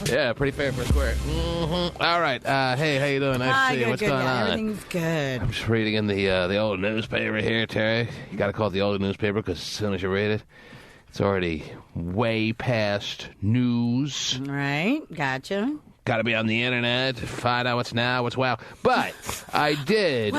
Yeah, pretty fair for a square. Mm-hmm. All right. Hey, how you doing? Nice to see you. What's going on? Everything's good. I'm just reading in the old newspaper here, Terry. You got to call it the old newspaper because as soon as you read it, it's already way past news. Right. Gotcha. Got to be on the internet, find out what's now, what's wow. But I did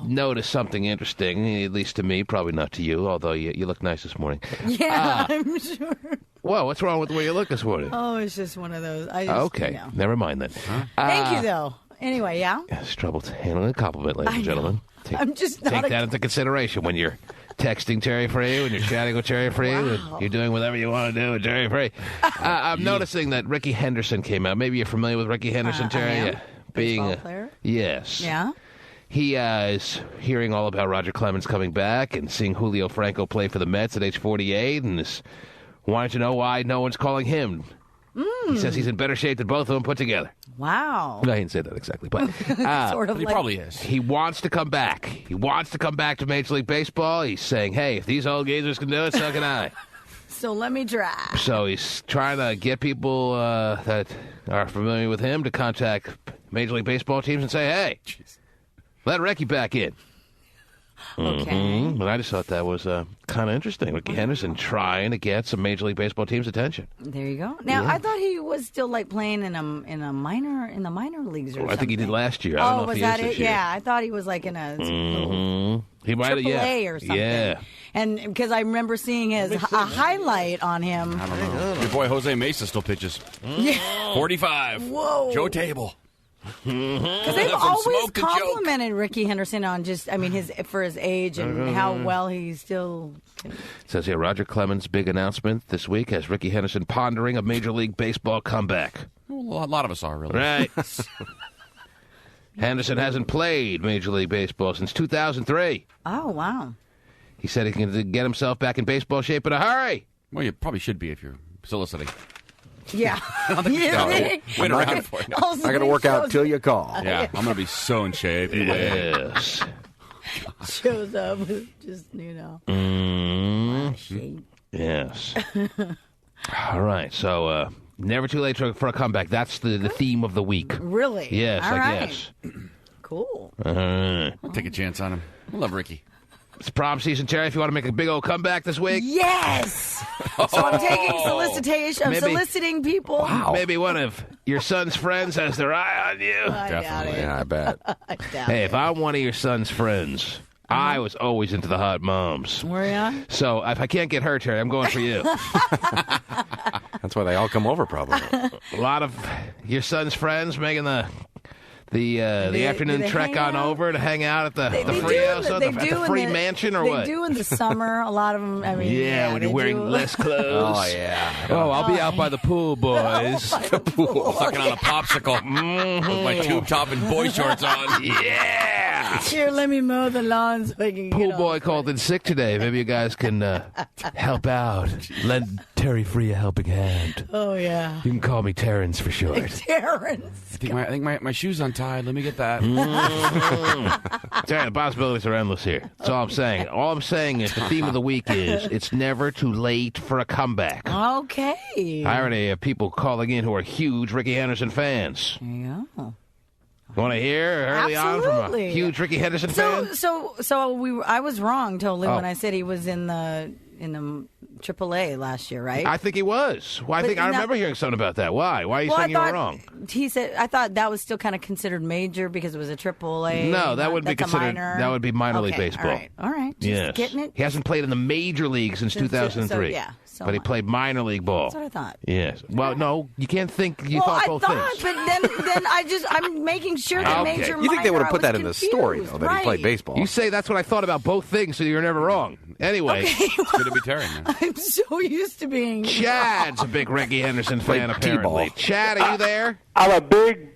notice something interesting, at least to me, probably not to you, although you look nice this morning. Yeah, I'm sure. Whoa, what's wrong with the way you look this morning? Oh, it's just one of those. Okay, never mind then. Thank you, though. Anyway, yeah? It's trouble handling a compliment, ladies and gentlemen. I'm just not take that into consideration when you're texting Terry Free, when you're chatting with Terry Free, when you're doing whatever you want to do with Terry Free. I'm noticing that Ricky Henderson came out. Maybe you're familiar with Ricky Henderson, Terry? Yeah. Being a player? Yes. Yeah? He is hearing all about Roger Clemens coming back and seeing Julio Franco play for the Mets at age 48 and is wanting to know why no one's calling him. He says he's in better shape than both of them put together. Wow. I didn't say that exactly, but sort of he probably is. He wants to come back. He wants to come back to Major League Baseball. He's saying, hey, if these old geezers can do it, so can I. So let me try. So he's trying to get people that are familiar with him to contact Major League Baseball teams and say, hey, let Ricky back in. Okay. Mm-hmm. But I just thought that was kind of interesting. Ricky Henderson trying to get some Major League Baseball teams' attention. There you go. Now I thought he was still like playing in the minor leagues or something. I think he did last year. I don't know was if he that is it? this year. Yeah, I thought he was like in a little he might have, AAA or something. Yeah. And because I remember seeing a highlight on him. I don't know. Your boy Jose Mesa still pitches. Yeah. 45. Whoa. Joe Table. Because they've always complimented Ricky Henderson on just, for his age and how well he still. It says here, Roger Clemens' big announcement this week has Ricky Henderson pondering a Major League Baseball comeback. Well, a lot of us are, really. Right. Henderson hasn't played Major League Baseball since 2003. Oh, wow. He said he can get himself back in baseball shape in a hurry. Well, you probably should be if you're soliciting. Yeah. Wait around for it. I'm going to work out till you call. Yeah, I'm going to be so in shape. Yes. Shows up with just, shape. Yes. All right. So, never too late for a comeback. That's the theme of the week. Really? Yes, All I right. guess. Cool. I'll take a chance on him. I love Ricky. It's prom season, Terry. If you want to make a big old comeback this week. Yes. So I'm taking solicitation. I'm soliciting people. Wow. Maybe one of your son's friends has their eye on you. Definitely, I bet. Hey, if I'm one of your son's friends, I was always into the hot moms. Were you? So if I can't get her, Terry, I'm going for you. That's why they all come over, probably. A lot of your son's friends making the afternoon trek on over to hang out at the free house, at the free mansion, or what? They do in the summer. A lot of them. when you're wearing less clothes. Oh, yeah. Oh, I'll be out by the pool, boys. The pool. Sucking on a popsicle with my tube top and boy shorts on. Yeah. Here, let me mow the lawn so I can Pool get boy off. called in sick today. Maybe you guys can help out. Lend Terry Free a helping hand. Oh, yeah. You can call me Terrence for short. Terrence. I think my shoe's untied. Let me get that. Terry, the possibilities are endless here. That's all I'm saying. All I'm saying is the theme of the week is it's never too late for a comeback. Okay. I already have people calling in who are huge Ricky Henderson fans. There you go. Want to hear early on from a Absolutely. huge Ricky Henderson fan? So I was wrong totally when I said he was in the AAA last year, right? I think he was. Well, I remember hearing something about that. Why? Why are you saying you were wrong? He said I thought that was still kind of considered major because it was a AAA. No, that wouldn't be that's considered. minor. That would be minor league baseball. All right. Just getting it. He hasn't played in the major league since 2003. But he played minor league ball. That's what I thought. Yes. Well, no, you can't think you thought both things. But then I'm making sure that Okay. major. You think they would have minor, put I that in the was story, confused. though, that he played baseball? You say that's what I thought about both things, so you're never wrong. Anyway, It's good to be Terry, man. I'm so used to being. Chad's a big Ricky Henderson fan, apparently. T-ball. Chad, are you there? I'm a big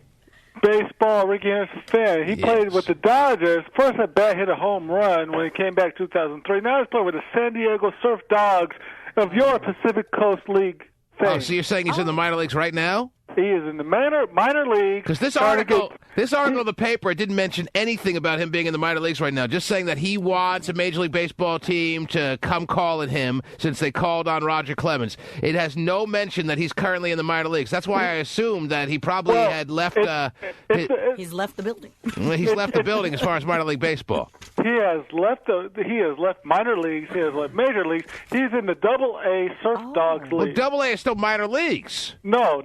baseball Ricky Henderson fan. He played with the Dodgers. First at bat hit a home run when he came back 2003. Now he's playing with the San Diego Surf Dogs of your Pacific Coast League fame. Oh, so you're saying he's in the minor leagues right now? He is in the minor league. Because this trying to article, This article in the paper, it didn't mention anything about him being in the minor leagues right now, just saying that he wants a Major League Baseball team to come calling him since they called on Roger Clemens. It has no mention that he's currently in the minor leagues. That's why I assumed that he probably had left... He's left the building. He's left the building as far as minor league baseball. He has left minor leagues. He has left major leagues. He's in the Double-A Surf Dogs League. Well, Double-A is still minor leagues. No.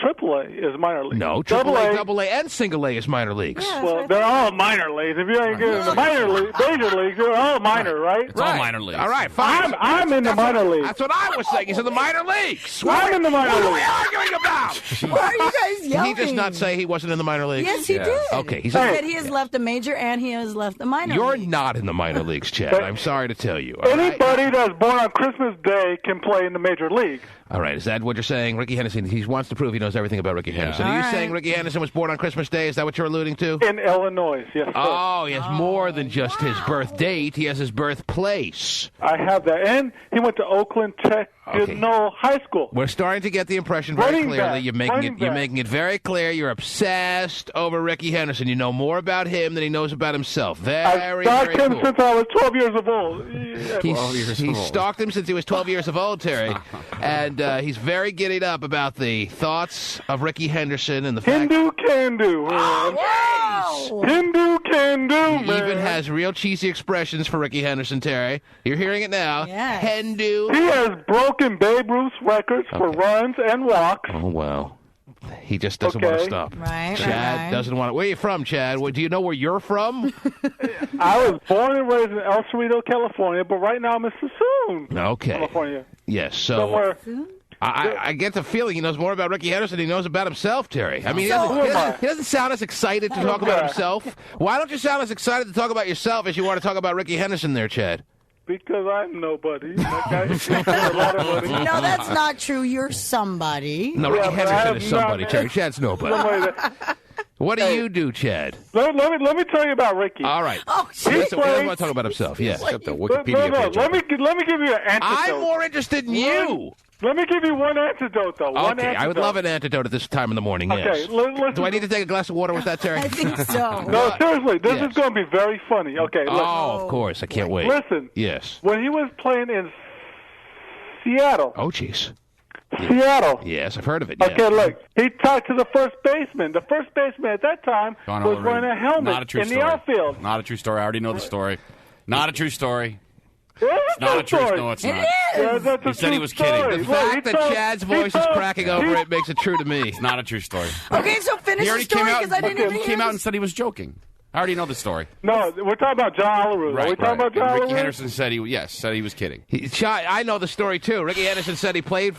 Triple-A is minor league. No, Triple-A, Double-A, and Single-A is minor leagues. Yeah, well, they're all minor leagues. If you ain't getting the major leagues, they're all minor, right? It's all minor leagues. All right, fine. I'm in the minor leagues. That's what I was saying. He's in the minor leagues. I'm in the minor leagues. What are we arguing about? Why are you guys yelling? Did he just not say he wasn't in the minor leagues? Yes, he did. Okay, He said he has left the major and he has left the minor You're league. not in the minor leagues, Chad. I'm sorry to tell you. All Anybody right? that's born on Christmas Day can play in the major league. All right, is that what you're saying? Ricky Henderson, he wants to prove he knows everything about Ricky Henderson. Are you saying Ricky Henderson was born on Christmas Day? Is that what you're alluding to? In Illinois, yes, sir. Oh, he has more than just his birth date. He has his birthplace. I have that. And he went to Oakland Technical High School. We're starting to get the impression very Running clearly. back. You're making it very clear. You're obsessed over Ricky Henderson. You know more about him than he knows about himself. I've stalked him cool. since I was 12 years of old. He stalked him since he was 12 years of old, Terry. And he's very giddied up about the thoughts of Ricky Henderson and the fact... Hindu can do, man. Wow. Hindu can do, He man. even has real cheesy expressions for Ricky Henderson, Terry. You're hearing it now. Yes. Hindu. He has broken Babe Ruth's records for runs and walks. Oh, well. He just doesn't want to stop. Right, Chad doesn't want to. Where are you from, Chad? Do you know where you're from? I was born and raised in El Cerrito, California, but right now I'm in Sassoon, Okay. California. Yes, so Somewhere. I get the feeling he knows more about Ricky Henderson than he knows about himself, Terry. I mean, he Who am I? doesn't sound as excited to talk about himself. Why don't you sound as excited to talk about yourself as you want to talk about Ricky Henderson there, Chad? Because I'm nobody. Okay? A lot of money. No, that's not true. You're somebody. No, Ricky but Henderson I is have somebody, not- Terry. Chad's nobody. Somebody that- What do you do, Chad? let me tell you about Ricky. All right. Oh, Listen, he doesn't want to talk about himself. Yes. Got the No, Wikipedia page. let me give you an antidote. I'm more interested in you. Let me give you one antidote, though. One Okay, I would antidote. love an antidote at this time in the morning, yes. Okay, listen. Do I need to take a glass of water with that, Terry? I think so. No, seriously, this Yes. is going to be very funny. Okay, listen. Oh, of course. I can't wait. Listen. Yes. When he was playing in Seattle. Oh, jeez. Seattle. Yes, I've heard of it. Yeah. Okay, look. He talked to the first baseman. The first baseman at that time Gone was already. wearing a helmet Not a true in story. the outfield. Not a true story. I already know the story. Not a true story. It's Not a true story. No, it's It not. is. Yeah, that's a He said he true was kidding. story. The The Look, fact he that told- Chad's he voice is told- cracking over it makes it true to me. It's not a true story. Okay, so finish He the already story came out. because I didn't even He hear came out this. and said he was joking. I already know the story. No, we're talking about John Olerud. Are we talking about John And Ricky Olerud? Henderson said he was kidding. I know the story too. Ricky Henderson said he played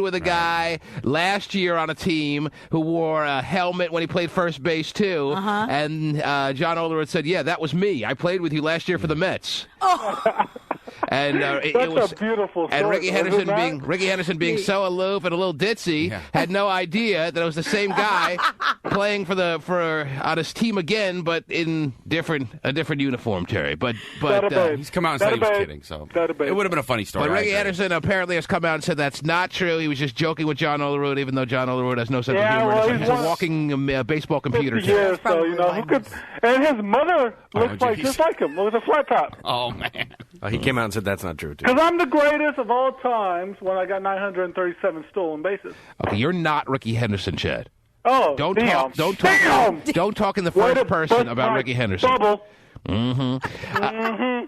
with a guy last year on a team who wore a helmet when he played first base too. And John Olerud said, "Yeah, that was me. I played with you last year for the Mets." And it That's was a beautiful story. and Ricky isn't Henderson that? being so aloof and a little ditzy had no idea that it was the same guy playing on his team again, but in a different uniform, Terry. But He's come out and said he was kidding, so it would have been a funny story. but I Ricky agree. Henderson apparently has come out and said that's not true. He was just joking with John Olerud, even though John Olerud has no sense Yeah, of humor. well, He's he's a one- walking baseball computer. 50 Terry. years, so, you know, who could... And his mother looks like geez. just like him, with a flat top. Oh man. He came out and said that's not true, too. Because I'm the greatest of all times when I got 937 stolen bases. Okay, you're not Ricky Henderson, Chad. Oh, Don't damn. talk. Don't Damn. talk. Don't talk in the Way first to person bust about my Ricky Henderson. Bubble.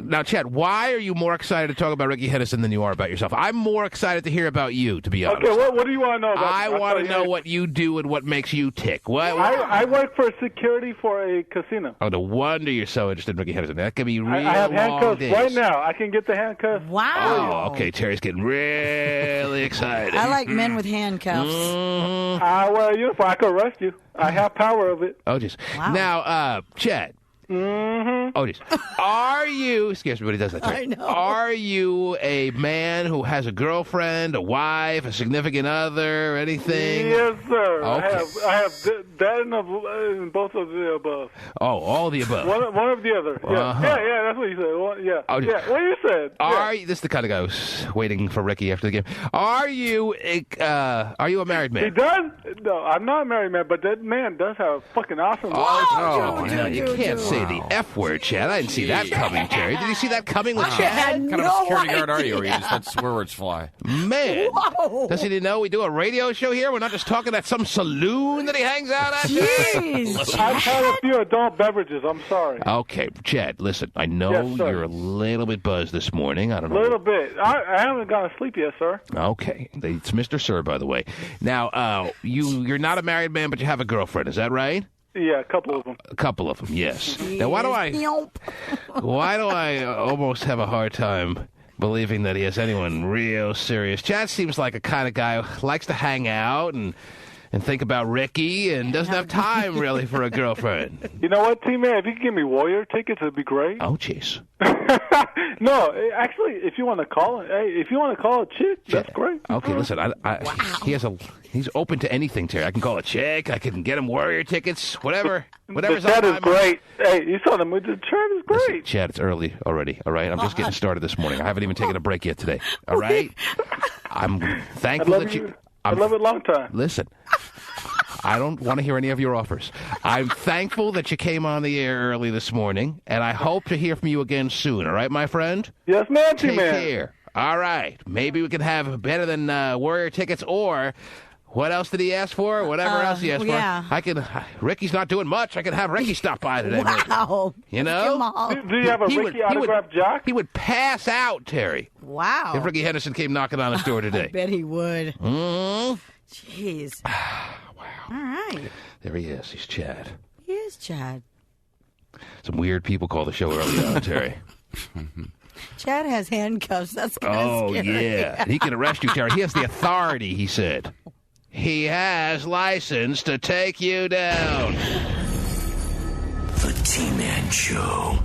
Now, Chad, why are you more excited to talk about Ricky Henderson than you are about yourself? I'm more excited to hear about you, to be honest. Okay, what do you want to know about I me? I'll want tell to you. know what you do and what makes you tick. What? I work for security for a casino. Oh, no wonder you're so interested in Ricky Henderson. That could be real I have long handcuffs days. right now. I can get the handcuffs. Wow. Oh, okay. Terry's getting really excited. I like men with handcuffs. Mhm. I wear a uniform. I could arrest you. I have power of it. Oh, jeez. Wow. Now, Chad, Mm-hmm. Oh, geez. Are you, scares me when he does that, Terry. I know. Are you a man who has a girlfriend, a wife, a significant other, anything? Yes, sir. Okay. I have that and both of the above. Oh, all of the above. One of the other. Yeah, Uh-huh. yeah, that's what you said. Yeah, Oh, yeah. What you said. Are you, this is the kind of guy who's waiting for Ricky after the game. Are you a married He man? does? No, I'm not a married man, but that man does have a fucking awesome wife. Oh, no, you can't say the F word, Chad. I didn't see that coming, Terry. Did you see that coming with Chad? What kind of security guard are you, or you just let swear words fly? Man. Whoa. Does he know we do a radio show here? We're not just talking at some saloon that he hangs out at? Jeez. I've had a few adult beverages. I'm sorry. Okay, Chad, listen. I know Yes, sir. you're a little bit buzzed this morning. I don't A know. little bit. I haven't gone to sleep yet, sir. Okay. It's Mr. Sir, by the way. Now, you're not a married man, but you have a girlfriend. Is that right? Yeah, a couple of them. A couple of them, yes. Now, why do I almost have a hard time believing that he has anyone real serious? Chad seems like a kind of guy who likes to hang out and think about Ricky and doesn't have time really for a girlfriend. You know what, T-Man? If you could give me Warrior tickets, it'd be great. Oh, jeez. No, actually, if you want to call a chick, that's great. Okay, listen, he's open to anything, Terry. I can call a chick. I can get him Warrior tickets, whatever's That on is my mind. great. Hey, you saw them with the chart is great. Listen, Chad, it's early already, all right? I'm just getting started this morning. I haven't even taken a break yet today, all right? I'm thankful that you... I love it long time. Listen, I don't want to hear any of your offers. I'm thankful that you came on the air early this morning, and I hope to hear from you again soon, all right, my friend? Yes, ma'am, Take T-Man. care. All right. Maybe we can have better than Warrior tickets, or what else did he ask for? Whatever else he asked yeah. for. Ricky's not doing much. I can have Ricky stop by today. maybe. Wow. You know? Come on. Do you have a Ricky autograph jock? He would pass out, Terry, Wow. if Ricky Henderson came knocking on his door today. I bet he would. Mm-hmm. Jeez. Wow. All right. There he is. He's Chad. He is Chad. Some weird people call the show early on, Terry. Chad has handcuffs. That's kind of Oh, scary. yeah. He can arrest you, Terry. He has the authority, he said. He has license to take you down. The T-Man Show.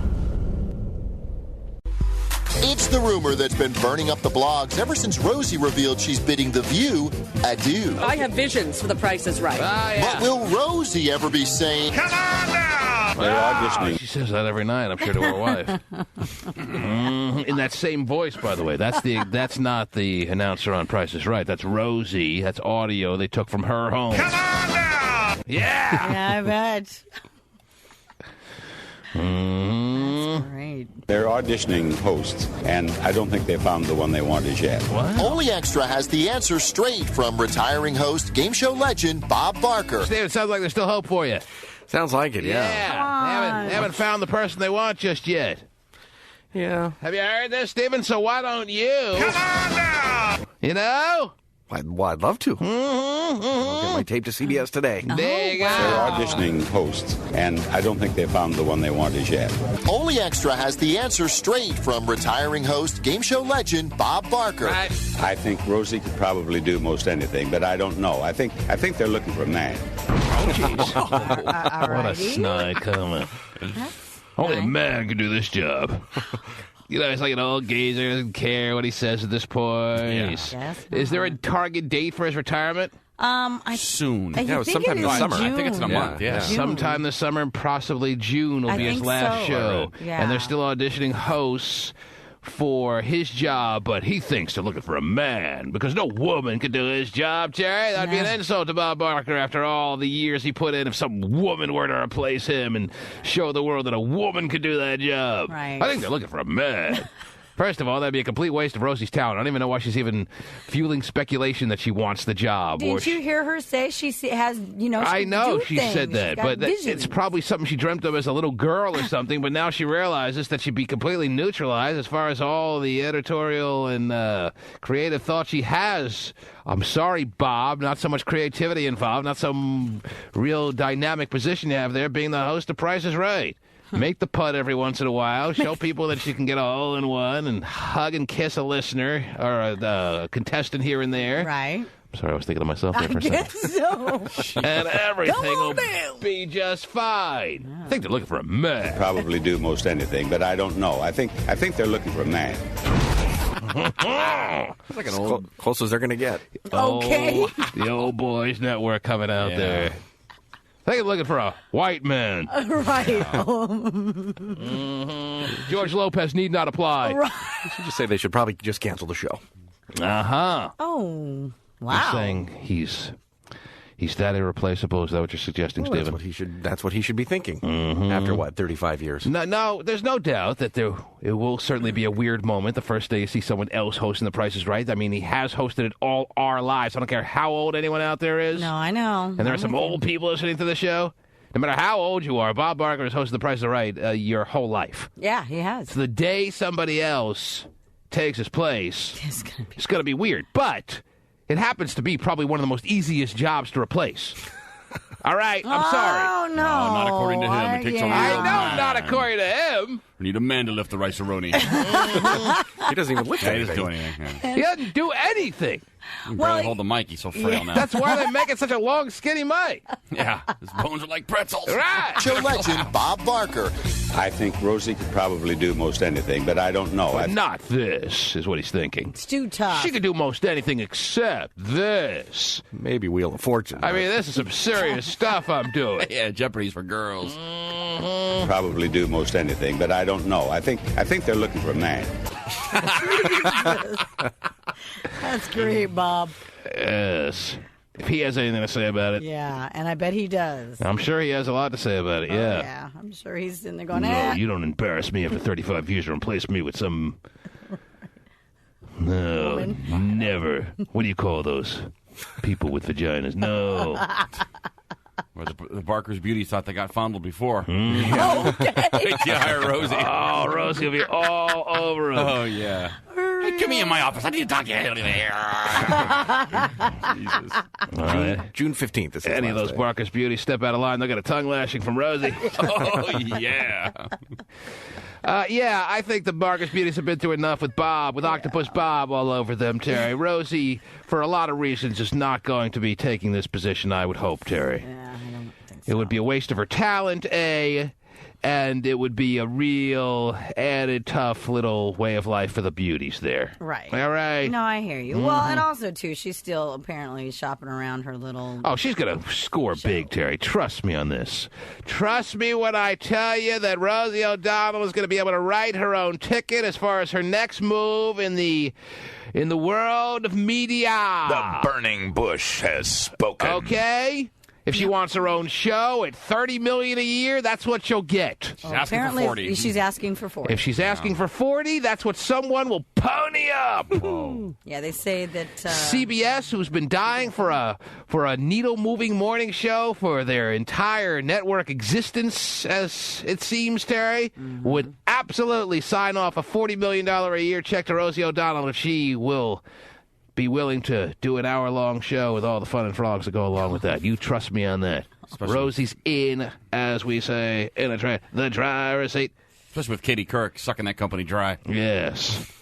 It's the rumor that's been burning up the blogs ever since Rosie revealed she's bidding The View adieu. I have visions for The Price is Right. But will Rosie ever be saying, Come on now! They're auditioning. She says that every night, I'm sure, to her wife. In that same voice, by the way. That's not the announcer on Price is Right. That's Rosie. That's audio they took from her home. Come on now! Yeah! Yeah, I bet. Mm. That's great. They're auditioning hosts, and I don't think they found the one they wanted yet. What? Only Extra has the answer straight from retiring host, game show legend Bob Barker. Steve, it sounds like there's still hope for you. Sounds like it, yeah. They haven't found the person they want just yet. Yeah. Have you heard this, Stephen? So why don't you? Come on now! You know? I'd love to. I'll get my tape to CBS today. There you go. They're auditioning hosts, and I don't think they found the one they wanted yet. Only Extra has the answer straight from retiring host, game show legend Bob Barker. Right. I think Rosie could probably do most anything, but I don't know. I think they're looking for a man. Oh, jeez. All What a righty. snide comment. Only a man can do this job. You know, it's like an old geezer, doesn't care what he says at this point. Yes. Is there a target date for his retirement? Soon. I Yeah, it was think sometime it this is summer. June. I think it's in a month, yeah. June. Sometime this summer, and possibly June will I be his think last so. show. Yeah. And they're still auditioning hosts for his job, but he thinks they're looking for a man because no woman could do his job, Terry. That'd be an insult to Bob Barker after all the years he put in if some woman were to replace him and show the world that a woman could do that job. Right. I think they're looking for a man. First of all, that'd be a complete waste of Rosie's talent. I don't even know why she's even fueling speculation that she wants the job. Didn't you hear her say she has, she I can know do she things. said that, She's got but visions. it's probably something she dreamt of as a little girl or something, but now she realizes that she'd be completely neutralized as far as all the editorial and creative thought she has. I'm sorry, Bob, not so much creativity involved, not some real dynamic position you have there being the host of Price is Right. Make the putt every once in a while. Show people that you can get a hole-in-one and hug and kiss a listener or a contestant here and there. Right. Sorry, I was thinking of myself there for a second. Guess so. And everything will down. be just fine. I think they're looking for a man. Probably do most anything, but I don't know. I think they're looking for a man. It's like close as they're going to get. Okay. The old boys network coming out there. I think they're looking for a white man. Right. George Lopez need not apply. Right. You should just say they should probably just cancel the show. Uh-huh. Oh, wow. You're saying he's that irreplaceable? Is that what you're suggesting, Well, Stephen? that's what he should be thinking. After what, 35 years? No, there's no doubt that it will certainly be a weird moment the first day you see someone else hosting The Price is Right. I mean, he has hosted it all our lives. I don't care how old anyone out there is. No, I know. And there are some old people listening to the show. No matter how old you are, Bob Barker has hosted The Price is Right your whole life. Yeah, he has. So the day somebody else takes his place, it's going to be weird. But it happens to be probably one of the most easiest jobs to replace. All right, I'm sorry. Oh, no. No, not according to him. It takes a real I know, man. not according to him. We need a man to lift the rice-a-roni. He doesn't even lift He doesn't anything. do anything. Yeah. He doesn't do anything. He can barely hold the mic. He's so frail now. That's why they make it such a long, skinny mic. Yeah, his bones are like pretzels. Right. Show legend Bob Barker. I think Rosie could probably do most anything, but I don't know. But not this, is what he's thinking. It's too tough. She could do most anything except this. Maybe Wheel of Fortune. I mean, this is some serious stuff I'm doing. Yeah, Jeopardy's for girls. Probably do most anything, but I don't know. I think they're looking for a man. That's great, Bob. Yes. If he has anything to say about it. Yeah, and I bet he does. I'm sure he has a lot to say about it, yeah. Yeah, I'm sure he's sitting there going, No, you don't embarrass me after 35 years and replace me with some... No, never. What do you call those people with vaginas? No. Where the Barker's beauties thought they got fondled before. Okay. Yeah, hire Rosie. Oh, Rosie will be all over him. Oh, yeah. Hey, come in my office. I need to talk to you. Jesus. All right. June 15th. Is his Any of last those day. Barker's beauties step out of line, they'll get a tongue lashing from Rosie. Oh, yeah. Yeah, I think the Barker's beauties have been through enough with Bob, with Octopus Bob all over them, Terry. Rosie, for a lot of reasons, is not going to be taking this position, I would hope, Terry. Yeah, I don't think so. It would be a waste of her talent, A, and it would be a real added tough little way of life for the beauties there. Right. All right. No, I hear you. Well, and also, too, she's still apparently shopping around her little... Oh, she's going to score big, Terry. Trust me on this. Trust me when I tell you that Rosie O'Donnell is going to be able to write her own ticket as far as her next move in the world of media. The burning bush has spoken. Okay? If she wants her own show at $30 million a year, that's what she'll get. She's asking apparently, for 40. she's asking for 40. If she's asking for 40, that's what someone will pony up. Yeah, they say that... CBS, who's been dying for a needle-moving morning show for their entire network existence, as it seems, Terry, would absolutely sign off a $40 million a year check to Rosie O'Donnell if she will be willing to do an hour-long show with all the fun and frogs that go along with that. You trust me on that. Rosie's in, as we say, in the driver's seat. Especially with Katie Couric sucking that company dry. Yes.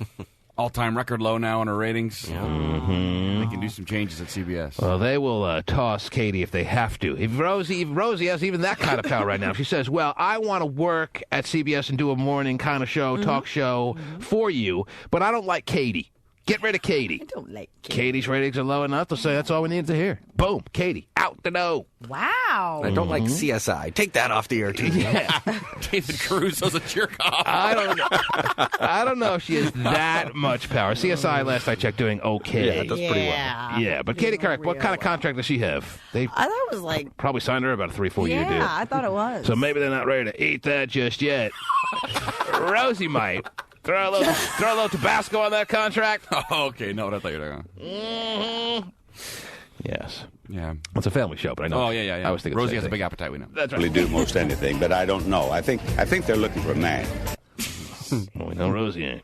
All-time record low now in her ratings. They can do some changes at CBS. Well, they will toss Katie if they have to. If Rosie has even that kind of power right now, if she says, well, I want to work at CBS and do a morning kind of show, talk show for you, but I don't like Katie. Get rid of Katie. I don't like Katie. Katie's ratings are low enough. They'll say that's all we need to hear. Boom. Katie. Out the door. Wow. I don't like CSI. Take that off the air, too. Yeah. David Caruso's a jerk off. I don't know if she has that much power. CSI, last I checked, doing okay. Yeah, it does pretty well. Yeah, but Katie Couric, what kind of contract does she have? They I thought it was like... probably signed her about a 3-4 year deal. Yeah, I thought it was. So maybe they're not ready to eat that just yet. Rosie might. Throw a little Tabasco on that contract. Oh, okay. No, I thought you were going. Yes. Yeah. It's a family show, but I know. Oh, yeah. I was thinking Rosie the has same a big thing. appetite, we know. That's Probably right. do most anything, but I don't know. I think they're looking for a man. Well, we know Rosie ain't.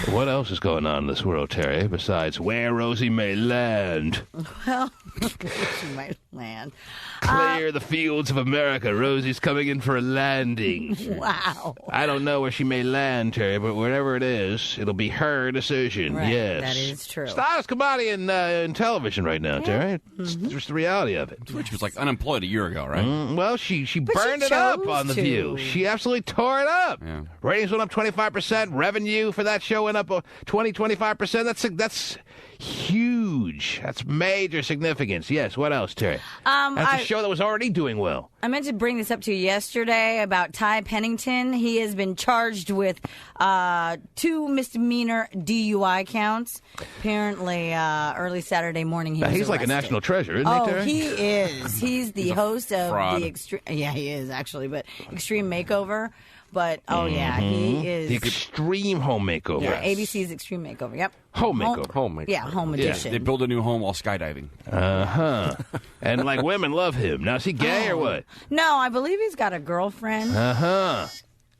What else is going on in this world, Terry, besides where Rosie may land? Well, she might man. Clear the fields of America. Rosie's coming in for a landing. Wow. I don't know where she may land, Terry, but wherever it is, it'll be her decision. Right, Yes. that is true. Stars commodity in television right now, Terry. It's just the reality of it. Which was like unemployed a year ago, right? Well, she But burned she it up chose on The to. View. She absolutely tore it up. Yeah. Ratings went up 25%. Revenue for that show went up 25%. That's huge. That's major significance. Yes. What else, Terry? That's a show that was already doing well. I meant to bring this up to you yesterday about Ty Pennington. He has been charged with 2 misdemeanor DUI counts. Apparently, early Saturday morning he was He's like a arrested. national treasure, isn't he, Terry? He is. He's the host of fraud. the Extreme. Yeah, he is actually, but Extreme Makeover. But he is. The Extreme Home Makeover. Yeah, ABC's Extreme Makeover. Yep. Home Makeover. Home makeover. Yeah, Home Edition. They build a new home while skydiving. Uh-huh. And like women love him. Now, is he gay or what? No, I believe he's got a girlfriend. Uh-huh.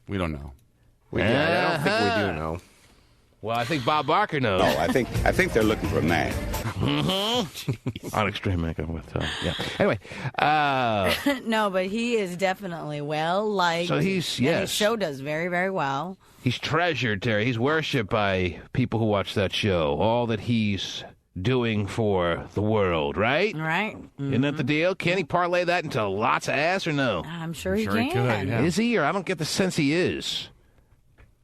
We don't know. I don't think we do know. Well, I think Bob Barker knows. No, I think they're looking for a man. On Extreme Makeover with yeah. Anyway, No, but he is definitely well liked. So he's- and yes. his show does very, very well. he's treasured, Terry. He's worshipped by people who watch that show. All that he's doing for the world, right? Right? Isn't that the deal? Can he parlay that into lots of ass or no? I'm sure he Sure he can. could, yeah. Is he, or I don't get the sense he is?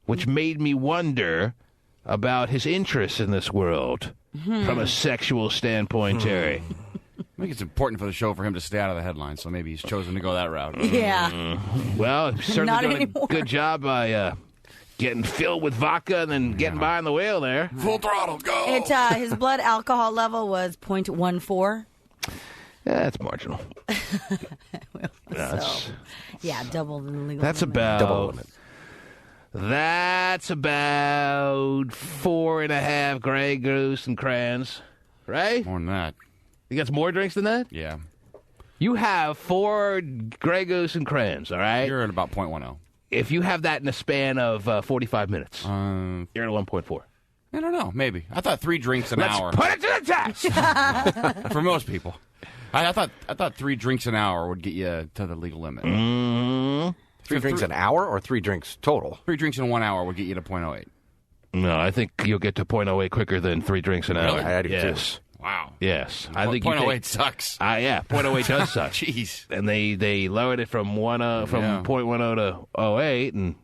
Which made me wonder about his interests in this world from a sexual standpoint, Terry. I think it's important for the show for him to stay out of the headlines, so maybe he's chosen to go that route. Yeah. Well, he's certainly Not doing anymore. a good job by getting filled with vodka and then getting behind the wheel there. Full throttle, go! His blood alcohol level was 0.14. That's marginal. So, yeah, double the legal That's limit. about Double limit. That's about 4.5 Grey Goose and crayons, right? More than that. You got some more drinks than that? Yeah. You have 4 Grey Goose and crayons, all right? You're at about 0.10. If you have that in a span of 45 minutes, I you're at 1.4. don't know. Maybe. I thought 3 drinks an Let's hour. put it to the test. For most people. I thought 3 drinks an hour would get you to the legal limit. 3 drinks an hour or 3 drinks total? 3 drinks in 1 hour would get you to 0.08. No, I think you'll get to 0.08 quicker than 3 drinks an hour. Really? I do Yes. Wow. Yes. I think you 0.08 take, sucks. yeah, 0.08 does suck. Jeez. And they lowered it from 0.10 to 0.08, and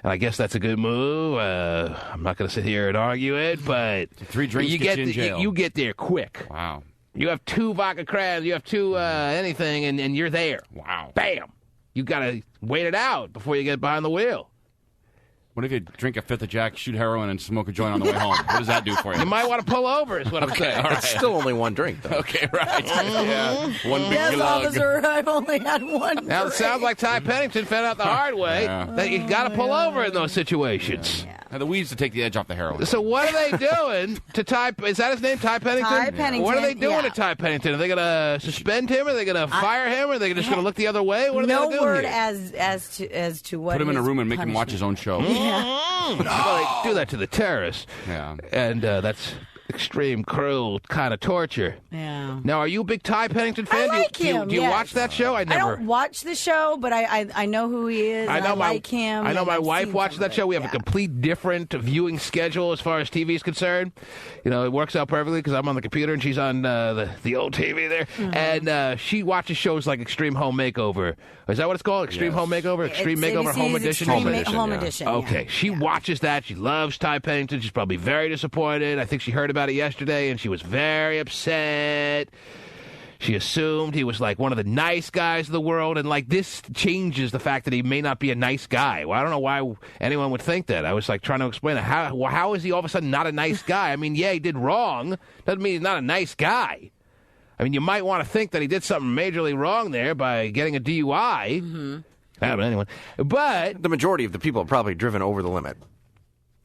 I guess that's a good move. I'm not going to sit here and argue it, but 3 drinks you get you in jail. You get there quick. Wow. You have 2 vodka crabs, you have 2 anything, and you're there. Wow. Bam! You got to wait it out before you get behind the wheel. What if you drink a 5th of Jack, shoot heroin, and smoke a joint on the way home? What does that do for you? You might want to pull over, is what I'm saying. All right. It's still only 1 drink, though. Okay, right. Yeah. One big Yes, glug. officer, I've only had one. Now, it drink. sounds like Ty Pennington found out the hard way that you got to pull over in those situations. The weeds to take the edge off the heroin. So what are they doing to Ty? Is that his name, Ty Pennington? Ty Pennington, What are they doing yeah. to Ty Pennington? Are they going to suspend him? Are they going to fire him? Are they just going to look the other way? What are they No going to do word here? as to what Put him in a his room and make him watch his own show. Well, they do that to the terrorists. Yeah. And that's extreme, cruel kind of torture. Yeah. Now, are you a big Ty Pennington fan? I like do you, him, do you yes. watch that show? I I never. don't watch the show, but I know who he is. I know and I like him. I know and my I've wife seen watches some of that show. We have it. a complete different viewing schedule as far as TV is concerned. You know, it works out perfectly because I'm on the computer and she's on the old TV there. Mm-hmm. And she watches shows like Extreme Home Makeover. Is that what it's called? Extreme Home Makeover? Extreme It's Makeover Home ABC's Edition? Extreme Home Edition. Yeah. Okay, she watches that. She loves Ty Pennington. She's probably very disappointed. I think she heard about it yesterday, and she was very upset. She assumed he was like one of the nice guys of the world, and like this changes the fact that he may not be a nice guy. Well, I don't know why anyone would think that. I was like trying to explain it. How is he all of a sudden not a nice guy? I mean, yeah, he did wrong. Doesn't mean he's not a nice guy. I mean, you might want to think that he did something majorly wrong there by getting a DUI. Mm-hmm. But anyway, but The majority of the people have probably driven over the limit.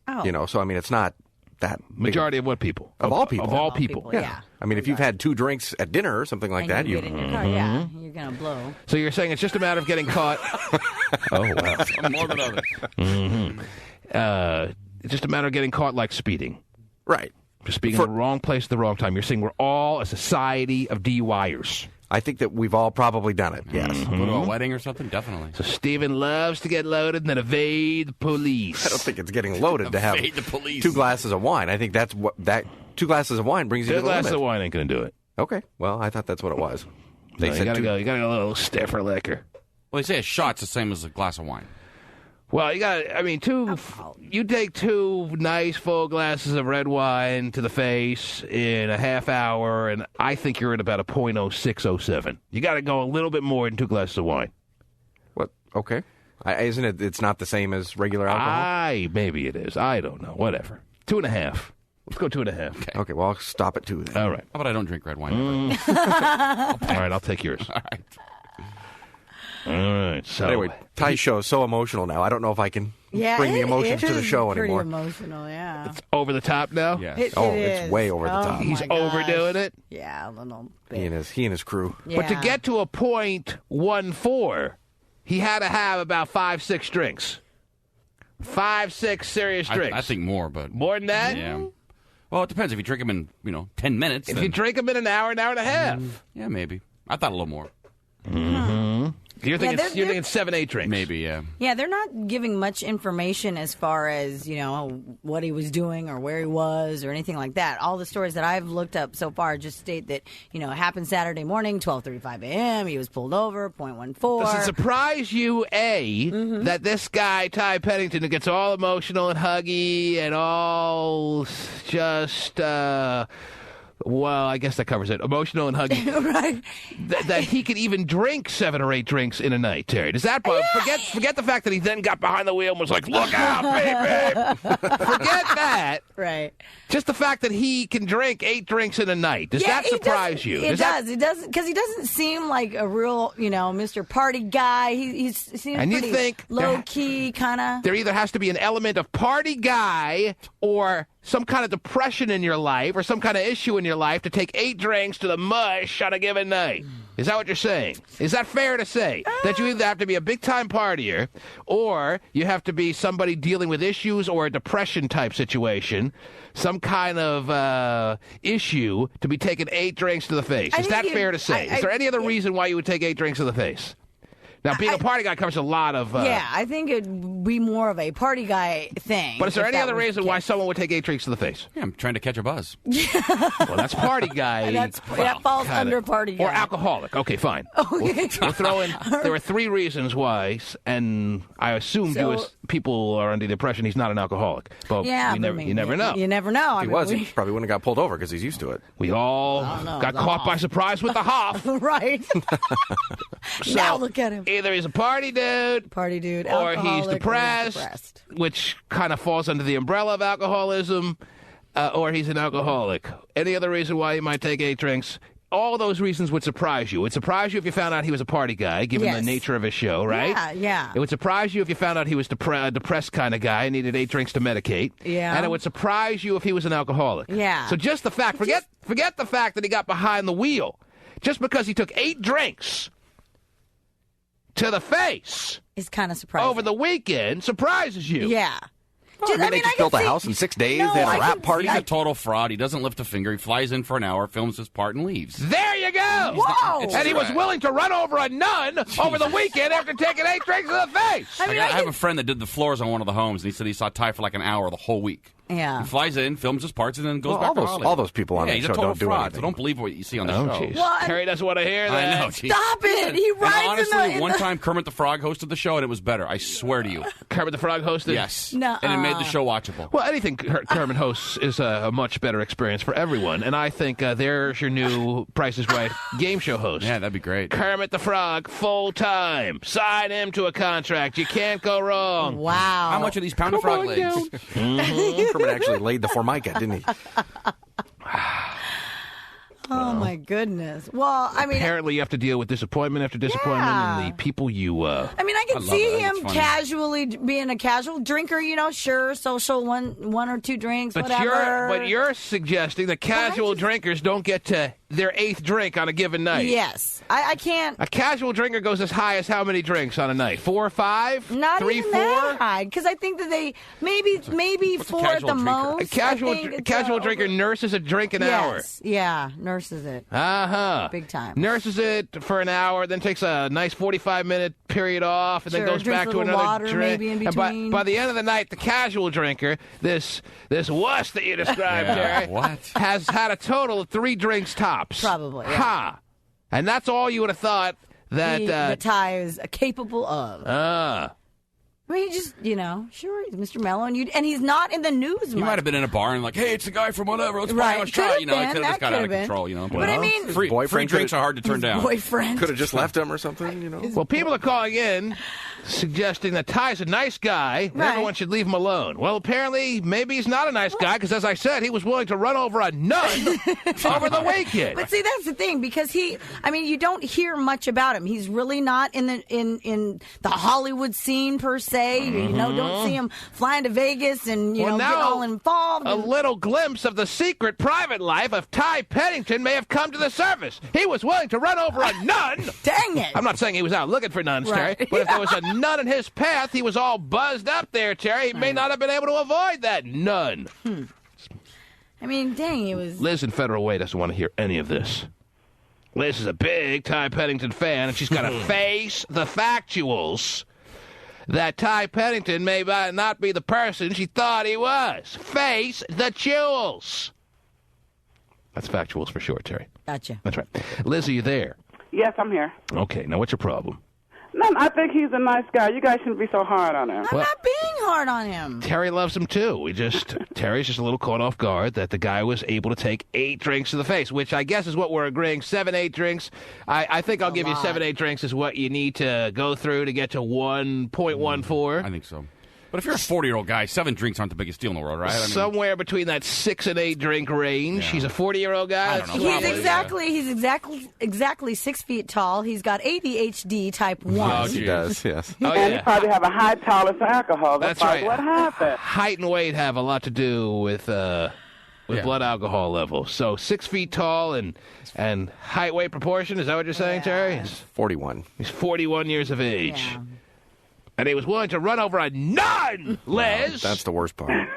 Oh. You know, so I mean, it's not that big majority of what people? Of all people. Of all people. Yeah. I mean, if you've had 2 drinks at dinner or something like And that, you get in your car, yeah, you're gonna blow. So you're saying it's just a matter of getting caught? Oh, wow. More than others. It's just a matter of getting caught like speeding. right. Just being in the wrong place at the wrong time. You're saying we're all a society of DUIers. I think that we've all probably done it, yes. Go to a wedding or something? Definitely. So Steven loves to get loaded and then evade the police. I don't think it's getting loaded to have Evade the police. 2 glasses of wine. I think that's what that 2 glasses of wine brings you to the limit. 2 glasses of wine ain't going to do it. Okay, well, I thought that's what it was. They No, said you gotta go a little stiffer liquor. Well, they say a shot's the same as a glass of wine. Well, you take 2 nice full glasses of red wine to the face in a half hour, and I think you're at about a .0607. You got to go a little bit more than 2 glasses of wine. What? Okay. Isn't it? It's not the same as regular alcohol? Maybe it is. I don't know. Whatever. 2.5. Let's go 2.5. Okay, well, I'll stop at 2 then. All right. How about I don't drink red wine ever? All right, I'll take yours. All right. All right. So Anyway, Ty's show is so emotional now. I don't know if I can bring the emotions to the show anymore. Pretty emotional, yeah. it's over the top now? Yes. It It's is. way over the top. my He's gosh. overdoing it? Yeah, a little bit. He and his crew. Yeah. But to get to a .14, he had to have about 5-6 drinks. 5-6 serious drinks. I think more, but... More than that? Yeah. Well, it depends. If you drink them in, 10 minutes, If then, you drink them in an hour and a half. yeah, maybe. I thought a little more. You're thinking, they're- you're thinking 7-8 drinks. Maybe, yeah. Yeah, they're not giving much information as far as, what he was doing or where he was or anything like that. All the stories that I've looked up so far just state that, it happened Saturday morning, 12:35 a.m. He was pulled over, .14. Does it surprise you, that this guy, Ty Pennington, who gets all emotional and huggy and all just, well, I guess that covers it. Emotional and huggy. right. That he could even drink 7 or 8 drinks in a night, Terry. Does that forget the fact that he then got behind the wheel and was like, "Look out, baby!" Forget that. Right. Just the fact that he can drink 8 drinks in a night. Does that surprise you? It does. It doesn't, because he doesn't seem like a real, Mr. Party guy. He seems And you pretty think low key, kind of. There either has to be an element of party guy or some kind of depression in your life or some kind of issue in your life to take 8 drinks to the mush on a given night. Is that what you're saying? Is that fair to say? That you either have to be a big-time partier or you have to be somebody dealing with issues or a depression-type situation, some kind of issue to be taking 8 drinks to the face. Is that fair to say? Is there any other reason why you would take 8 drinks to the face? Now, being a party guy covers a lot of... yeah, I think it'd be more of a party guy thing. But is there any other was reason why someone would take 8 drinks to the face? Yeah, I'm trying to catch a buzz. Well, that's party guy. that falls under party guy. Or alcoholic. Okay, fine. Okay. We'll throw in... There are 3 reasons why, and I assume people are under the impression he's not an alcoholic. But yeah, you never know. You never know. If he was, he probably wouldn't have got pulled over because he's used to it. We all got caught by surprise with the Hoff. Right. So, now look at him. Either he's a party dude, or he's depressed, which kind of falls under the umbrella of alcoholism, or he's an alcoholic. Any other reason why he might take 8 drinks? All those reasons would surprise you. It would surprise you if you found out he was a party guy, given the nature of his show, right? Yeah. It would surprise you if you found out he was a depressed kind of guy and needed 8 drinks to medicate. Yeah. And it would surprise you if he was an alcoholic. Yeah. So just the fact, forget the fact that he got behind the wheel. Just because he took 8 drinks to the face is kind of surprising. over the weekend surprises you. Yeah. They just built a house in 6 days. They had a rap party. He's a total fraud. He doesn't lift a finger. He flies in for an hour, films his part, and leaves. There you go. Whoa! And he was willing to run over a nun over the weekend after taking 8 drinks to the face. I mean, I have a friend that did the floors on one of the homes, and he said he saw Ty for like an hour the whole week. Yeah. He flies in, films his parts, and then goes back to Hollywood. all those people on that he's show a total don't do fraud, anything. So don't believe what you see on the show. Jeez. Well, Terry doesn't want to hear that. I know. Geez. Stop it. He And rides honestly, in one the... time Kermit the Frog hosted the show, and it was better. I swear to you. Kermit the Frog hosted? Yes. Nuh-uh. And it made the show watchable. Well, anything Kermit hosts is a much better experience for everyone. And I think there's your new Price is Right game show host. Yeah, that'd be great. Kermit the Frog, full-time. Sign him to a contract. You can't go wrong. Wow. How much are these pound of frog legs? Kermit actually laid the Formica, didn't he? Oh, my goodness. Well, I mean... Apparently you have to deal with disappointment after disappointment and the people you... I mean, I can love see it. him It's funny. casually being a casual drinker, sure, social, one or two drinks, But whatever. you're suggesting that casual drinkers don't get to their 8th drink on a given night. Yes. I can't. A casual drinker goes as high as how many drinks on a night? 4 or 5? Not 3, even 4? that high, because I think that they maybe 4 at the most. A casual drinker nurses a drink an hour. Yeah, nurses it. Big time. Nurses it for an hour, then takes a nice 45-minute period off, and then goes back to another water, drink. maybe in and between. by the end of the night, the casual drinker, this wuss that you described, Terry, has had a total of 3 drinks tops. Probably. Yeah. Ha! And that's all you would have thought that Ty is capable of. I mean, he just, sure, he's Mr. Mello, and he's not in the news. He might have been in a bar and like, hey, it's the guy from whatever. Let's right. try. It It could have just got out of been. control. But I mean, free drinks are hard to turn down. Boyfriend could have just left him or something. Well, people are calling in suggesting that Ty's a nice guy and everyone should leave him alone. Well, apparently, maybe he's not a nice guy because, as I said, he was willing to run over a nun over the weekend. But see, that's the thing, because you don't hear much about him. He's really not in the Hollywood scene per se. Don't see him flying to Vegas and get all involved. A little glimpse of the secret private life of Ty Pennington may have come to the surface. He was willing to run over a nun. Dang it! I'm not saying he was out looking for nuns, Terry, but if there was a nun in his path, he was all buzzed up there, Terry. He may not have been able to avoid that nun. I mean, dang, it was... Liz in Federal Way doesn't want to hear any of this. Liz is a big Ty Pennington fan, and she's got to face the factuals that Ty Pennington may not be the person she thought he was. Face the jewels. That's factuals for short, Terry. Gotcha. That's right. Liz, are you there? Yes, I'm here. Okay, now what's your problem? No, I think he's a nice guy. You guys shouldn't be so hard on him. I'm not being hard on him. Terry loves him, too. Terry's just a little caught off guard that the guy was able to take 8 drinks to the face, which I guess is what we're agreeing. 7, 8 drinks. I think I'll give you 7, 8 drinks is what you need to go through to get to 1.14. I think so. But if you're a 40-year-old guy, 7 drinks aren't the biggest deal in the world, right? Somewhere between that 6 and 8 drink range. Yeah. He's a 40-year-old guy. I don't know. He's exactly 6 feet tall. He's got ADHD type 1. Oh, he does, yes. And he probably have a high tolerance for alcohol. That's right. What happened? Height and weight have a lot to do with blood alcohol levels. So 6 feet tall and height weight proportion. Is that what you're saying, Terry? He's 41. He's 41 years of age. Yeah. And he was willing to run over a nun, Liz. That's the worst part.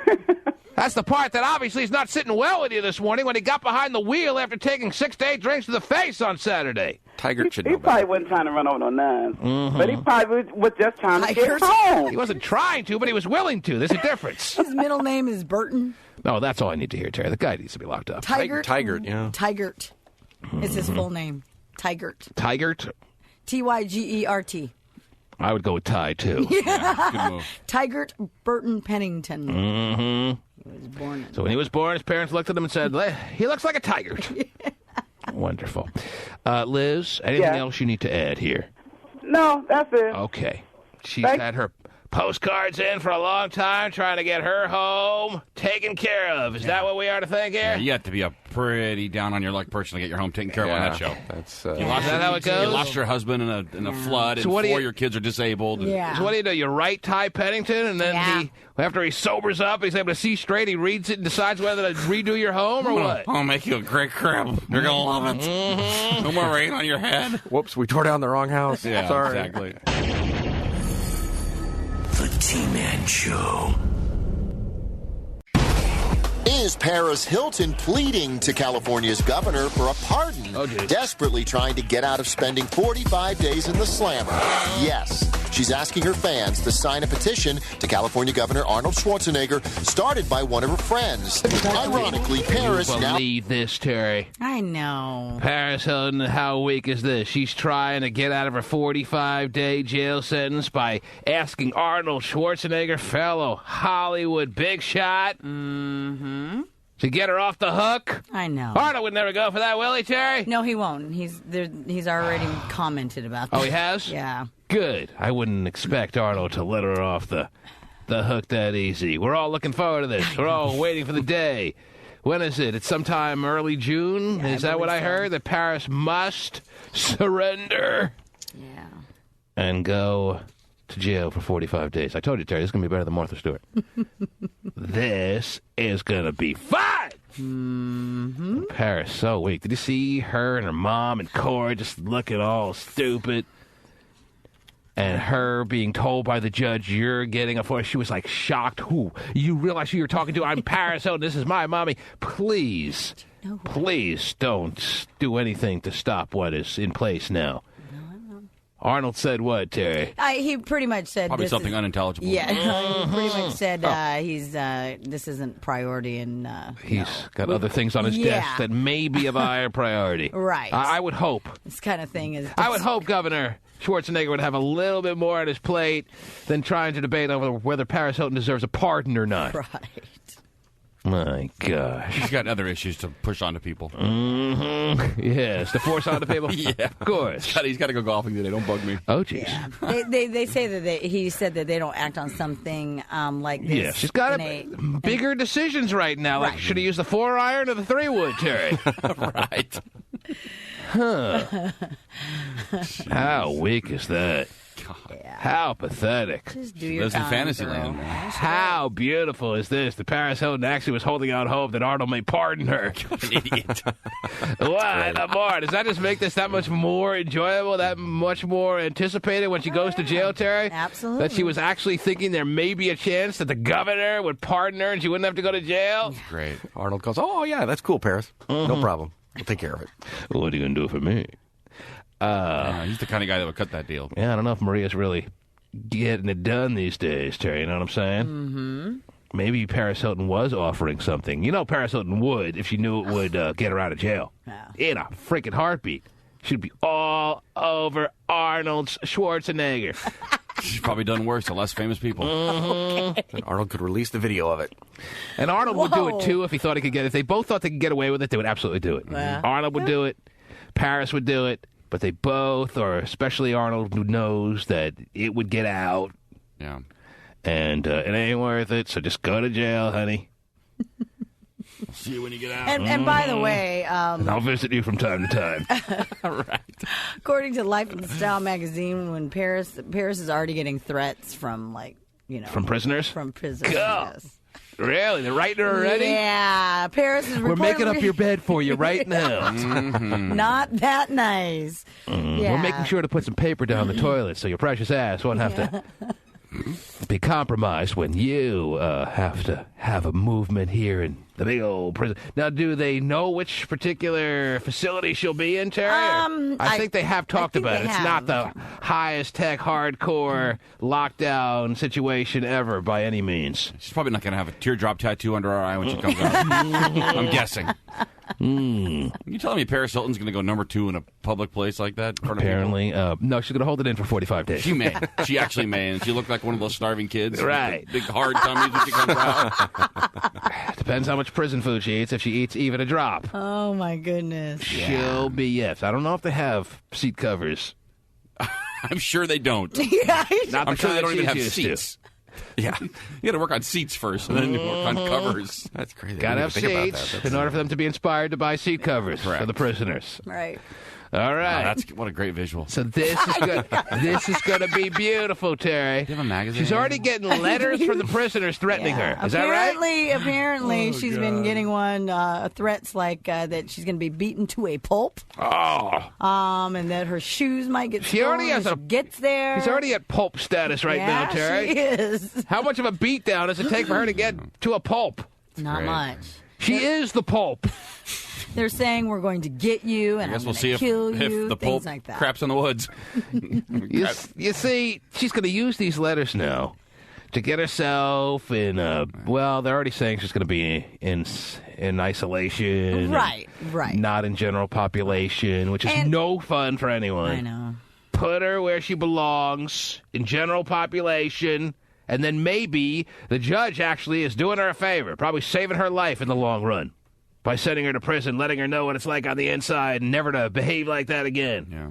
That's the part that obviously is not sitting well with you this morning when he got behind the wheel after taking 6 to 8 drinks to the face on Saturday. Tiger should know He probably wasn't trying to run over no nuns. Mm-hmm. But he probably was just trying to get home. He wasn't trying to, but he was willing to. There's a difference. His middle name is Burton. No, that's all I need to hear, Terry. The guy needs to be locked up. Tigert, yeah. Tigert is his full name. Tigert. Tigert? Tygert. I would go with Ty, too. Yeah, good move. Tigert Burton Pennington. Mm-hmm. He was born. So when he was born, his parents looked at him and said, he looks like a tiger. Wonderful. Liz, anything else you need to add here? No, that's it. Okay. She's had her postcards in for a long time, trying to get her home taken care of. Is that what we are to think here? Yeah, you have to be a pretty down on your luck person to get your home taken care of on that show. That's is that how it goes? You lost your husband in a flood, and 4 of your kids are disabled. Yeah. So what do? You write Ty Pennington, and then after he sobers up, he's able to see straight, he reads it and decides whether to redo your home or what? I'll make you a great crib. You're going to love it. Mm-hmm. No more rain on your head. Whoops, we tore down the wrong house. Yeah, sorry. Exactly. The T-Man Show. Is Paris Hilton pleading to California's governor for a pardon, desperately trying to get out of spending 45 days in the slammer? Yes. She's asking her fans to sign a petition to California Governor Arnold Schwarzenegger, started by one of her friends. Ironically, Paris now... Believe this, Terry. I know. Paris Hilton, how weak is this? She's trying to get out of her 45-day jail sentence by asking Arnold Schwarzenegger, fellow Hollywood big shot, to get her off the hook. I know. Arnold would never go for that, will he, Terry? No, he won't. He's already commented about that. Oh, he has? Yeah. Good. I wouldn't expect Arnold to let her off the hook that easy. We're all looking forward to this. We're all waiting for the day. When is it? It's sometime early June? Yeah, is that what I heard? That Paris must surrender? Yeah. And go to jail for 45 days. I told you, Terry, this is going to be better than Martha Stewart. This is going to be fun! Mm-hmm. Paris, so weak. Did you see her and her mom and Cora just looking all stupid? And her being told by the judge, you're getting a force. She was like shocked. Who? You realize who you're talking to? I'm Paris Hilton. This is my mommy. Please don't do anything to stop what is in place now. Arnold said what, Terry? He pretty much said probably something unintelligible. Yeah, he pretty much said this isn't priority, and he's got other things on his desk that may be of higher priority. Right. I would hope. This kind of thing is. I would hope Governor Schwarzenegger would have a little bit more on his plate than trying to debate over whether Paris Hilton deserves a pardon or not. Right. My gosh. He's got other issues to push onto people. Mm-hmm. Yes, to force onto people? Yeah. Of course. He's got to go golfing today. Don't bug me. Oh, jeez. Yeah. They say that he said that they don't act on something like this. Yeah, she's got bigger decisions right now. Like, should he use the 4-iron or the 3-wood, Terry? Right. Huh. How weak is that? Yeah. How pathetic. Just do your Lives in time, Fantasyland. How beautiful is this? The Paris Hilton actually was holding out hope that Arnold may pardon her. An idiot. What more? Does that just make this that much more enjoyable, that much more anticipated when she goes to jail, Terry? Absolutely. That she was actually thinking there may be a chance that the governor would pardon her and she wouldn't have to go to jail? Great. Arnold goes, oh, yeah, that's cool, Paris. No problem. We'll take care of it. What are you going to do for me? He's the kind of guy that would cut that deal. Yeah, I don't know if Maria's really getting it done these days, Terry. You know what I'm saying? Mm-hmm. Maybe Paris Hilton was offering something. You know Paris Hilton would if she knew it would get her out of jail. Yeah. In a freaking heartbeat. She'd be all over Arnold Schwarzenegger. She's probably done worse to less famous people. Mm-hmm. And Arnold could release the video of it. And Arnold would do it, too, if he thought he could get it. If they both thought they could get away with it, they would absolutely do it. Yeah. Arnold would do it. Paris would do it. But they both, or especially Arnold, who knows that it would get out. Yeah. And it ain't worth it, so just go to jail, honey. See you when you get out. And by the way, and I'll visit you from time to time. Right. According to Life and Style magazine, when Paris is already getting threats from from prisoners. From prisoners. Yes. Really? They're writing her already? Yeah. Paris is. We're making up your bed for you right now. Not that nice. Yeah. We're making sure to put some paper down the toilet so your precious ass won't have to be compromised when you have to have a movement here in the big old prison. Now, do they know which particular facility she'll be in, Terry? I think they have talked about it. It's not the highest tech, hardcore lockdown situation ever by any means. She's probably not going to have a teardrop tattoo under her eye when she comes out. I'm guessing. You telling me Paris Hilton's going to go number 2 in a public place like that? Apparently. No, she's going to hold it in for 45 days. She may. She actually may. And she looked like one of those starving kids. Right. Big hard tummies when she comes out. Depends how much prison food she eats. If she eats even a drop, oh, my goodness. She'll be yes. I don't know if they have seat covers. I'm sure they don't. Not I'm sure they don't even have used seats. Yeah. You got to work on seats first and then you work on covers. That's crazy. Got to have seats in order for them to be inspired to buy seat covers for the prisoners. Right. All right. Wow, what a great visual. So this is good. This is going to be beautiful, Terry. Do you have a magazine? She's already getting letters from the prisoners threatening her. Is that right? Apparently, she's been getting threats like that she's going to be beaten to a pulp. Oh. And that her shoes might get stolen. Already has gets there. She's already at pulp status right now, Terry. She is. How much of a beatdown does it take for her to get to a pulp? Not much. She is the pulp. They're saying we're going to get you, and I guess I'm we'll going see to kill if you, the things pulp like that. craps in the woods. You see, she's going to use these letters now to get herself in. Well, they're already saying she's going to be in isolation, right? Not in general population, which is no fun for anyone. I know. Put her where she belongs in general population. And then maybe the judge actually is doing her a favor, probably saving her life in the long run by sending her to prison, letting her know what it's like on the inside and never to behave like that again. Yeah.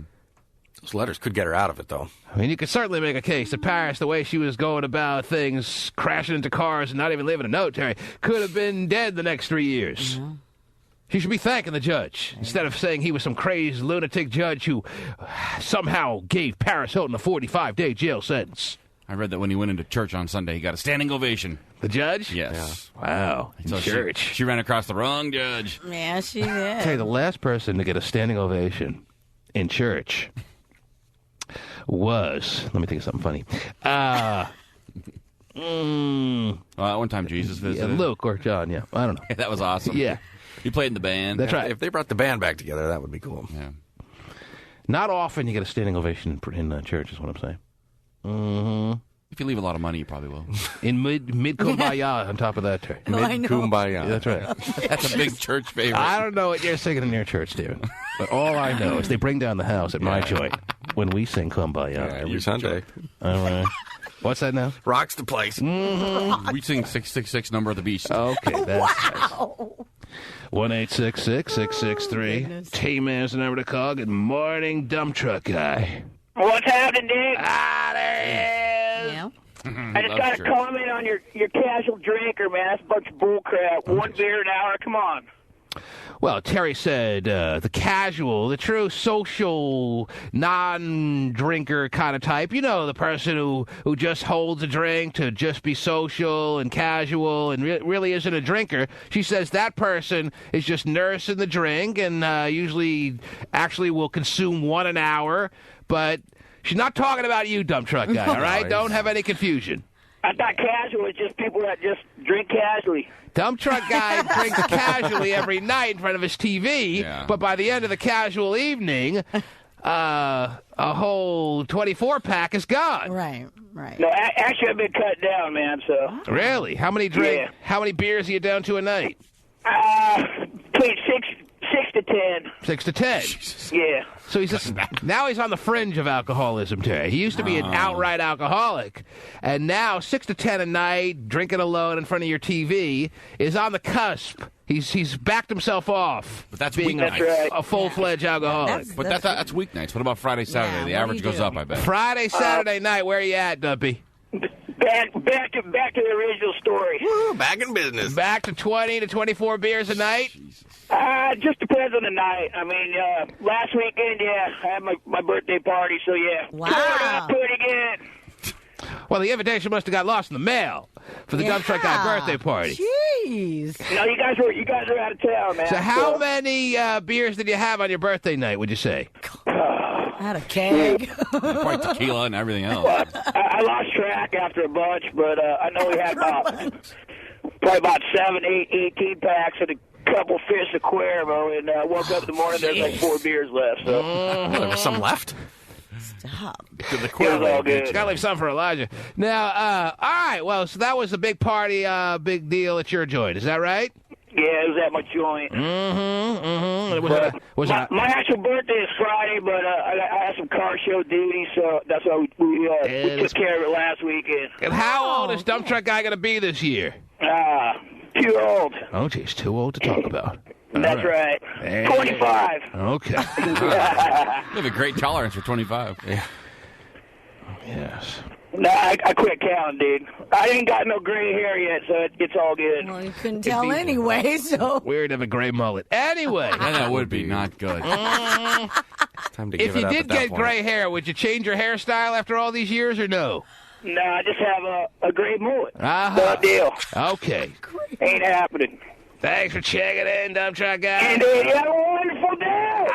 Those letters could get her out of it, though. I mean, you could certainly make a case that Paris, the way she was going about things, crashing into cars and not even leaving a note, Terry, could have been dead the next 3 years. Yeah. She should be thanking the judge instead of saying he was some crazed lunatic judge who somehow gave Paris Hilton a 45-day jail sentence. I read that when he went into church on Sunday, he got a standing ovation. The judge? Yes. Yeah. Wow. So church. She ran across the wrong judge. Yeah, she did. I'll tell you, the last person to get a standing ovation in church was, let me think of something funny. One time Jesus visited. Yeah, Luke or John, yeah. I don't know. That was awesome. Yeah. He played in the band. That's right. If they brought the band back together, that would be cool. Yeah. Not often you get a standing ovation in church, is what I'm saying. Mm-hmm. If you leave a lot of money, you probably will. In mid kumbaya on top of that, Terry. I know. Kumbaya. That's right. That's a big church favorite. I don't know what you're singing in your church, Steven. But all I know is they bring down the house at my joint when we sing kumbaya. Every Sunday. All right. What's that now? Rocks the place. Mm-hmm. We sing 666 Number of the Beast. Okay, that's Wow. 1-866-663. T-Man's the number to call. Good morning, dump truck guy. What's happening, Dick? There he is. Yeah. I just got a comment on your casual drinker, man. That's a bunch of bull crap. One beer an hour, come on. Well, Terry said the casual, the true social, non-drinker kind of type. You know, the person who just holds a drink to just be social and casual and really isn't a drinker. She says that person is just nursing the drink and usually actually will consume one an hour. But she's not talking about you, dump truck guy, all right? Don't have any confusion. I thought casual was just people that just drink casually. Dump truck guy drinks casually every night in front of his TV, but by the end of the casual evening, a whole 24-pack is gone. Right. No, actually, I've been cut down, man. So really, how many How many beers are you down to a night? Between 6 to 10. 6 to 10. Yeah. So now he's on the fringe of alcoholism, Terry. He used to be an outright alcoholic, and now 6 to 10 a night, drinking alone in front of your TV, is on the cusp. He's backed himself off. But that's being a full-fledged alcoholic. But that's weeknights. What about Friday, Saturday? The average goes up, I bet. Friday, Saturday night, where are you at, Dumpy? Back to the original story. Woo, back in business. Back to 20 to 24 beers a night? Just depends on the night. I mean, last weekend, I had my birthday party, so yeah. Wow. Pretty good. Well, the invitation must have got lost in the mail for the dump truck guy birthday party. Jeez. No, you guys are out of town, man. So how many beers did you have on your birthday night, would you say? I had a keg. Quite tequila and everything else. Well, I lost track after a bunch, but I know we had probably about 7, 8, 18 packs and a couple fish of Cuervo, and woke up in the morning, there's like 4 beers left. So. There was some left. Stop. To the Cuervo. Gotta leave some for Elijah. Now, all right, well, so that was a big party, big deal at your joint. Is that right? Yeah, it was at my joint. My actual birthday is Friday, but I had some car show duty, so that's why we took care of it last weekend. And how old is dump truck guy going to be this year? Too old. Oh, geez, too old to talk about. That's right. 25. Okay. You have a great tolerance for 25. Yeah. Yes. No, I quit counting, dude. I ain't got no gray hair yet, so it's all good. Well, you couldn't tell anyway, so. Weird to have a gray mullet. Anyway. That would be not good. Time to give if it you up did at that get point. gray hair, would you change your hairstyle after all these years or no? No, I just have a gray mullet. Uh-huh. No deal. Okay. Ain't happening. Thanks for checking in, dump truck guy. And you have a wonderful day.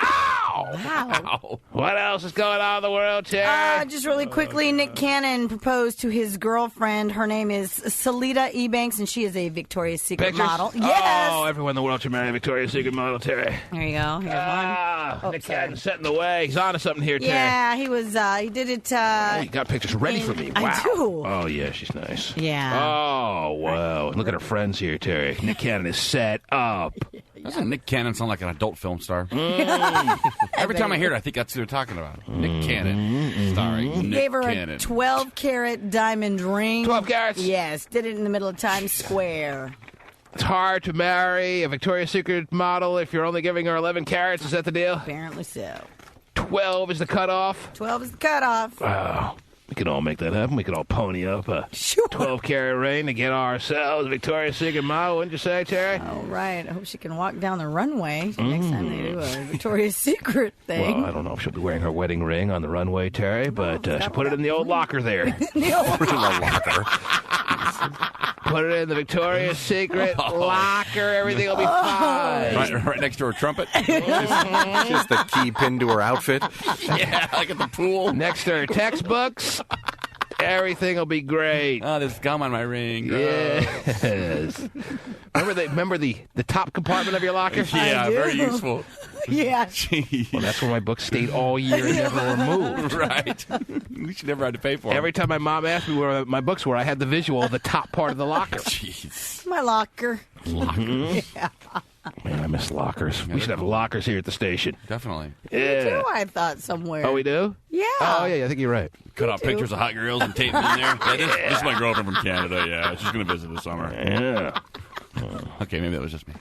Wow. What else is going on in the world, Terry? Just really quickly, Nick Cannon proposed to his girlfriend. Her name is Salida Ebanks, and she is a Victoria's Secret Pictures? model. Yes. Oh, everyone in the world should marry a Victoria's Secret model, Terry. There you go. Here's one. Nick Cannon's setting the way. He's on to something here, Terry. Yeah, he was. He did it. He got pictures ready for me. Wow. I do. Oh, yeah, she's nice. Yeah. Oh, wow. Look at her friends here, Terry. Nick Cannon is set up. Doesn't Nick Cannon sound like an adult film star? Every time I hear it, I think that's who they're talking about. Nick Cannon. Starring He Nick gave her Cannon. a 12-carat diamond ring. 12 carats? Yes. Did it in the middle of Times Square. It's hard to marry a Victoria's Secret model if you're only giving her 11 carats. Is that the deal? Apparently so. 12 is the cutoff? 12 is the cutoff. Wow. We can all make that happen. We can all pony up a 12-carat ring to get ourselves Victoria's Secret model, wouldn't you say, Terry? All right. I hope she can walk down the runway next time they do a Victoria's Secret thing. Well, I don't know if she'll be wearing her wedding ring on the runway, Terry, but she'll put it in the old locker there. The old locker. Put it in the Victoria's Secret locker. Everything will be fine. Right next to her trumpet. Just the key pinned to her outfit. Yeah, like at the pool. Next to her textbooks. Everything will be great. Oh, there's gum on my ring. Yes. Remember the top compartment of your locker? Yeah, very useful. Yeah. Jeez. Well, that's where my books stayed all year and never were moved. Right. We should never had to pay for them. Every time my mom asked me where my books were, I had the visual of the top part of the locker. Jeez. My locker. Yeah. Man, I miss lockers. We should have lockers here at the station. Definitely. Yeah. Me too, I thought somewhere. Oh, we do? Yeah. Oh, yeah, I think you're right. Cut out pictures of hot girls and tape them in there. Yeah, this is my girlfriend from Canada. Yeah, she's going to visit this summer. Yeah. Okay, maybe that was just me.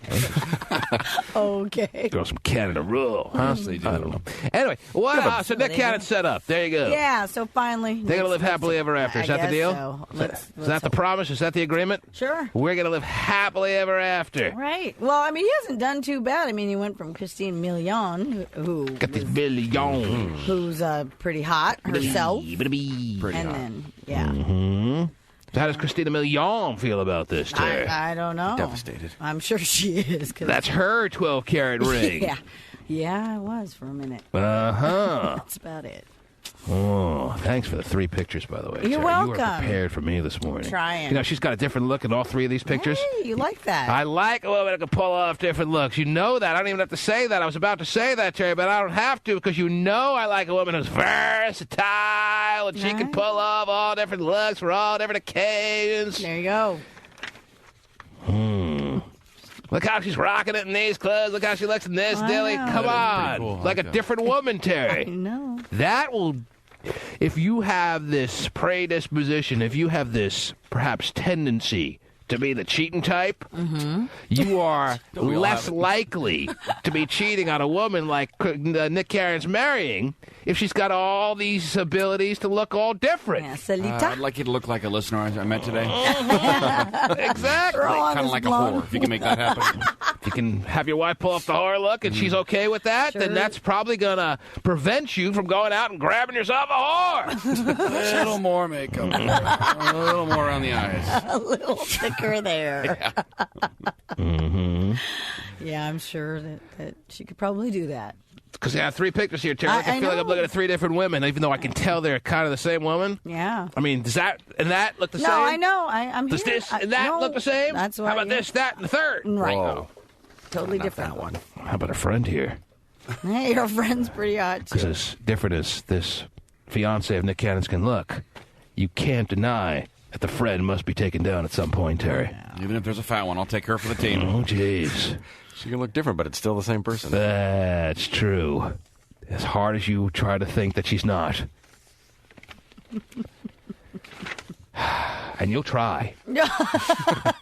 Okay. Girls from Canada rule, huh? They do. I don't know. Anyway, so Nick Cannon's set up. There you go. Yeah, so finally. They're going to live happily ever after. Is that the deal? So. Is that the promise? Is that the agreement? Sure. We're going to live happily ever after. Right. Well, I mean, he hasn't done too bad. I mean, he went from Christine Milian, who Got this million. who's pretty hot herself. Pretty and hot. then, yeah. Mm-hmm. So how does Christina Milian feel about this, Terry? I don't know. Devastated. I'm sure she is. That's her 12-carat ring. Yeah. Yeah, it was for a minute. Uh-huh. That's about it. Oh, thanks for the 3 pictures, by the way. You're Terry. welcome. You were prepared for me this morning. Trying. You know, she's got a different look in all 3 of these pictures. Hey, you like that. I like a woman that can pull off different looks. You know that. I don't even have to say that. I was about to say that, Terry, but I don't have to because you know I like a woman who's versatile and she can pull off all different looks for all different occasions. There you go. Look how she's rocking it in these clothes. Look how she looks in this, Dilly. Come on. Cool. Like a different woman, Terry. I know. That will... If you have this predisposition, if you have this perhaps tendency to be the cheating type, you are less likely to be cheating on a woman like Nick Cannon's marrying if she's got all these abilities to look all different. Yeah, Salita. I'd like you to look like a listener I met today. Exactly. Kind of like a whore, if you can make that happen. If you can have your wife pull off the whore look and she's okay with that, then that's probably going to prevent you from going out and grabbing yourself a whore. A little more makeup. A little more around the eyes. A little thicker there. Yeah. Yeah, I'm sure that she could probably do that. Because I have 3 pictures here, Terry. I feel like I'm know. looking at 3 different women, even though I can tell they're kind of the same woman. Yeah. I mean, does that and that look the same? No, I know. I'm Does here. this and that look the same? That's why. How about this, that, and the third? Right. Whoa. Totally different. That one. How about a friend here? Hey, your friend's pretty hot, Because too. as different as this fiance of Nick Cannon's can look, you can't deny that the friend must be taken down at some point, Terry. Even if there's a fat one, I'll take her for the team. Oh, jeez. She can look different, but it's still the same person. That's true. As hard as you try to think that she's not. And you'll try.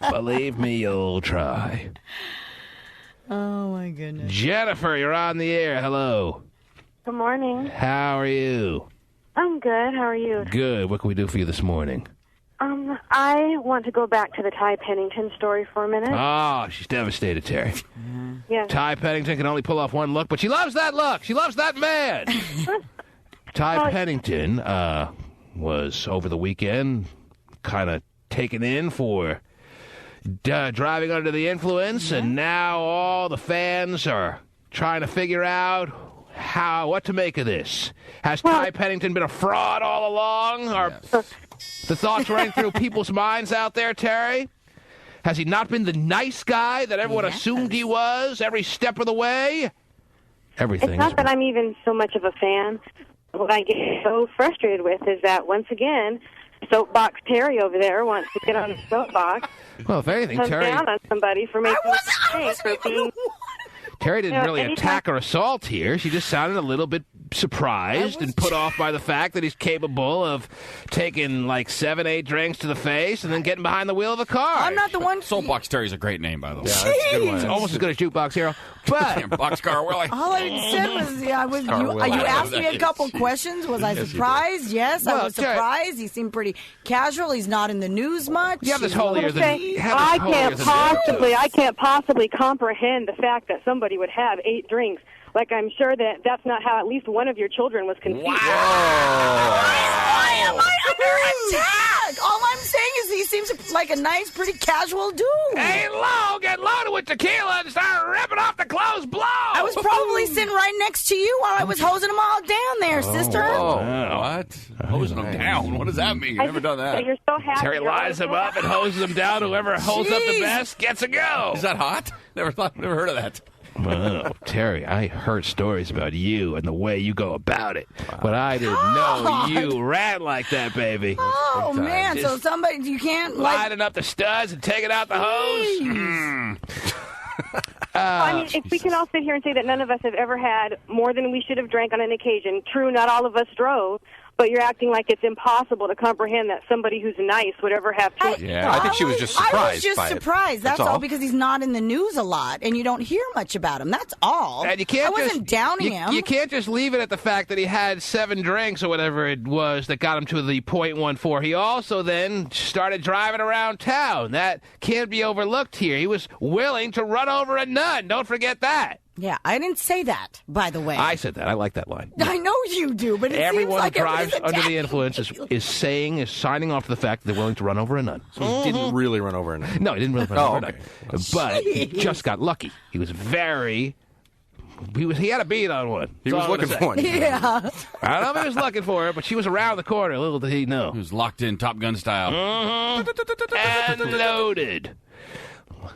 Believe me, you'll try. Oh, my goodness. Jennifer, you're on the air. Hello. Good morning. How are you? I'm good. How are you? Good. What can we do for you this morning? I want to go back to the Ty Pennington story for a minute. Oh, she's devastated, Terry. Yes. Ty Pennington can only pull off one look, but she loves that look. She loves that man. Ty Pennington was, over the weekend, kind of taken in for driving under the influence, and now all the fans are trying to figure out what to make of this. Has Ty Pennington been a fraud all along? Are the thoughts running through people's minds out there, Terry? Has he not been the nice guy that everyone assumed he was every step of the way? Everything. It's not that I'm even so much of a fan. What I get so frustrated with is that, once again, Soapbox Terry over there wants to get on the soapbox. Well, if anything, comes Terry... down on somebody for making a mistake, for being... Terry didn't really anytime- attack or assault here. She just sounded a little bit surprised and put off by the fact that he's capable of taking like 7, 8 drinks to the face and then getting behind the wheel of a car. I'm not the one. Soapbox Terry's a great name, by the way. Yeah, that's a good one. It's almost as good as Jukebox Hero. But Boxcar Willie. All I said was, you asked me a couple questions. Was I surprised? Yes, I was surprised. He seemed pretty casual. He's not in the news much. You have this holier than I can't possibly comprehend the fact that somebody would have 8 drinks. Like, I'm sure that's not how at least one of your children was conceived. Wow. Why am I under attack? All I'm saying is he seems like a nice, pretty casual dude. Hey, Lo, get loaded with tequila and start ripping off the clothes blow. I was probably sitting right next to you while I was hosing them all down there, sister. What? Hosing them down? What does that mean? You've never done that. You're so happy. Terry lines them up and hoses them down. Whoever holds up the best gets a go. Is that hot? Never heard of that. Well, Terry, I heard stories about you and the way you go about it, but I didn't know you ran like that, baby. Oh, man, so somebody, you can't, lining up the studs and taking out the hose? I mean, if we can all sit here and say that none of us have ever had more than we should have drank on an occasion, true, not all of us drove, but you're acting like it's impossible to comprehend that somebody who's nice would ever have children. I think she was just surprised. I was just surprised. That's all, because he's not in the news a lot, and you don't hear much about him. That's all. And you can't I wasn't downing him. You can't just leave it at the fact that he had 7 drinks or whatever it was that got him to the .14. He also then started driving around town. That can't be overlooked here. He was willing to run over a nun. Don't forget that. Yeah, I didn't say that, by the way. I said that. I like that line. I know you do, but it everyone seems like who drives under the influence is signing off to the fact that they're willing to run over a nun. So he didn't really run over a nun. No, he didn't really run over a nun. But he just got lucky. He was very... He had a beat on one. He was looking for one. Yeah. I don't know if he was looking for it, but she was around the corner. Little did he know. He was locked in Top Gun style. And loaded.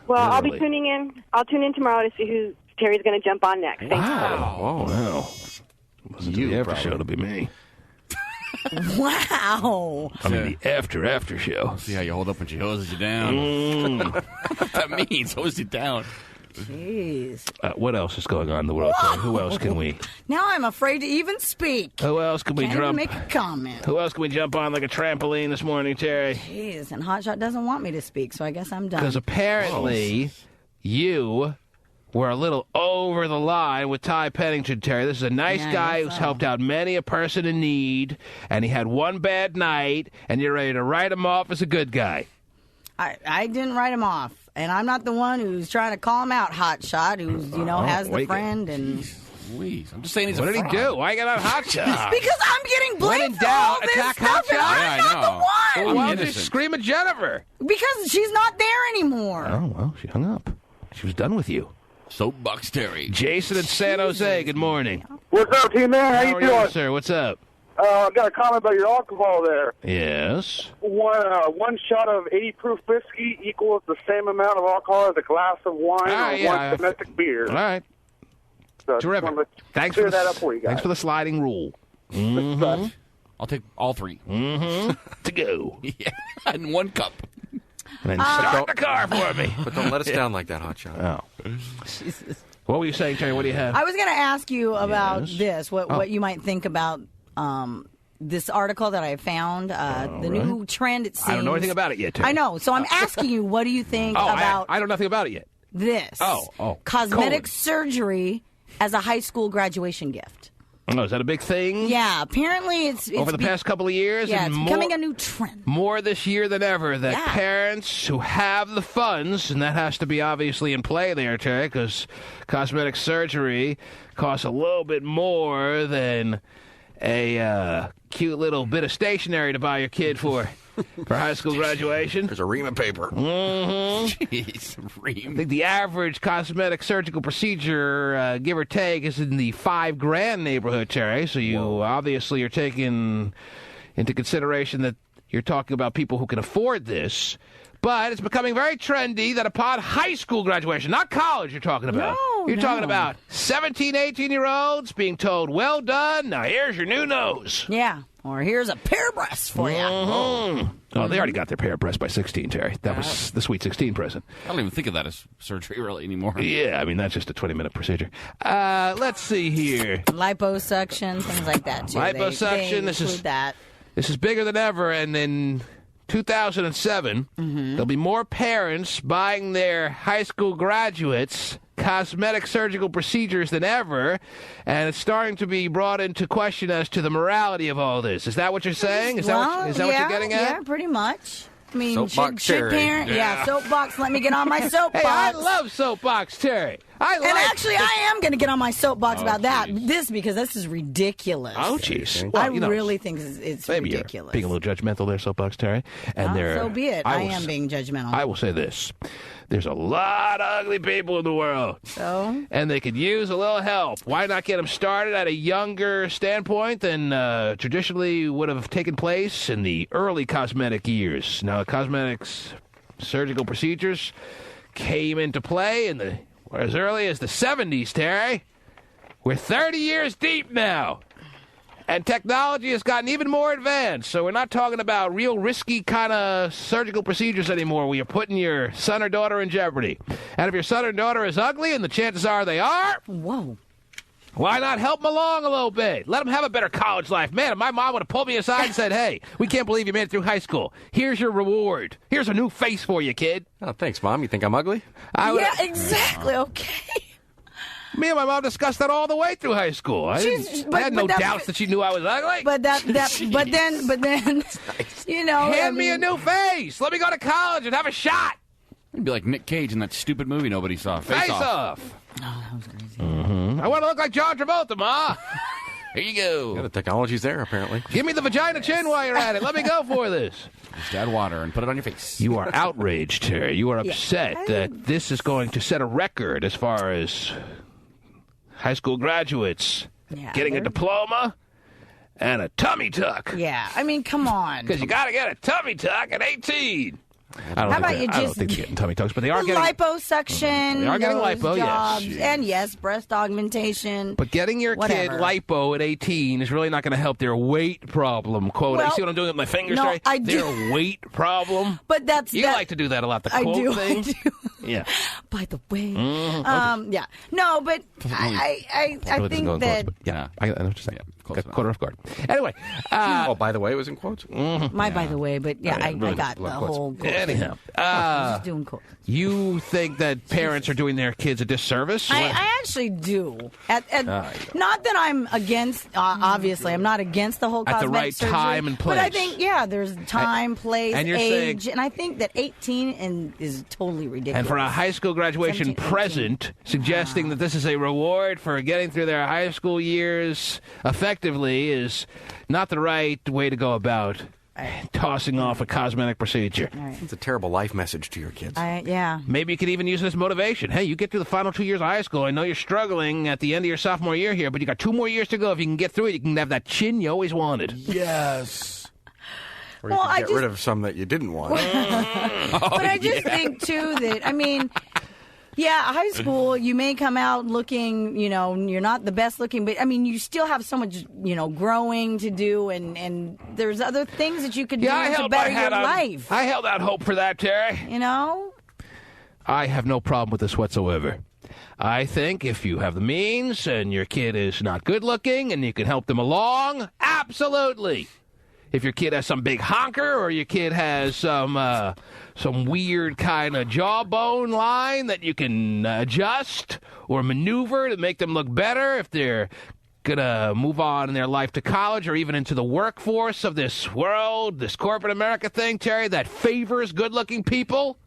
Well, I'll be tuning in. I'll tune in tomorrow to see who Terry's going to jump on next. Thanks. Wow. Wow. Wasn't the after show to be me. Wow. I mean, the after show. See how you hold up when she hoses you down. What that means, hose you down. Jeez. What else is going on in the world, Terry? Who else can we... Now I'm afraid to even speak. Who else can we Can't jump... even make a comment. Who else can we jump on like a trampoline this morning, Terry? Jeez, and Hotshot doesn't want me to speak, so I guess I'm done. Because apparently you were a little over the line with Ty Pennington, Terry. This is a nice guy who's helped out many a person in need, and he had one bad night, and you're ready to write him off as a good guy. I didn't write him off, and I'm not the one who's trying to call him out, Hotshot, who's, has the friend. And Please. I'm just saying he's what a did he do? Why you got on Hotshot? Because I'm getting blamed for all this attack stuff, and I'm not the one. Well, why don't you scream at Jennifer? Because she's not there anymore. Oh, well, she hung up. She was done with you. Soapbox Terry. Jason in San Jose, good morning. What's up, T-Man? How you doing? Sir? What's up? I got a comment about your alcohol there. Yes. One shot of 80 proof whiskey equals the same amount of alcohol as a glass of wine or one domestic beer. All right. So terrific. Thanks for that up for you guys. Thanks for the sliding rule. Mm-hmm. I'll take all 3. Mm-hmm. To go. Yeah. And 1 cup. And then start the car for me. But don't let us down like that, Hotshot. Oh. Jesus. What were you saying, Terry? What do you have? I was going to ask you about this, what you might think about this article that I found, the new trend, it seems. I don't know anything about it yet, Terry. I know, so I'm asking you, what do you think about... I know nothing about it yet. This. Oh. Cosmetic surgery as a high school graduation gift. Oh, is that a big thing? Yeah, apparently it's over the past couple of years. Yeah, and it's becoming a new trend. More this year than ever that parents who have the funds, and that has to be obviously in play there, Terry, because cosmetic surgery costs a little bit more than a cute little bit of stationery to buy your kid for high school graduation. There's a ream of paper. Mm-hmm. Jeez, ream. I think the average cosmetic surgical procedure, give or take, is in the $5,000 neighborhood, Terry. So you obviously are taking into consideration that you're talking about people who can afford this. But it's becoming very trendy that upon high school graduation, not college you're talking about. You're talking about 17, 18-year-olds being told, well done, now here's your new nose. Yeah. Or here's a pair of breasts for you. Mm-hmm. Oh, they already got their pair of breasts by 16, Terry. That was the Sweet 16 present. I don't even think of that as surgery really anymore. Yeah, I mean, that's just a 20-minute procedure. Let's see here. Liposuction, things like that, too. Liposuction, this is bigger than ever, and in 2007, there'll be more parents buying their high school graduates cosmetic surgical procedures than ever, and it's starting to be brought into question as to the morality of all this. Is that what you're saying? Is that what you're getting at? Yeah, pretty much. I mean, Soapbox should Terry. parent? Yeah, soapbox. Let me get on my soapbox. Hey, I love Soapbox Terry. Actually, I am going to get on my soapbox about that. Because this is ridiculous. Oh, jeez. I really think it's maybe ridiculous. You're being a little judgmental there, Soapbox Terry. And so be it. I am being judgmental. I will say this. There's a lot of ugly people in the world. So? And they could use a little help. Why not get them started at a younger standpoint than traditionally would have taken place in the early cosmetic years? Now, cosmetics surgical procedures came into play as early as the 70s, Terry. We're 30 years deep now. And technology has gotten even more advanced, so we're not talking about real risky kind of surgical procedures anymore where you're putting your son or daughter in jeopardy. And if your son or daughter is ugly, and the chances are they are, why not help them along a little bit? Let them have a better college life. Man, if my mom would have pulled me aside and said, hey, we can't believe you made it through high school. Here's your reward. Here's a new face for you, kid. Oh, thanks, Mom. You think I'm ugly? Yeah, exactly. Okay. Me and my mom discussed that all the way through high school. I had no doubts that she knew I was ugly. But then, you know, hand me a new face. Let me go to college and have a shot. It'd be like Nick Cage in that stupid movie nobody saw. Face Off. Oh, that was crazy. I want to look like John Travolta, Ma. Here you go. Yeah, the technology's there, apparently. Give me the vagina chin while you're at it. Let me go for this. Just add water and put it on your face. You are outraged, Terry. You are upset that this is going to set a record as far as high school graduates getting a diploma and a tummy tuck. Yeah, I mean, come on. Because you got to get a tummy tuck at 18. How about you just... I don't think they're getting tummy tucks, but they are getting... liposuction. They are getting lipo, jobs, yes. And yes, breast augmentation. But getting your kid lipo at 18 is really not going to help their weight problem. Quote, you see what I'm doing with my fingers, no, Terry? I do. Their weight problem. But that's... You like to do that a lot, the quote thing. I do. Yeah. By the way. Yeah. No, but I think that... Yeah, I know what you're saying. Quarter off guard. Anyway. By the way, it was in quotes? By the way, but I got the whole quote. Anyhow. Just doing quotes. You think that parents are doing their kids a disservice? I actually do. Not that I'm against, obviously, I'm not against the whole cosmetic at the right surgery, time and place. But I think, there's time, place, and age, and I think that 18 is totally ridiculous. And for a high school graduation 17, present, suggesting that this is a reward for getting through their high school years effectively is not the right way to go about tossing off a cosmetic procedure. It's a terrible life message to your kids. Maybe you could even use it as motivation. Hey, you get through the final 2 years of high school. I know you're struggling at the end of your sophomore year here, but you got 2 more years to go. If you can get through it, you can have that chin you always wanted. Yes. Or you can get rid of some that you didn't want. But I just think, too, that, I mean... Yeah, high school, you may come out looking, you're not the best looking, but, I mean, you still have so much, growing to do, and there's other things that you could do to better your life. I held out hope for that, Terry. I have no problem with this whatsoever. I think if you have the means and your kid is not good looking and you can help them along, absolutely. If your kid has some big honker or your kid has some weird kind of jawbone line that you can adjust or maneuver to make them look better, if they're going to move on in their life to college or even into the workforce of this world, this corporate America thing, Terry, that favors good-looking people,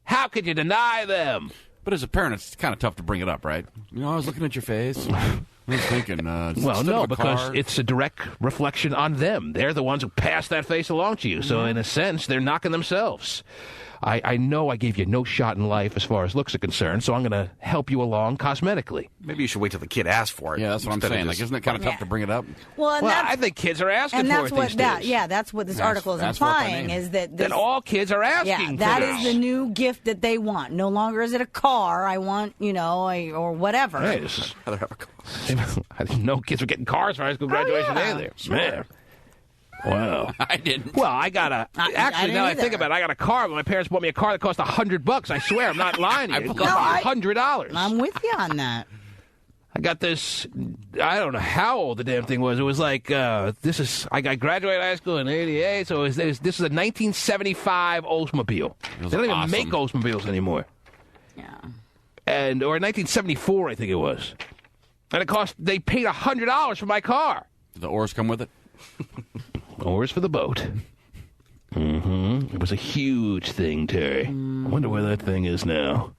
how could you deny them? But as a parent, it's kind of tough to bring it up, right? I was looking at your face. I was thinking, well, no, because it's a direct reflection on them. They're the ones who pass that face along to you. So, in a sense, they're knocking themselves. I know I gave you no shot in life as far as looks are concerned, so I'm going to help you along cosmetically. Maybe you should wait till the kid asks for it. Yeah, that's what I'm saying. Like, isn't it kind of tough to bring it up? Well, I think kids are asking and for that's it what these that. days. Yeah, that's what this article is implying is that all kids are asking. Yeah, that for is this. the new gift that they want. No longer is it a car. I want, or whatever. Hey, I'd rather have a car. I didn't know kids were getting cars for high school graduation either. Sure. Man. Wow. I didn't. Well, I got a... Actually, now I think either. about it, I got a car, but my parents bought me a car that cost $100. I swear, I'm not lying to you. It cost $100. I'm with you on that. I got this... I don't know how old the damn thing was. It was like... I graduated high school in 88, so this is a 1975 Oldsmobile. They don't even make Oldsmobiles anymore. Yeah. Or 1974, I think it was. And they paid $100 for my car. Did the oars come with it? Oars for the boat. It was a huge thing, Terry. I wonder where that thing is now.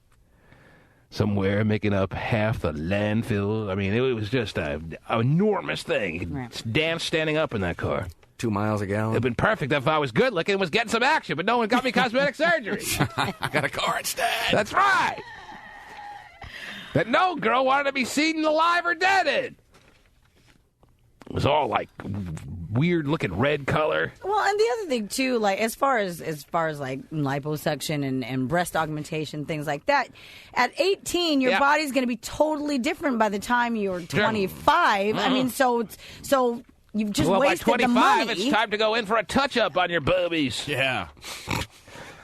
Somewhere making up half the landfill. I mean, it was just an enormous thing. You could dance standing up in that car. 2 miles a gallon. It'd been perfect if I was good looking and was getting some action, but no one got me cosmetic surgery. I got a car instead. That's right. That no girl wanted to be seen alive or dead in. It was all like weird looking red color. Well, and the other thing too, like as far as like liposuction and breast augmentation, things like that. At 18, your body's going to be totally different by the time you're 25. I mean, so you've just wasted by 25, the money. It's time to go in for a touch up on your boobies. Yeah.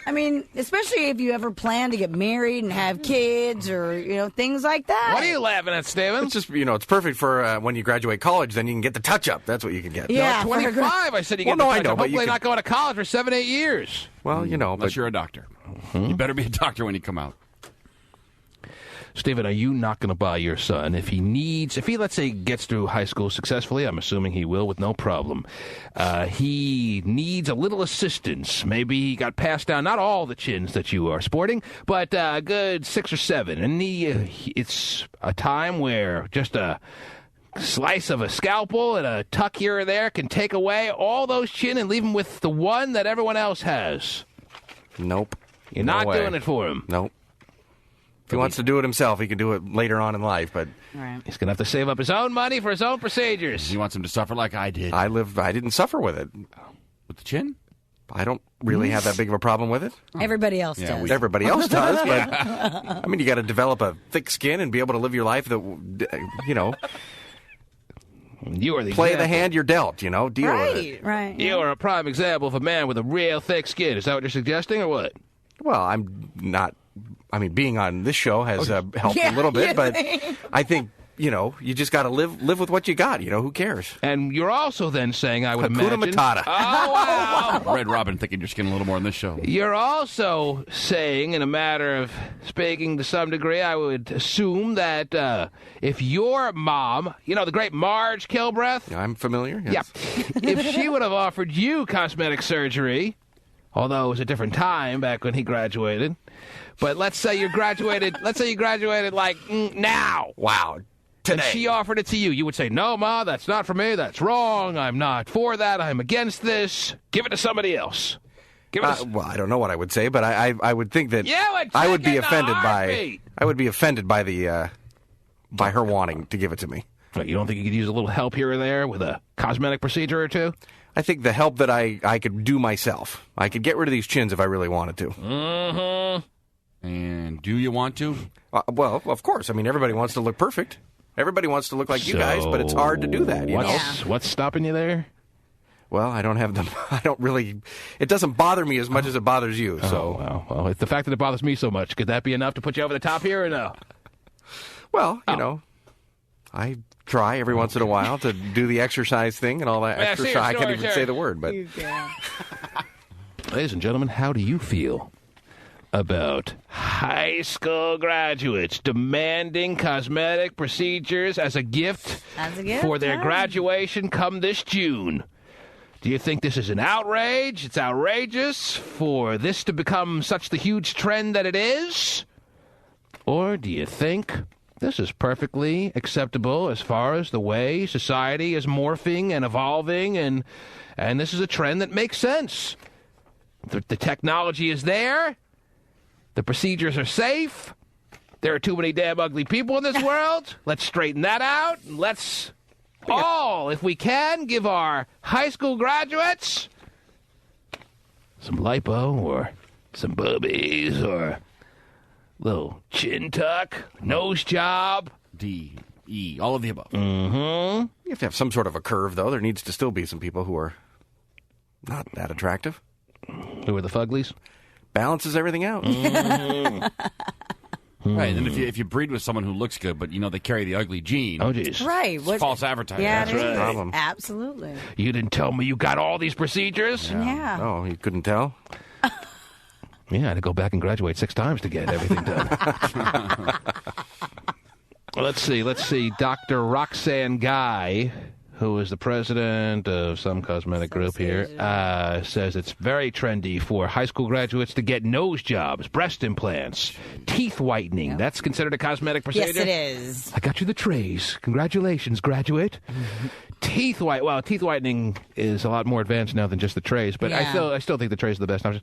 I mean, especially if you ever plan to get married and have kids or, things like that. What are you laughing at, Steven? It's just, it's perfect for when you graduate college, then you can get the touch-up. That's what you can get. Yeah. No, 25, I said you get Well, no, the I know, touch-up. but Hopefully you not going to college for 7-8 years. Well, Unless you're a doctor. You better be a doctor when you come out. Stephen, are you not going to buy your son if he, let's say, gets through high school successfully? I'm assuming he will with no problem. He needs a little assistance. Maybe he got passed down, not all the chins that you are sporting, but a good 6 or 7. And it's a time where just a slice of a scalpel and a tuck here or there can take away all those chin and leave him with the one that everyone else has. Nope. You're not doing it for him. Nope. If he wants to do it himself, he can do it later on in life, but he's going to have to save up his own money for his own procedures. He wants him to suffer like I did. I didn't suffer with it. With the chin? I don't really have that big of a problem with it. Everybody else does. Everybody else does, but I mean, you got to develop a thick skin and be able to live your life that, You are the play example. the hand you're dealt, deal with it. Right. You are a prime example of a man with a real thick skin. Is that what you're suggesting, or what? Well, I'm not. I mean, being on this show has helped a little bit, but I think, you just got to live with what you got. Who cares? And you're also then saying, I would Hakuna imagine... Matata. Oh, wow. Red Robin thinking your skin a little more on this show. You're also saying, in a matter of speaking to some degree, I would assume that if your mom, the great Marge Kilbreath... I'm familiar, yes. Yeah. If she would have offered you cosmetic surgery, although it was a different time back when he graduated... But let's say you graduated like now. Wow. Today. And she offered it to you. You would say, no, Ma, that's not for me. That's wrong. I'm not for that. I'm against this. Give it to somebody else. Well, I don't know what I would say, but I would think that I would be offended by by her wanting to give it to me. But you don't think you could use a little help here or there with a cosmetic procedure or two? I think the help that I could do myself. I could get rid of these chins if I really wanted to. Mm-hmm. And do you want to? Well, of course. I mean, everybody wants to look perfect. Everybody wants to look like you guys, but it's hard to do that. What's stopping you there? Well, I don't have them. I don't really. It doesn't bother me as much as it bothers you. So, well, it's the fact that it bothers me so much. Could that be enough to put you over the top here, or no? Well, I try every once in a while to do the exercise thing and all that exercise. I can't even say the word, but. Ladies and gentlemen, how do you feel about high school graduates demanding cosmetic procedures as a gift for their graduation come this June? Do you think this is an outrage? It's outrageous for this to become such the huge trend that it is? Or do you think this is perfectly acceptable as far as the way society is morphing and evolving, and this is a trend that makes sense? The technology is there. The procedures are safe. There are too many damn ugly people in this world. Let's straighten that out. Let's all, if we can, give our high school graduates some lipo or some boobies or little chin tuck, nose job. D, E, all of the above. Mm-hmm. You have to have some sort of a curve, though. There needs to still be some people who are not that attractive. Who are the fuglies? Balances everything out. Mm-hmm. Right, and if you breed with someone who looks good, but they carry the ugly gene. Oh, jeez. Right. It's false advertising. Yeah, That's right. Problem. Absolutely. You didn't tell me you got all these procedures? Yeah. Oh, you couldn't tell? Yeah, I had to go back and graduate 6 times to get everything done. Let's see. Dr. Roxanne Guy, who is the president of some cosmetic group here, says it's very trendy for high school graduates to get nose jobs, breast implants, teeth whitening. Yep. That's considered a cosmetic procedure? Yes, it is. I got you the trays. Congratulations, graduate. Teeth whitening is a lot more advanced now than just the trays, but Yeah. I still think the trays are the best option.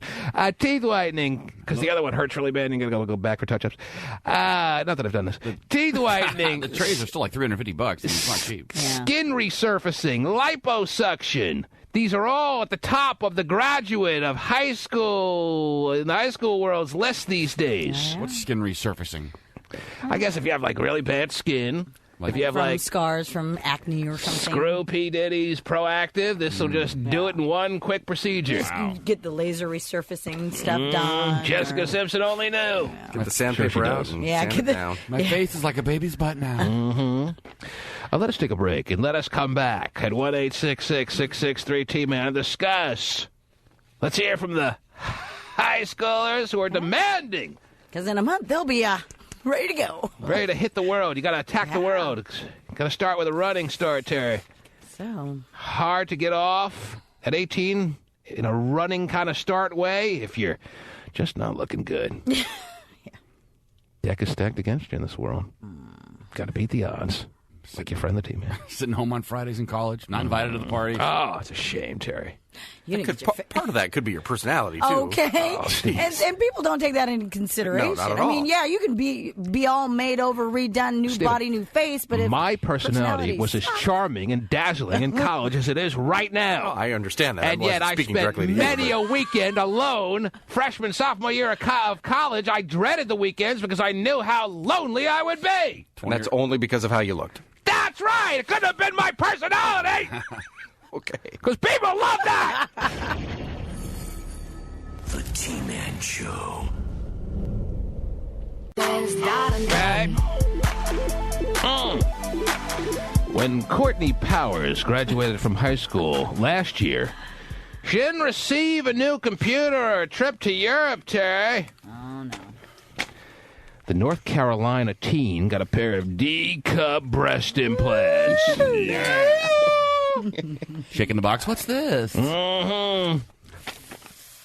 Teeth whitening, because the other one hurts really bad and you got to go back for touch-ups. Not that I've done this. Teeth whitening. The trays are still like $350. It's not cheap. Skin resurfacing, liposuction. These are all at the top of the graduate of high school, in the high school world's list these days. What's skin resurfacing? I guess if you have, really bad skin, if you have, from scars from acne or something. Screw P. Diddy's Proactive, this will just do it in one quick procedure. Just get the laser resurfacing stuff done. Jessica Simpson only knew. Get the sandpaper out and sand it down. My face is like a baby's butt now. Mm-hmm. Let us take a break and let us come back at 1-866-663-T-Man and discuss. Let's hear from the high schoolers who are demanding. Because in a month, they'll be ready to go. Ready to hit the world. You got to attack the world. Got to start with a running start, Terry. So hard to get off at 18 in a running kind of start way if you're just not looking good. Yeah. Deck is stacked against you in this world. Got to beat the odds. Like your friend, the team, man. Sitting home on Fridays in college, not invited to the party. Oh, it's a shame, Terry. Part of that could be your personality, too. Okay. Oh, and people don't take that into consideration. No, not at all. I mean, yeah, you can be all made over, redone, new body, new face, but if my personality was as charming and dazzling in college as it is right now. Oh, I understand that. And yet I spent many a weekend alone. Freshman, sophomore year of college, I dreaded the weekends because I knew how lonely I would be. And that's only because of how you looked. That's right. It couldn't have been my personality. Okay. Because people love that. The T-Man Show. When Courtney Powers graduated from high school last year, she didn't receive a new computer or a trip to Europe, Terry. Oh, no. The North Carolina teen got a pair of D-cup breast implants. Shaking the box. What's this? Mm-hmm.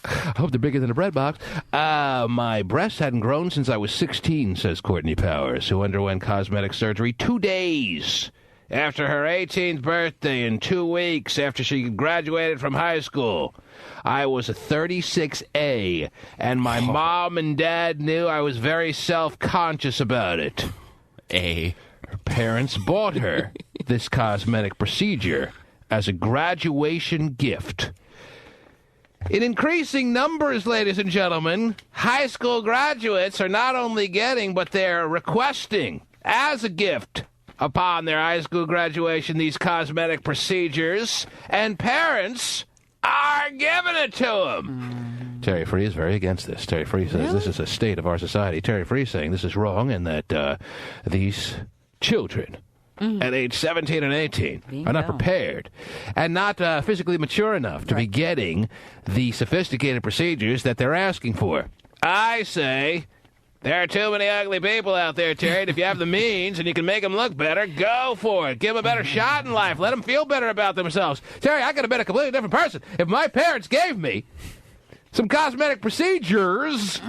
I hope they're bigger than a bread box. My breasts hadn't grown since I was 16, says Courtney Powers, who underwent cosmetic surgery 2 days after her 18th birthday and 2 weeks after she graduated from high school. I was a 36A, and my mom and dad knew I was very self-conscious about it. A. Her parents bought her this cosmetic procedure as a graduation gift. In increasing numbers, ladies and gentlemen, high school graduates are not only getting, but they're requesting as a gift upon their high school graduation these cosmetic procedures, and parents are giving it to them. Terry Free is very against this. Terry Free says this is a state of our society. Terry Free is saying this is wrong and that these children at age 17 and 18 are not prepared and not physically mature enough to be getting the sophisticated procedures that they're asking for. I say there are too many ugly people out there, Terry, and if you have the means and you can make them look better, go for it. Give them a better shot in life. Let them feel better about themselves. Terry, I could have been a completely different person if my parents gave me some cosmetic procedures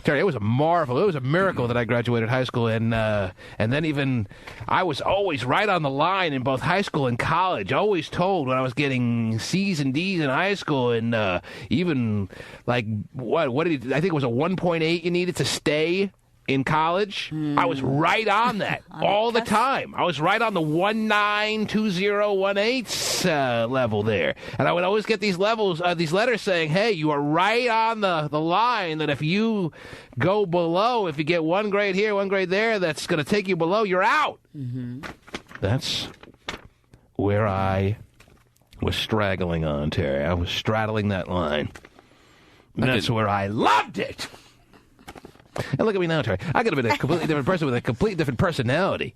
Terry, it was a marvel. It was a miracle that I graduated high school, and then even I was always right on the line in both high school and college. Always told when I was getting C's and D's in high school, and even like what did I think it was a 1.8 you needed to stay in college. I was right on that all the time. I was right on the 192018 level there, and I would always get these letters saying, "Hey, you are right on the line. That if you go below, if you get one grade here, one grade there, that's going to take you below. You're out." Mm-hmm. That's where I was straggling on, Terry. I was straddling that line. That's where I loved it. And look at me now, Terry. I could have been a completely different person with a completely different personality.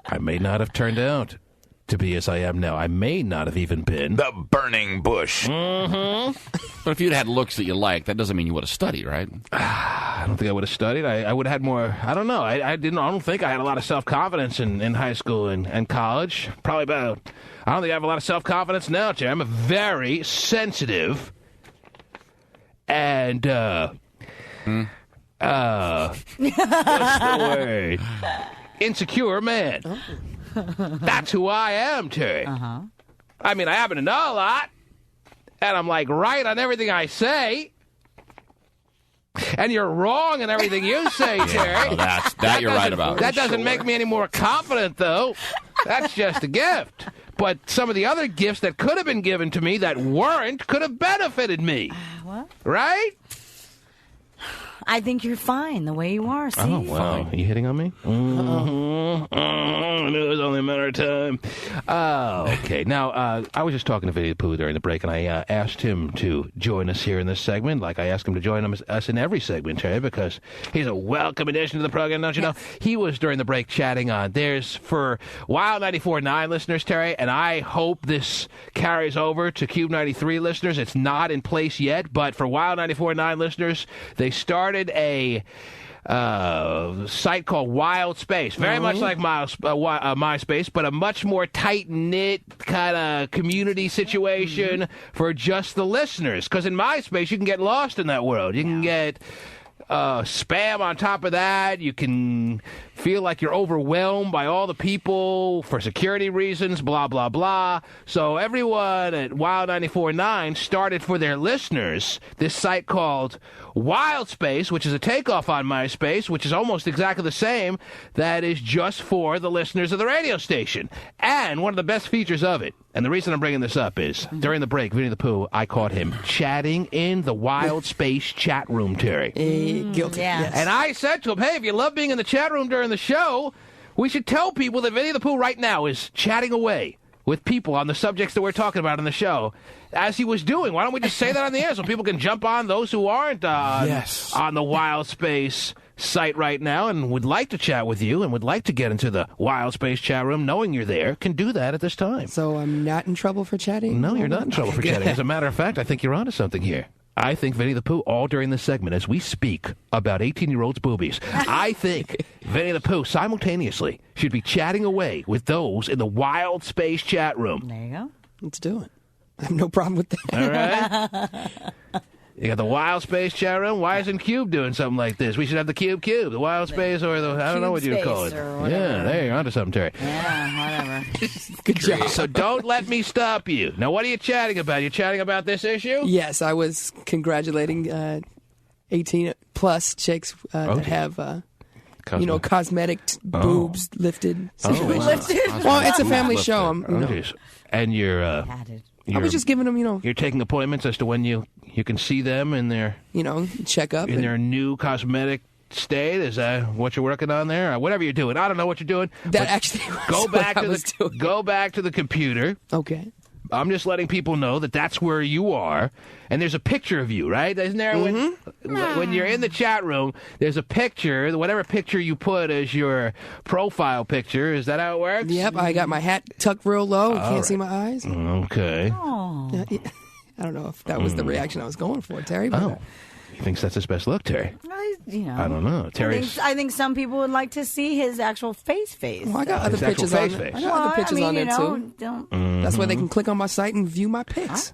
I may not have turned out to be as I am now. I may not have even been the burning bush. Mm-hmm. But if you'd had looks that you liked, that doesn't mean you would have studied, right? I don't think I would have studied. I would have had more. I don't know. I don't think I had a lot of self-confidence in high school and college. Probably about. I don't think I have a lot of self-confidence now, Terry. I'm a very sensitive and what's the word? Insecure man. Oh. That's who I am, Terry. Uh-huh. I mean, I happen to know a lot, and I'm like right on everything I say, and you're wrong in everything you say, Terry. Well, that you're right about. That doesn't make me any more confident, though. That's just a gift. But some of the other gifts that could have been given to me that weren't could have benefited me. What? Right? I think you're fine the way you are. See? Oh, wow. Are you hitting on me? Mm-hmm. I knew it was only a matter of time. Okay. Now, I was just talking to Vinnie the Pooh during the break, and I asked him to join us here in this segment, like I ask him to join us in every segment, Terry, because he's a welcome addition to the program, don't you know? He was, during the break, chatting on. There's, for Wild 94.9 listeners, Terry, and I hope this carries over to Cube 93 listeners. It's not in place yet, but for Wild 94.9 listeners, they started a site called Wild Space, very much like MySpace, but a much more tight-knit kind of community situation for just the listeners. Because in MySpace, you can get lost in that world. You can get spam on top of that. You can feel like you're overwhelmed by all the people for security reasons, blah, blah, blah. So everyone at Wild 94.9 started for their listeners this site called Wild Space, which is a takeoff on MySpace, which is almost exactly the same, that is just for the listeners of the radio station. And one of the best features of it, and the reason I'm bringing this up is, during the break, Vinnie the Pooh, I caught him chatting in the Wild Space chat room, Terry. Guilty. Yes. And I said to him, hey, if you love being in the chat room during the show, we should tell people that Vinnie the Pooh right now is chatting away with people on the subjects that we're talking about in the show, as he was doing. Why don't we just say that on the air so people can jump on, those who aren't on the Wild Space site right now and would like to chat with you and would like to get into the Wild Space chat room knowing you're there, can do that at this time. So I'm not in trouble for chatting? No, you're not in trouble for chatting. As a matter of fact, I think you're onto something here. I think Vinnie the Pooh, all during this segment, as we speak about 18-year-olds' boobies, I think Vinnie the Pooh simultaneously should be chatting away with those in the Wild Space chat room. There you go. Let's do it. I have no problem with that. All right. You got the Wild Space chat room. Why isn't Cube doing something like this? We should have the Cube, the Wild Space, or the, I don't know what you'd call it. Yeah, there, you're onto something, Terry. Yeah, whatever. Good job. So don't let me stop you. Now, what are you chatting about? You chatting about this issue? Yes, I was congratulating 18-plus chicks that have... cosmetic boobs lifted situation. Lifted? Well, it's a family show. And you're... I was just giving them, You're taking appointments as to when you can see them in their... check up. In their new cosmetic state? Is that what you're working on there? Or whatever you're doing. I don't know what you're doing. That actually was Go back to the computer. Okay. I'm just letting people know that that's where you are. And there's a picture of you, right? Isn't there? When you're in the chat room, there's a picture. Whatever picture you put as your profile picture. Is that how it works? Yep. I got my hat tucked real low. You can't see my eyes. Okay. Oh. I don't know if that was the reaction I was going for, Terry. But he thinks that's his best look, Terry. I don't know. I think some people would like to see his actual face. Well, I got other pictures on there. I got other pictures on there, too. That's where they can click on my site and view my pics.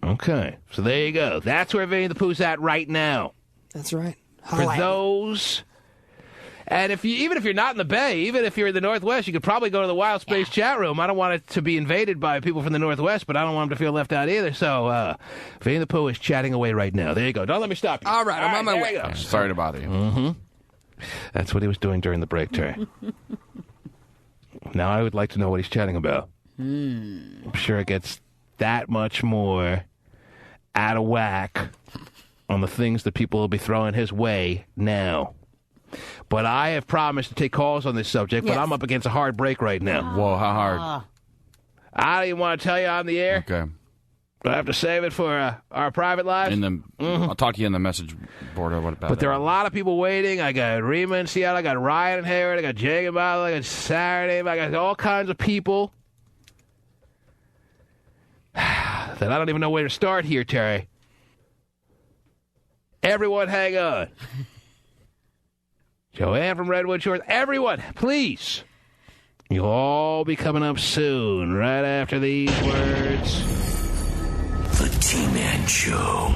Okay. So there you go. That's where Vinnie the Pooh's at right now. That's right. For those. And even if you're not in the Bay, even if you're in the Northwest, you could probably go to the Wild Space chat room. I don't want it to be invaded by people from the Northwest, but I don't want them to feel left out either. So, Vinnie the Pooh is chatting away right now. There you go. Don't let me stop you. All right, I'm on my way. Sorry to bother you. Mm-hmm. That's what he was doing during the break, Terry. Now I would like to know what he's chatting about. I'm sure it gets that much more out of whack on the things that people will be throwing his way now. But I have promised to take calls on this subject, but I'm up against a hard break right now. Whoa, how hard? I don't even want to tell you on the air. Okay. I have to save it for our private lives. I'll talk to you in the message board or what about But there are a lot of people waiting. I got Rima in Seattle. I got Ryan in Hayward. I got Jake in Bottle. I got Saturday. I got all kinds of people that I don't even know where to start here, Terry. Everyone hang on. Joanne from Redwood Shores. Everyone, please. You'll all be coming up soon, right after these words. The T-Man Show.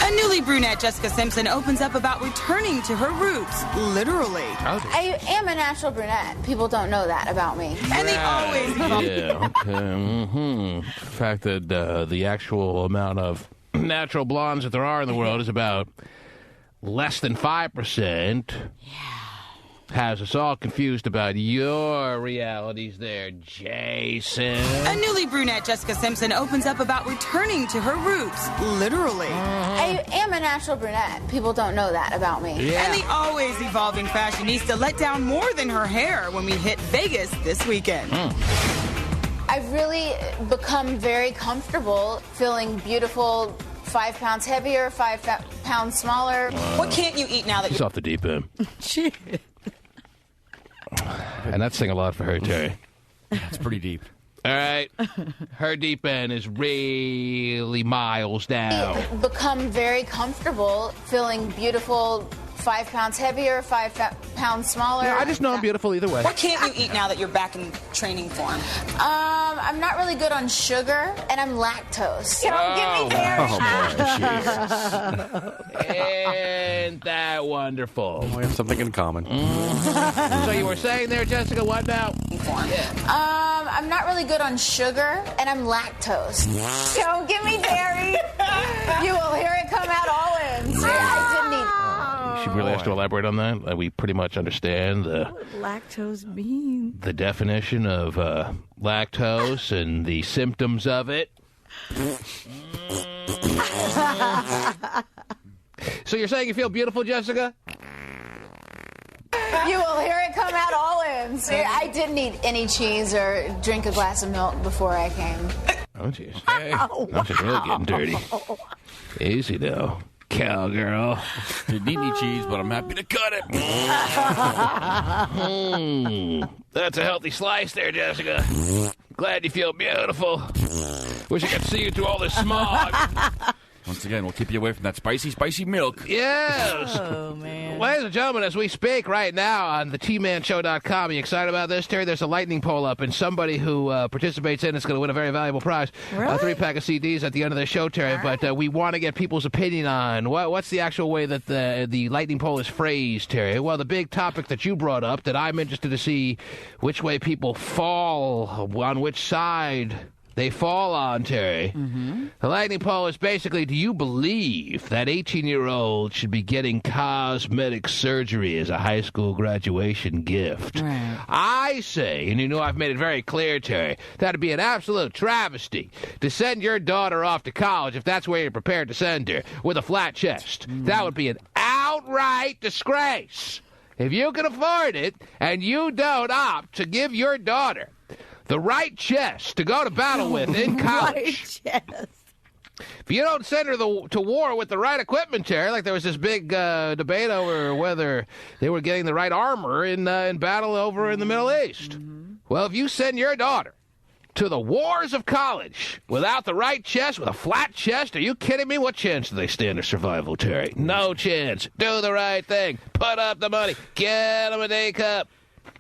A newly brunette Jessica Simpson opens up about returning to her roots, literally. I am a natural brunette. People don't know that about me. And they always Yeah, okay. The fact that the actual amount of natural blondes that there are in the world is about less than 5%. Yeah. Has us all confused about your realities there, Jason. A newly brunette Jessica Simpson opens up about returning to her roots, literally. I am a natural brunette. People don't know that about me. Yeah. And the always evolving fashionista let down more than her hair when we hit Vegas this weekend. I've really become very comfortable feeling beautiful, 5 pounds heavier, 5 pounds smaller. What can't you eat now that She's off the deep end. And that's saying a lot for her, Terry. It's pretty deep. All right. Her deep end is really miles down. I've become very comfortable feeling beautiful, 5 pounds heavier, 5 pounds smaller. Yeah, I just know I'm beautiful either way. What can't you eat now that you're back in training form? I'm not really good on sugar, and I'm lactose. Don't give me dairy. Isn't that wonderful? We have something in common. So you were saying there, Jessica, what now? I'm not really good on sugar, and I'm lactose. Don't give me dairy. You will hear it come out all ends. I didn't eat. She really has to elaborate on that. We pretty much understand What lactose means. the definition of lactose and the symptoms of it. So you're saying you feel beautiful, Jessica? You will hear it come out all ends. I didn't eat any cheese or drink a glass of milk before I came. Oh, jeez. Hey, now she's really getting dirty. Easy, though. Cowgirl. Didn't eat any cheese, but I'm happy to cut it. That's a healthy slice there, Jessica. Glad you feel beautiful. Wish I could see you through all this smog. Once again, we'll keep you away from that spicy milk. Yes. Oh, man. Ladies and gentlemen, as we speak right now on the TManShow.com, are you excited about this, Terry? There's a lightning poll up, and somebody who participates in it's going to win a very valuable prize. Really? A 3-pack of CDs at the end of the show, Terry. But we want to get people's opinion on what's the actual way that the lightning poll is phrased, Terry. Well, the big topic that you brought up that I'm interested to see which way people fall, on which side they fall on, Terry. The lightning poll is basically, do you believe that 18-year-olds should be getting cosmetic surgery as a high school graduation gift? Right. I say, and you know I've made it very clear, Terry, that'd be an absolute travesty to send your daughter off to college, if that's where you're prepared to send her, with a flat chest. That would be an outright disgrace. If you can afford it, and you don't opt to give your daughter the right chest to go to battle with in college. Right chest. If you don't send her to war with the right equipment, Terry, like there was this big debate over whether they were getting the right armor in battle over in the Middle East. Well, if you send your daughter to the wars of college without the right chest, with a flat chest, are you kidding me? What chance do they stand of survival, Terry? No chance. Do the right thing. Put up the money. Get them a day cup.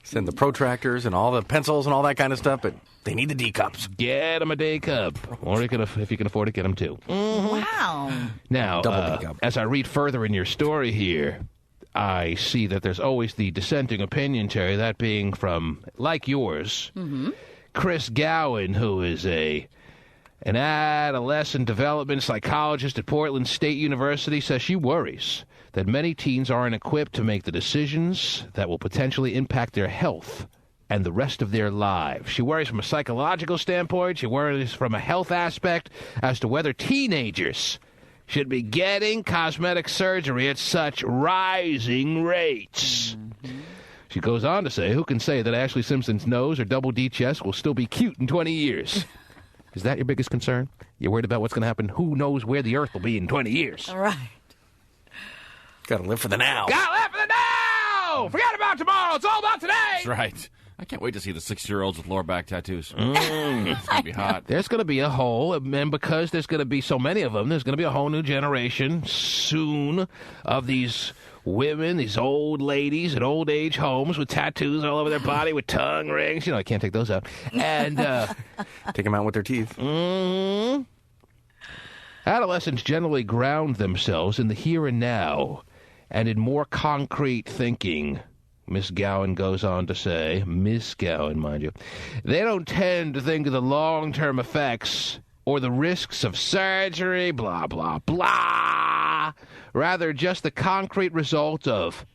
Send the protractors and all the pencils and all that kind of stuff, but they need the D cups. Get them a D cup. Or if you can afford it, get them two. Wow. Now, Double D cup. as I read further in your story here, I see that there's always the dissenting opinion, Terry, that being from, like yours, Chris Gowan, who is an adolescent development psychologist at Portland State University, says she worries that many teens aren't equipped to make the decisions that will potentially impact their health and the rest of their lives. She worries from a psychological standpoint. She worries from a health aspect as to whether teenagers should be getting cosmetic surgery at such rising rates. She goes on to say, who can say that Ashley Simpson's nose or double D chest will still be cute in 20 years? Is that your biggest concern? You're worried about what's going to happen? Who knows where the Earth will be in 20 years? All right. Gotta live for the now. Gotta live for the now! Forget about tomorrow. It's all about today! That's right. I can't wait to see the 6-year-olds with lower back tattoos. It's going to be hot. There's going to be a whole, and because there's going to be so many of them, there's going to be a whole new generation soon of these women, these old ladies at old age homes with tattoos all over their body with tongue rings. You know, I can't take those out. And take them out with their teeth. Adolescents generally ground themselves in the here and now and in more concrete thinking. Miss Gowan goes on to say, Miss Gowan, mind you, they don't tend to think of the long-term effects or the risks of surgery, blah, blah, blah. Rather, just the concrete result of,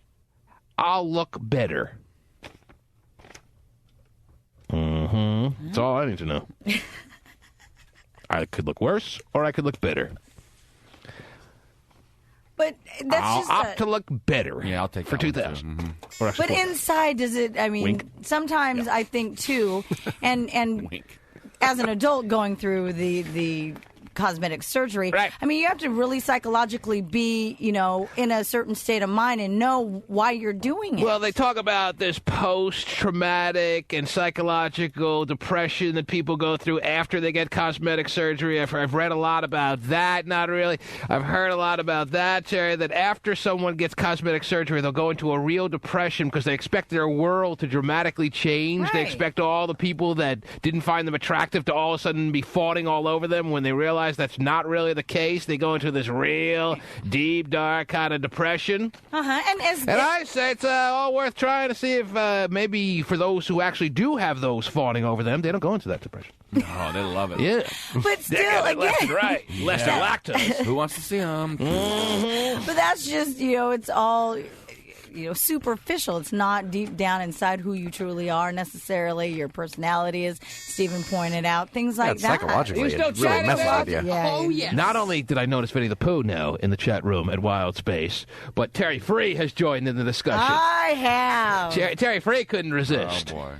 I'll look better. That's all I need to know. I could look worse, or I could look better. But that's I'll just opt to look better. Yeah, I'll take for that 2000. But inside, does it? I mean, Wink. sometimes I think too, and as an adult going through the cosmetic surgery, I mean, you have to really psychologically be, in a certain state of mind and know why you're doing it. Well, they talk about this post-traumatic and psychological depression that people go through after they get cosmetic surgery. I've read a lot about that. Not really. I've heard a lot about that, Terry, that after someone gets cosmetic surgery, they'll go into a real depression because they expect their world to dramatically change. Right. They expect all the people that didn't find them attractive to all of a sudden be fawning all over them when they realize that's not really the case. They go into this real deep, dark kind of depression. And I say it's all worth trying to see if maybe for those who actually do have those fawning over them, they don't go into that depression. Oh, they love it. Yeah. But still, again. Left and right. Less than lactose. Who wants to see them? But that's just, it's all... superficial. It's not deep down inside who you truly are necessarily. Your personality, as Stephen pointed out, things like that. Psychologically, it really messes with you. Yeah. Oh, yes. Not only did I notice Vinnie the Pooh now in the chat room at Wild Space, but Terry Free has joined in the discussion. I have. Terry Free couldn't resist. Oh, boy.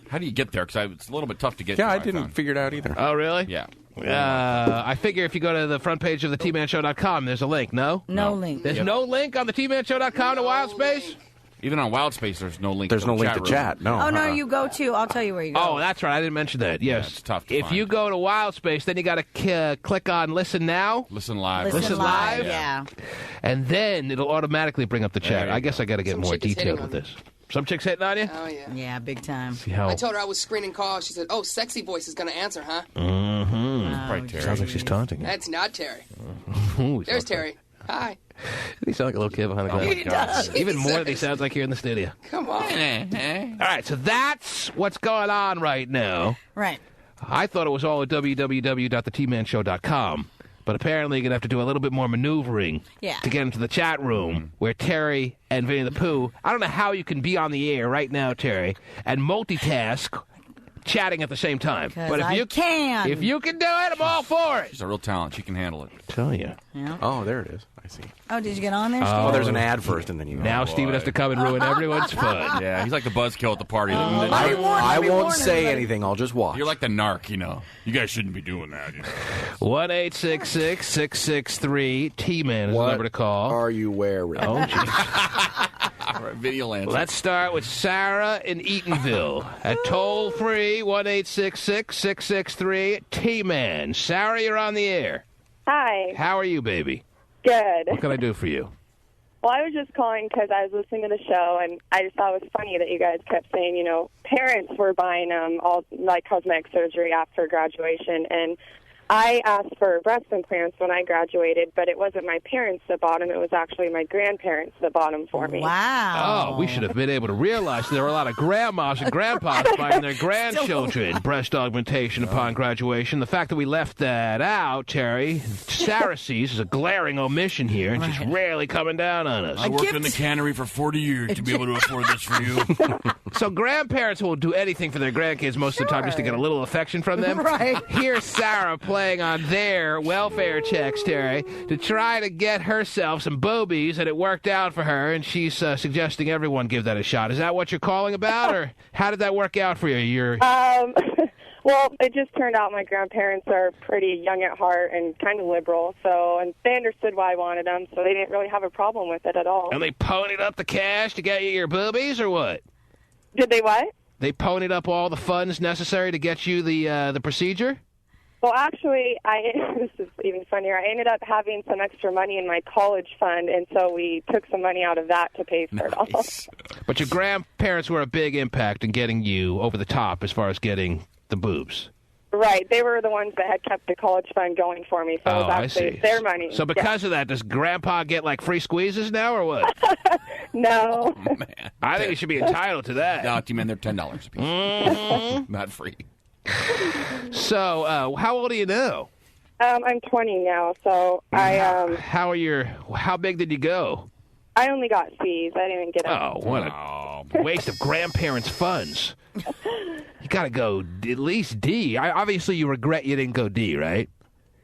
How do you get there? Because it's a little bit tough to get Yeah, to, I didn't figure it out either. Oh, really? Yeah. I figure if you go to the front page of the TManShow.com, there's a link, no? No link. There's no link on the TManShow.com to Wild Space? Even on Wild Space, there's no link. There's no link to chat. No. Oh, no, you go to. I'll tell you where you go. Oh, that's right. I didn't mention that. Yes. Yeah, it's tough to If find. you go to Wild Space, then you got to click on Listen Now. Listen live. Listen live. Yeah. And then it'll automatically bring up the chat. I guess I got to get Some more chick is detailed hitting with this. Some chick's hitting on you? Oh, yeah. Yeah, big time. See how... I told her I was screening calls. She said, oh, sexy voice is going to answer, huh? Probably Terry. Sounds like she's taunting you. That's not Terry. Ooh, There's Terry. Hi. He sounds like a little kid behind the glass. He does. Even more than he sounds like here in the studio. Come on. All right, so that's what's going on right now. Right. I thought it was all at www.thetmanshow.com, but apparently you're going to have to do a little bit more maneuvering to get into the chat room where Terry and Vinnie the Pooh, I don't know how you can be on the air right now, Terry, and multitask chatting at the same time. But if you can. If you can do it, I'm all for it. She's a real talent. She can handle it. Tell you. Yeah. Oh, there it is. I see. Oh, did you get on there, Oh, Steve? Oh, there's an ad first, and then you go. Now Steven has to come and ruin everyone's fun. Yeah, he's like the buzzkill at the party. I won't say anything. I'll just watch. You're like the narc, You guys shouldn't be doing that. 1-866-663-T-Man is the number to call. Are you wearing? Oh, jeez. All right, video answer. Let's start with Sarah in Eatonville at toll-free 1-866-663-T-Man. Sarah, you're on the air. Hi. How are you, baby? Good. What can I do for you? Well, I was just calling because I was listening to the show, and I just thought it was funny that you guys kept saying, parents were buying all like cosmetic surgery after graduation, and I asked for breast implants when I graduated, but it wasn't my parents that bought them. It was actually my grandparents that bought them for me. Wow. Oh, we should have been able to realize there were a lot of grandmas and grandpas buying their grandchildren breast augmentation upon graduation. The fact that we left that out, Terry, Sarah sees is a glaring omission here, and she's rarely coming down on us. I worked in the cannery for 40 years to be able to afford this for you. So grandparents will do anything for their grandkids most of the time just to get a little affection from them. Right. Here's Sarah playing on their welfare checks, Terry, to try to get herself some boobies, and it worked out for her, and she's suggesting everyone give that a shot. Is that what you're calling about, or how did that work out for you? Well, it just turned out my grandparents are pretty young at heart and kind of liberal, and they understood why I wanted them, so they didn't really have a problem with it at all. And they ponied up the cash to get you your boobies, or what? Did they what? They ponied up all the funds necessary to get you the procedure? Well, actually, this is even funnier. I ended up having some extra money in my college fund, and so we took some money out of that to pay for it all. But your grandparents were a big impact in getting you over the top as far as getting the boobs. Right. They were the ones that had kept the college fund going for me, so it was actually their money. So because of that, does Grandpa get, like, free squeezes now, or what? No. Oh, man. I think he should be entitled to that. No, man, they're $10 a piece. Mm-hmm. Not free. So, how old are you now? I'm 20 now, so I How big did you go? I only got C's. I didn't get them. Oh, what a waste of grandparents' funds. You got to go at least D. Obviously, you regret you didn't go D, right?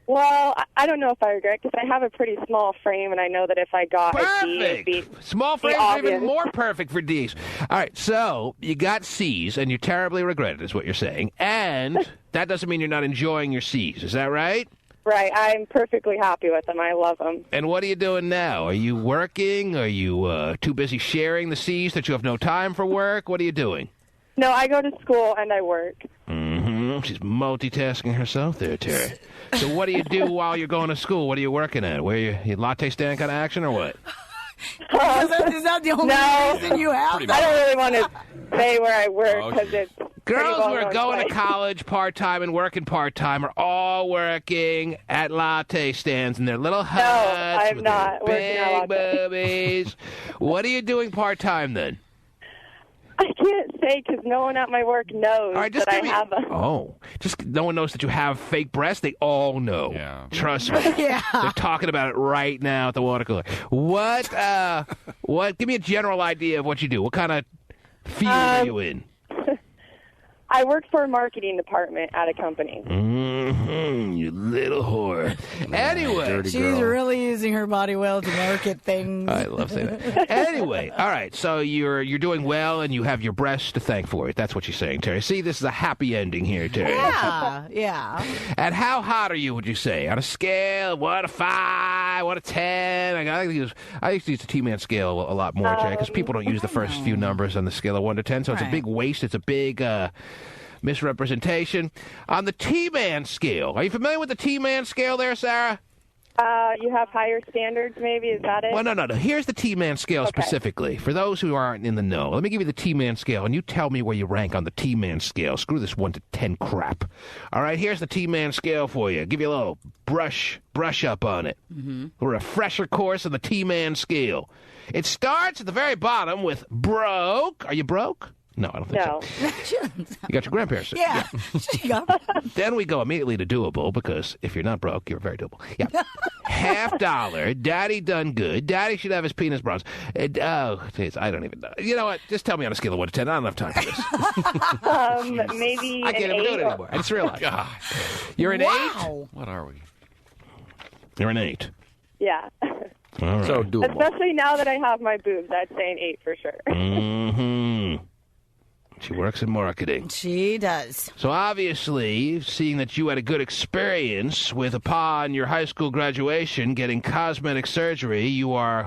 Well, I don't know if I regret, because I have a pretty small frame, and I know that if I got a D, it'd be small frames are even more perfect for Ds. All right, so you got Cs, and you terribly regret it, is what you're saying. And that doesn't mean you're not enjoying your Cs. Is that right? Right. I'm perfectly happy with them. I love them. And what are you doing now? Are you working? Are you too busy sharing the Cs that you have no time for work? What are you doing? No, I go to school and I work. Mm-hmm. She's multitasking herself there, Terry. So what do you do while you're going to school? What are you working at? Where you latte stand kind of action or what? Is that the only reason you have? I don't really want to say where I work because it's girls who are going to college part-time and working part-time are all working at latte stands in their little huts. No, I'm with not their working big boobies. What are you doing part-time then? I can't say because no one at my work knows that I have them. Oh, just no one knows that you have fake breasts? They all know. Yeah. Trust me. Yeah. They're talking about it right now at the water cooler. What, give me a general idea of what you do. What kind of field are you in? I work for a marketing department at a company. Mm-hmm, you little whore. Anyway. She's really using her body well to market things. I love saying that. Anyway, all right, so you're doing well and you have your breasts to thank for it. That's what you're saying, Terry. See, this is a happy ending here, Terry. Yeah. And how hot are you, would you say? On a scale, 1 to 5, 1 to 10? I used to use the T-Man scale a lot more, Terry, because people don't use the first few numbers on the scale of 1 to 10, so it's a big waste. It's a big misrepresentation. On the T-Man scale, are you familiar with the T-Man scale there, Sarah? You have higher standards, maybe? Is that it? Well, no. Here's the T-Man scale specifically. For those who aren't in the know, let me give you the T-Man scale, and you tell me where you rank on the T-Man scale. Screw this 1 to 10 crap. All right, here's the T-Man scale for you. Give you a little brush up on it. Mm-hmm. A refresher course on the T-Man scale. It starts at the very bottom with broke. Are you broke? No, I don't think so. You got your grandparents. Yeah. Then we go immediately to doable, because if you're not broke, you're very doable. Yeah. $50. Daddy done good. Daddy should have his penis bronze. Geez, I don't even know. You know what? Just tell me on a scale of 1 to 10. I don't have time for this. Maybe I can't even do it anymore. I just realized. God. You're an 8? What are we? You're an 8. Yeah. All right. So doable. Especially now that I have my boobs, I'd say an 8 for sure. Mm-hmm. She works in marketing. She does. So obviously, seeing that you had a good experience with upon your high school graduation getting cosmetic surgery, you are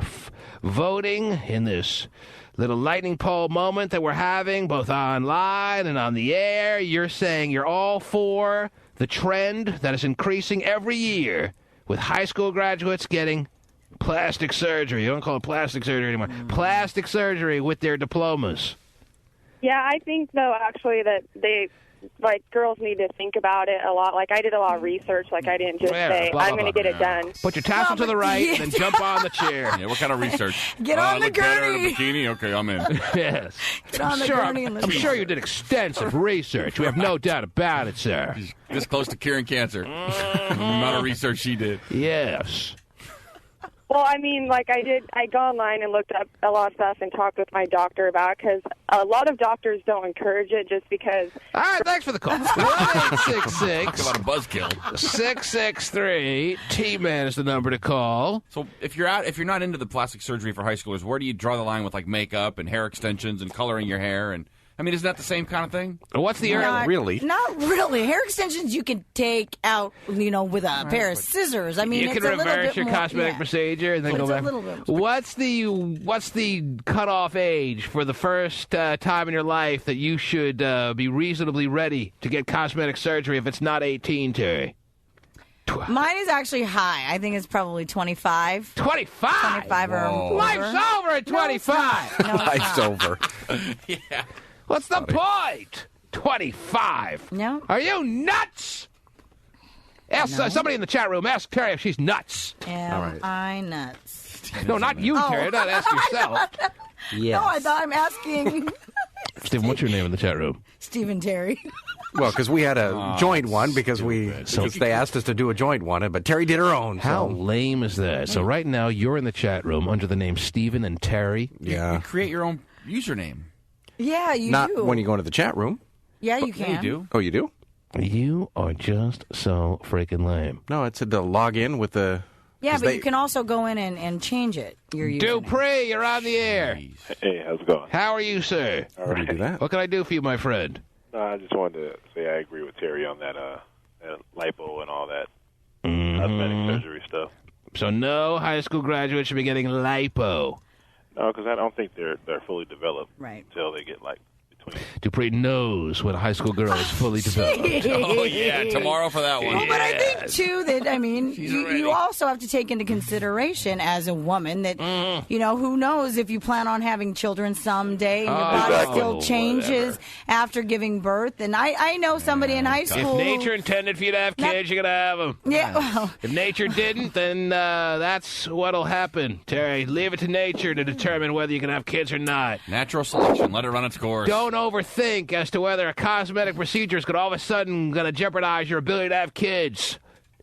voting in this little lightning pole moment that we're having, both online and on the air. You're saying you're all for the trend that is increasing every year with high school graduates getting Plastic surgery. You don't call it plastic surgery anymore. Plastic surgery with their diplomas. Yeah, I think, though, actually, that girls need to think about it a lot. Like, I did a lot of research. Like, I didn't just say, I'm going to get it done. Put your tassel to the right and then jump on the chair. Yeah, what kind of research? Get on the look better in a gurney. bikini? Okay, I'm in. Yes. Get on the gurney and I'm sure you did extensive research. We have no doubt about it, sir. This close to curing cancer. The amount of research she did. Yes. Well, I mean, like I go online and looked up a lot of stuff and talked with my doctor about it because a lot of doctors don't encourage it just because. All right, thanks for the call. 1-866. Talk about a buzzkill. 663 T-Man is the number to call. So if you're not into the plastic surgery for high schoolers, where do you draw the line with like makeup and hair extensions and coloring your hair? And I mean, isn't that the same kind of thing? What's the really? Not really. Hair extensions you can take out, with a pair of scissors. I mean, you it's can a little reverse bit your more, cosmetic procedure and then It's go a back. little bit. What's the cutoff age for the first time in your life that you should be reasonably ready to get cosmetic surgery if it's not 18, Terry? Mine is actually high. I think it's probably 25. 25? 25 or over. Life's over at 25. Life's over. Yeah. What's the point? 25. No. Are you nuts? Ask somebody in the chat room. Ask Terry if she's nuts. Am I nuts? No, not you, Terry. Not ask yourself. No, I thought I'm asking Stephen, what's your name in the chat room? Stephen Terry. Well, because we had a joint one because they asked us to do a joint one, but Terry did her own. How so. lame is that? So right now you're in the chat room under the name Stephen and Terry. Yeah. You create your own username. Yeah, you Not do. when you go into the chat room. Yeah, you can. You do. Oh, you do? You are just so freaking lame. No, it said to log in with the... Yeah, but you can also go in and change it. Your username. Dupree, you're on the air. Hey, how's it going? How are you, sir? All right. How do you do that? What can I do for you, my friend? I just wanted to say I agree with Terry on that lipo and all that cosmetic surgery stuff. So no high school graduate should be getting lipo. No, because I don't think they're fully developed until they get like between. Dupree knows when a high school girl is fully developed. Oh, yeah, tomorrow for that one. Well, but I think, too, that, you also have to take into consideration as a woman that, who knows if you plan on having children someday and your body still changes after giving birth. And I know somebody in high school. If nature intended for you to have kids, you're going to have them. Yeah, well. If nature didn't, then that's what'll happen. Terry, leave it to nature to determine whether you can have kids or not. Natural selection. Let it run its course. Don't overthink as to whether a cosmetic procedure is going to all of a sudden going to jeopardize your ability to have kids.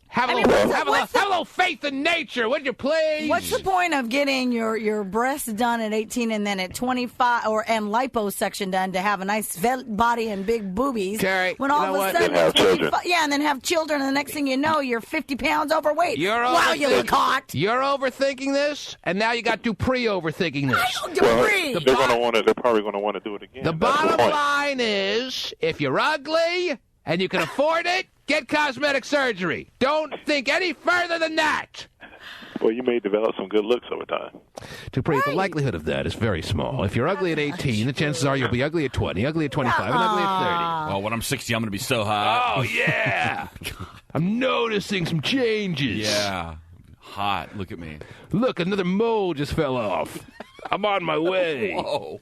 Have a little faith in nature, would you please? What's the point of getting your breasts done at 18 and then at 25 and liposuction done to have a nice body and big boobies? Terry, when all of a sudden have children. and then have children, and the next thing you know, you're 50 pounds overweight. You look hot. You're overthinking this, and now you got Dupree overthinking this. Dupree. They're probably going to want to do it again. The bottom line is, if you're ugly and you can afford it, get cosmetic surgery. Don't think any further than that. Well, you may develop some good looks over time. Dupree, the likelihood of that is very small. If you're ugly at 18, the chances are you'll be ugly at 20, ugly at 25, and ugly at 30. Oh, when I'm 60, I'm going to be so hot. Oh, yeah. I'm noticing some changes. Yeah. Hot. Look at me. Look, another mole just fell off. I'm on my way. Whoa.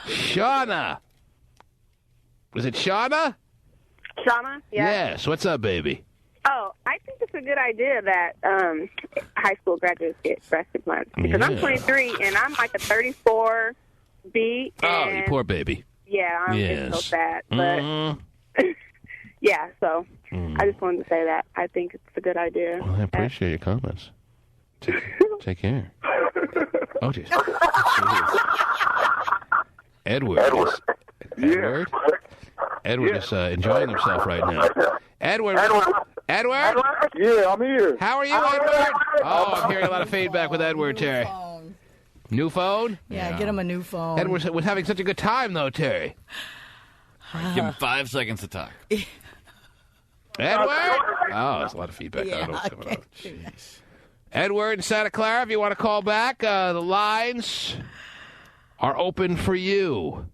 Shauna. Was it Shauna? Shauna? Yeah. Yes. What's up, baby? Oh, I think it's a good idea that high school graduates get breast implants. Because I'm 23 and I'm like a 34B. Oh, you poor baby. Yeah, I'm just so sad. But, yeah, so I just wanted to say that. I think it's a good idea. Well, I appreciate your comments. Take care. Oh, jeez. Edward is enjoying himself right now. Edward? Yeah, I'm here. How are you, Edward? Oh, I'm hearing a lot of feedback with Edward, Terry. New phone? Yeah, get him a new phone. Edward was having such a good time, though, Terry. Give him 5 seconds to talk. Edward? Oh, there's a lot of feedback. I don't know what's going on. Jeez. Edward in Santa Clara, if you want to call back, the lines are open for you.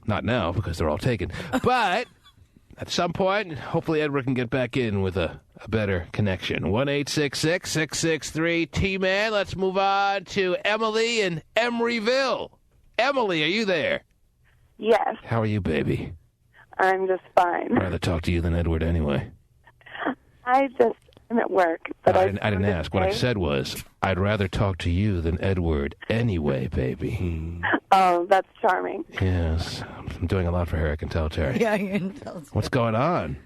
Not now, because they're all taken. But at some point, hopefully Edward can get back in with a better connection. 1-866-663-T-Man. Let's move on to Emily in Emeryville. Emily, are you there? Yes. How are you, baby? I'm just fine. I'd rather talk to you than Edward anyway. I'm at work. But I didn't ask. What I said was, I'd rather talk to you than Edward anyway, baby. Oh, that's charming. Yes. I'm doing a lot for her, I can tell, Tari. Yeah, you can tell. What's going on?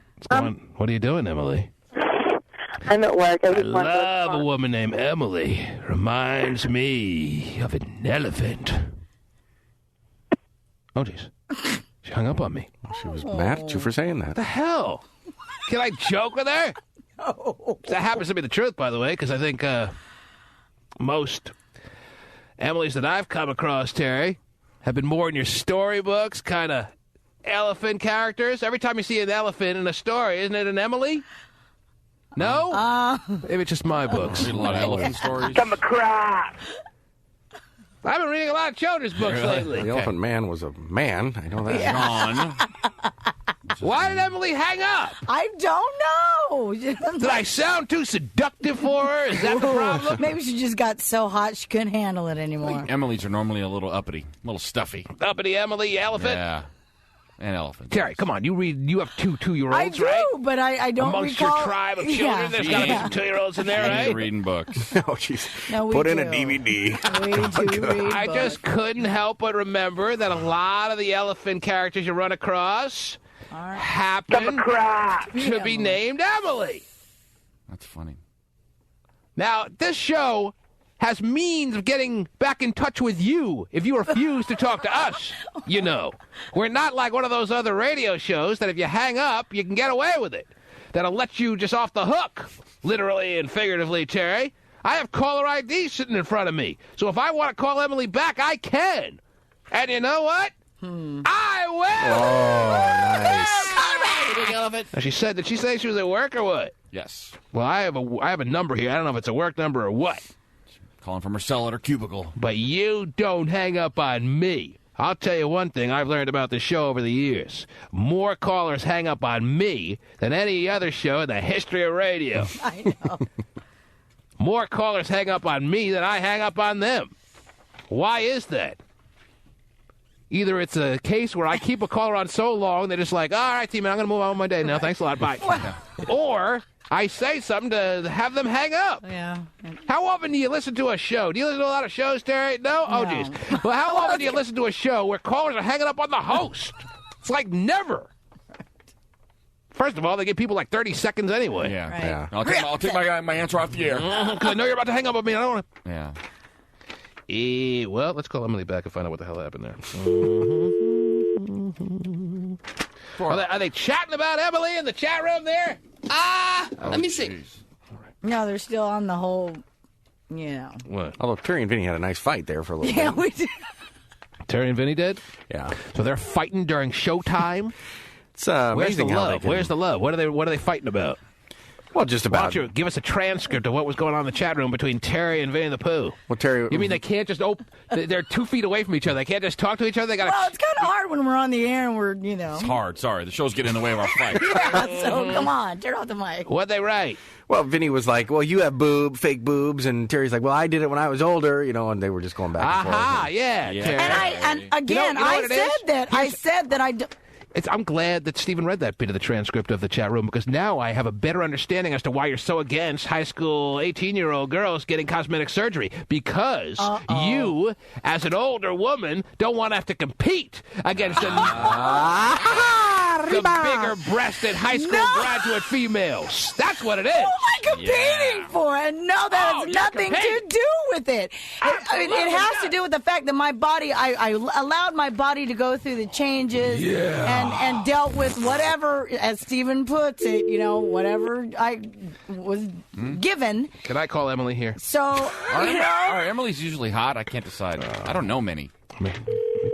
What are you doing, Emily? I'm at work. I love a woman named Emily. Reminds me of an elephant. Oh, jeez. She hung up on me. She was mad at you for saying that. What the hell? Can I joke with her? No. That happens to be the truth, by the way, because I think most Emilys that I've come across, Terry, have been more in your storybooks, kind of elephant characters. Every time you see an elephant in a story, isn't it an Emily? No? Maybe it's just my books. Read a lot of elephant stories. Come across. I've been reading a lot of children's books lately. The Elephant Man was a man. I know that. John. Why did Emily hang up? I don't know. Did I sound too seductive for her? Is that the problem? Maybe she just got so hot she couldn't handle it anymore. Emily's are normally a little uppity, a little stuffy. Uppity Emily, elephant? Yeah. And elephant. Terry, come on. You have two 2-year-olds, I do, right? but I don't Amongst recall. your tribe of children, there's got to be some 2-year-olds in there, She's right? reading books. No, she's No, we put in do. a DVD. We do read I books. just couldn't help but remember that a lot of the elephant characters you run across happen to be named Emily. That's funny. Now, this show has means of getting back in touch with you if you refuse to talk to us, you know. We're not like one of those other radio shows that if you hang up, you can get away with it. That'll let you just off the hook, literally and figuratively, Terry. I have caller ID sitting in front of me. So if I want to call Emily back, I can. And you know what? I will! Oh, nice. Now, she said, did she say she was at work or what? Yes. Well, I have a number here. I don't know if it's a work number or what. Calling from her cell at her cubicle. But you don't hang up on me. I'll tell you one thing I've learned about the show over the years. More callers hang up on me than any other show in the history of radio. I know. More callers hang up on me than I hang up on them. Why is that? Either it's a case where I keep a caller on so long, they're just like, all right, T-Man, I'm going to move on with my day now. Thanks a lot. Bye. Or I say something to have them hang up. Yeah. How often do you listen to a show? Do you listen to a lot of shows, Terry? No? Oh, jeez. Well, how often do you listen to a show where callers are hanging up on the host? It's like never. First of all, they give people like 30 seconds anyway. Yeah. Right. Yeah. I'll take my answer off the air. Because I know you're about to hang up on me. I don't want to. Yeah. Well, let's call Emily back and find out what the hell happened there. Are they chatting about Emily in the chat room there? Let me see. No, they're still on the whole, you know. What? Although Terry and Vinnie had a nice fight there for a little Yeah, bit. we did. Terry and Vinnie did? Yeah. So they're fighting during showtime? It's Where's the amazing how they love? can... Where's the love? What are they fighting about? Well, just Why about... don't you give us a transcript of what was going on in the chat room between Terry and Vinnie the Pooh? Well, Terry... You mean they can't just they're 2 feet away from each other. They can't just talk to each other? They got Well, it's kind of hard when we're on the air and we're, you know. It's hard. Sorry. The show's getting in the way of our fight. Yeah, so come on, turn off the mic. What'd they write? Well, Vinnie was like, well, you have fake boobs, and Terry's like, well, I did it when I was older, you know, and they were just going back and forth. Aha, yeah. Terry. And again, I said that I I'm glad that Stephen read that bit of the transcript of the chat room, because now I have a better understanding as to why you're so against high school 18-year-old girls getting cosmetic surgery. Because you, as an older woman, don't want to have to compete against the bigger-breasted high school graduate females. That's what it is. Who am I competing for? And no, that has nothing to do with it. It has to do with the fact that my body, I allowed my body to go through the changes and dealt with whatever, as Stephen puts it, you know, whatever I was given. Can I call Emily here? So, Are Emily's usually hot? I can't decide. I don't know many. Let me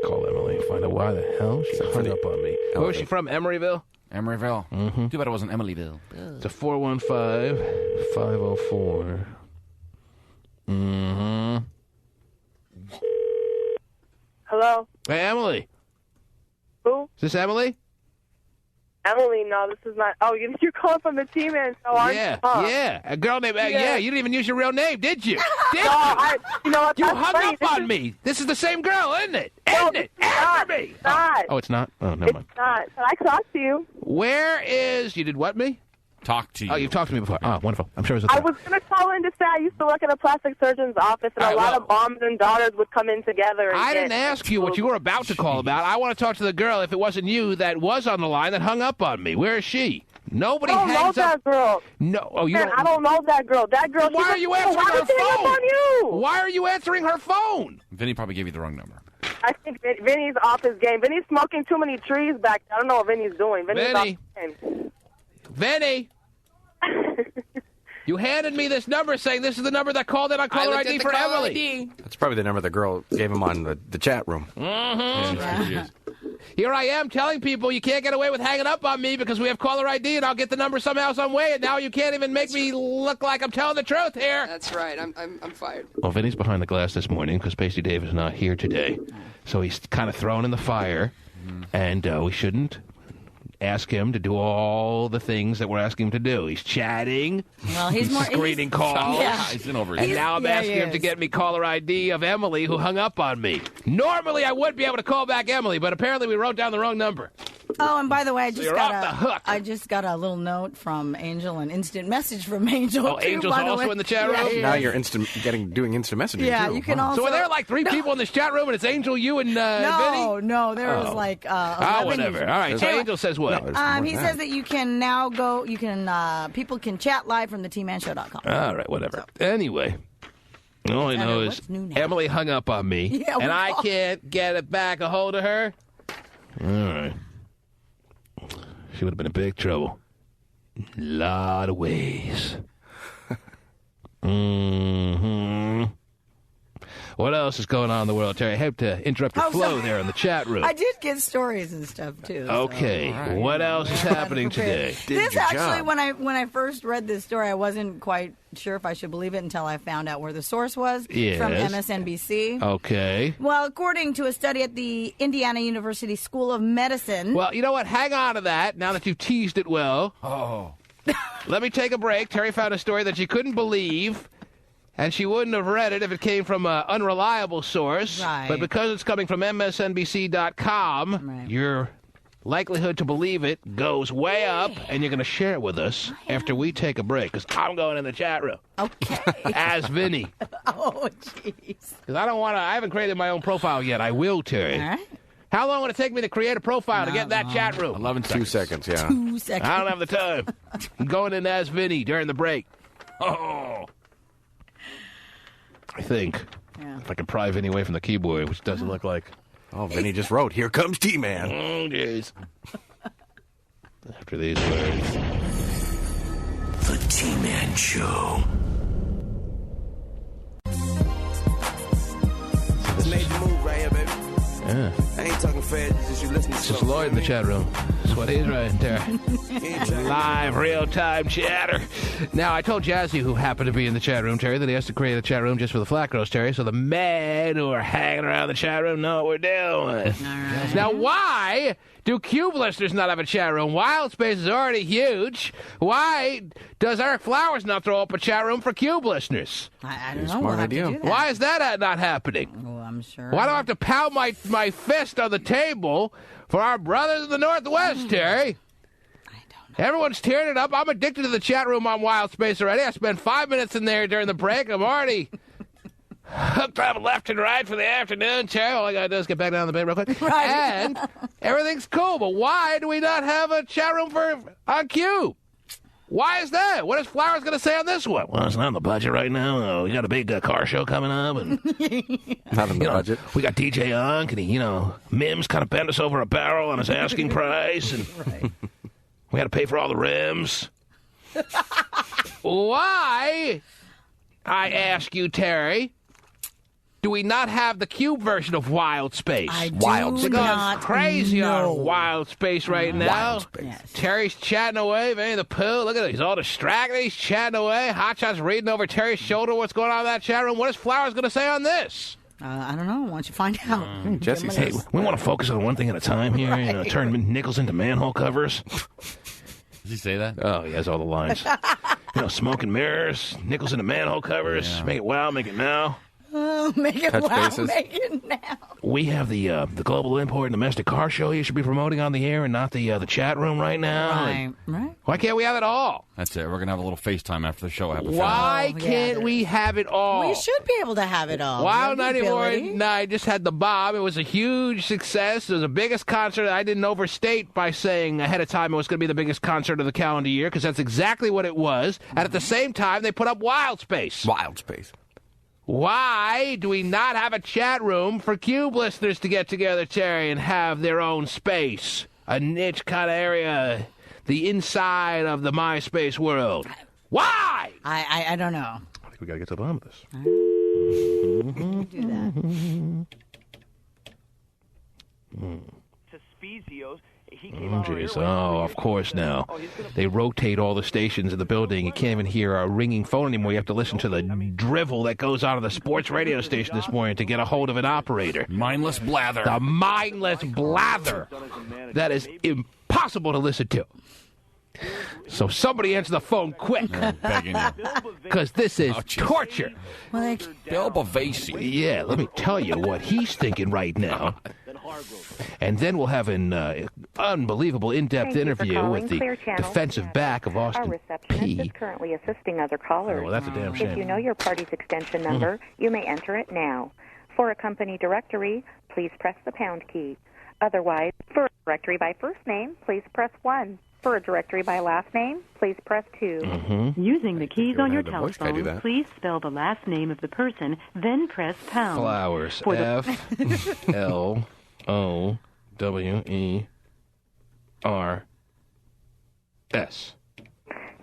call Emily and find out why the hell she hung up on me. Where is she from? Emeryville? Emeryville. Mm-hmm. Too bad it wasn't Emilyville. It's a 415-504. Mm-hmm. Hello? Hey, Emily. Who? Is this Emily? Emily, no, this is not. Oh, you're calling from the T-Man show, aren't you? Yeah. A girl named... Yeah, you didn't even use your real name, did you? Did you know what? You hung up on me. This is the same girl, isn't it? Isn't it? Answer me. It's not. Oh, it's not? Oh, never mind. It's not. Can I talk to you? Where is... You did what, me? Talk to you. Oh, you've talked to me before. Oh, wonderful. I'm sure it was I was going to call in to say I used to work in a plastic surgeon's office, and a lot of moms and daughters would come in together. And I didn't ask you what you were about to call about. I want to talk to the girl, if it wasn't you, that was on the line that hung up on me. Where is she? Nobody hangs up. I don't know that girl. No. Oh, you don't... I don't know that girl. That girl... Why are you answering her phone? On you? Why are you answering her phone? Vinny probably gave you the wrong number. I think Vinny's off his game. Vinny's smoking too many trees back there. I don't know what Vinny's doing. Vinny's off his game. Vinny! You handed me this number saying this is the number that called in on caller ID for Emily. That's probably the number the girl gave him on the chat room. Here I am telling people you can't get away with hanging up on me because we have caller ID and I'll get the number somehow, some way, and now you can't even make me look like I'm telling the truth here. That's right. I'm fired. Well, Vinny's behind the glass this morning because Pasty Dave is not here today. So he's kind of thrown in the fire, and we shouldn't ask him to do all the things that we're asking him to do. He's chatting. Well, he's more screening calls. Yeah. He's in over and now I'm asking him to get me caller ID of Emily, who hung up on me. Normally, I would be able to call back Emily, but apparently we wrote down the wrong number. Oh, and by the way, I just got a little note from Angel, an instant message from Angel. Oh, Angel's also in the chat room? Now you're doing instant messaging, yeah, too. you can also... So are there like three people in this chat room, and it's Angel, you, and Vinny? No, there was like 11 whatever. users. All right, so Angel says what? He says that you can now go, people can chat live from the tmanshow.com. All right, whatever. Anyway, all I know is Emily hung up on me, and I can't get it back a hold of her. All right. She would have been in big trouble. A lot of ways. What else is going on in the world, Terry? I hate to interrupt your flow there in the chat room. I did get stories and stuff, too. Okay. So. What else is happening today? This actually, when I first read this story, I wasn't quite sure if I should believe it until I found out where the source was from MSNBC. Okay. Well, according to a study at the Indiana University School of Medicine. Well, you know what? Hang on to that now that you've teased it well. Oh. Let me take a break. Terry found a story that she couldn't believe. And she wouldn't have read it if it came from an unreliable source. Right. But because it's coming from MSNBC.com, your likelihood to believe it goes way up, and you're going to share it with us after we take a break, because I'm going in the chat room. Okay. As Vinny. Oh, jeez. Because I haven't created my own profile yet. I will, Terry. All right. How long would it take me to create a profile to get in that chat room? 11 seconds. 2 seconds, yeah. 2 seconds. I don't have the time. I'm going in as Vinny during the break. Oh. I think. Yeah. If I can pry Vinny away from the keyboard, which doesn't look like. Oh, Vinny just wrote, "Here comes T-Man." Oh, jeez. After these words. The T-Man Show. Made the move right here, baby. Yeah. I ain't talking fast, just you listening to This is Lloyd in the chat room. That's what he's writing there. Live, real-time chatter. Now, I told Jazzy, who happened to be in the chat room, Terry, that he has to create a chat room just for the flat girls, Terry, so the men who are hanging around the chat room know what we're doing. Right. Now, why do CUBE listeners not have a chat room? Wild Space is already huge. Why does Eric Flowers not throw up a chat room for CUBE listeners? I don't know. Smart idea. Why is that not happening? Well, I'm sure. Why do I have to pound my fist on the table for our brothers in the Northwest, Terry? I don't know. Everyone's tearing it up. I'm addicted to the chat room on Wild Space already. I spent 5 minutes in there during the break. I'm already hooked up left and right for the afternoon, Terry. All I got to do is get back down to the bed real quick. Right. And everything's cool. But why do we not have a chat room on CUBE? Why is that? What is Flowers going to say on this one? Well, it's not in the budget right now. We got a big car show coming up. And, not in the budget. We got DJ on. Can he, Mims kind of bend us over a barrel on his asking price. And Right. we got to pay for all the rims. Why, I ask you, Terry, do we not have the CUBE version of Wild Space? I do They're going not crazy know. on Wild Space right now. Wild Space. Yes. Terry's chatting away. Vinnie the Pooh, look at it. He's all distracted. He's chatting away. Hotshot's reading over Terry's shoulder what's going on in that chat room. What is Flowers going to say on this? I don't know. Why don't you find out? Jesse's Hey, we want to focus on one thing at a time here. Right. Turn nickels into manhole covers. Does he say that? Oh, he has all the lines. Smoke and mirrors, nickels into manhole covers. Yeah. Make it wow, make it now. Oh, make it Touch wow, bases. make it now. We have the Global Import and Domestic Car Show you should be promoting on the air and not the chat room right now. Right. Why can't we have it all? That's it. We're going to have a little FaceTime after the show. Why can't we have it all? We should be able to have it all. Wild We have the 94 ability. Night just had the Bob. It was a huge success. It was the biggest concert. I didn't overstate by saying ahead of time it was going to be the biggest concert of the calendar year, because that's exactly what it was. And at the same time, they put up Wild Space. Wild Space. Why do we not have a chat room for KUBE listeners to get together, Terry, and have their own space? A niche kind of area, the inside of the MySpace world. Why? I don't know. I think we got to get to the bottom of this. Do that. Oh, jeez. Oh, of course now. They rotate all the stations in the building. You can't even hear a ringing phone anymore. You have to listen to the drivel that goes out of the sports radio station this morning to get a hold of an operator. Mindless blather. The mindless blather that is impossible to listen to. So somebody answer the phone quick. Begging you. Because this is torture. Well, Bill Bavasi. Yeah, let me tell you what he's thinking right now. And then we'll have an unbelievable in-depth interview with the defensive back of Austin P. is currently assisting other callers. Oh, well, that's a damn shame. If you know your party's extension number, you may enter it now. For a company directory, please press the pound key. Otherwise, for a directory by first name, please press 1. For a directory by last name, please press 2. Using the keys on your the voice guy do telephone, that. please spell the last name of the person, then press pound. Flowers. For the- F-L-O-W-E-R-S.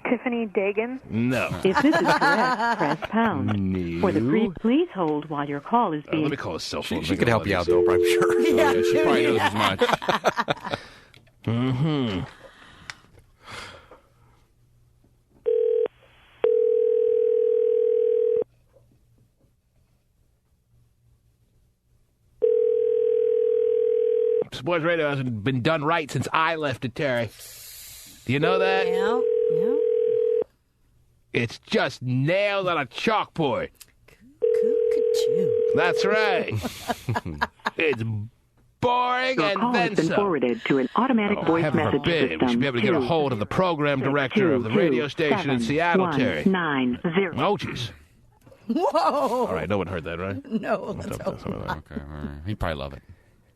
Tiffany Dagan. No. If this is correct, press pound. No. For the please hold while your call is being... Let me call his cell phone. She could help you out, though, I'm sure. Yeah, she probably knows as much. Mm-hmm. Sports radio hasn't been done right since I left it, Terry. Do you know that? Yeah. It's just nails on a chalkboard. That's right. It's boring Your and call then has been some. forwarded to an automatic voice Heaven message forbid. system. We should be able to get a hold of the program director of the radio station in Seattle, Terry. 227-190. Oh, jeez. Whoa. All right, no one heard that, right? No, that's Okay, all right. He'd probably love it.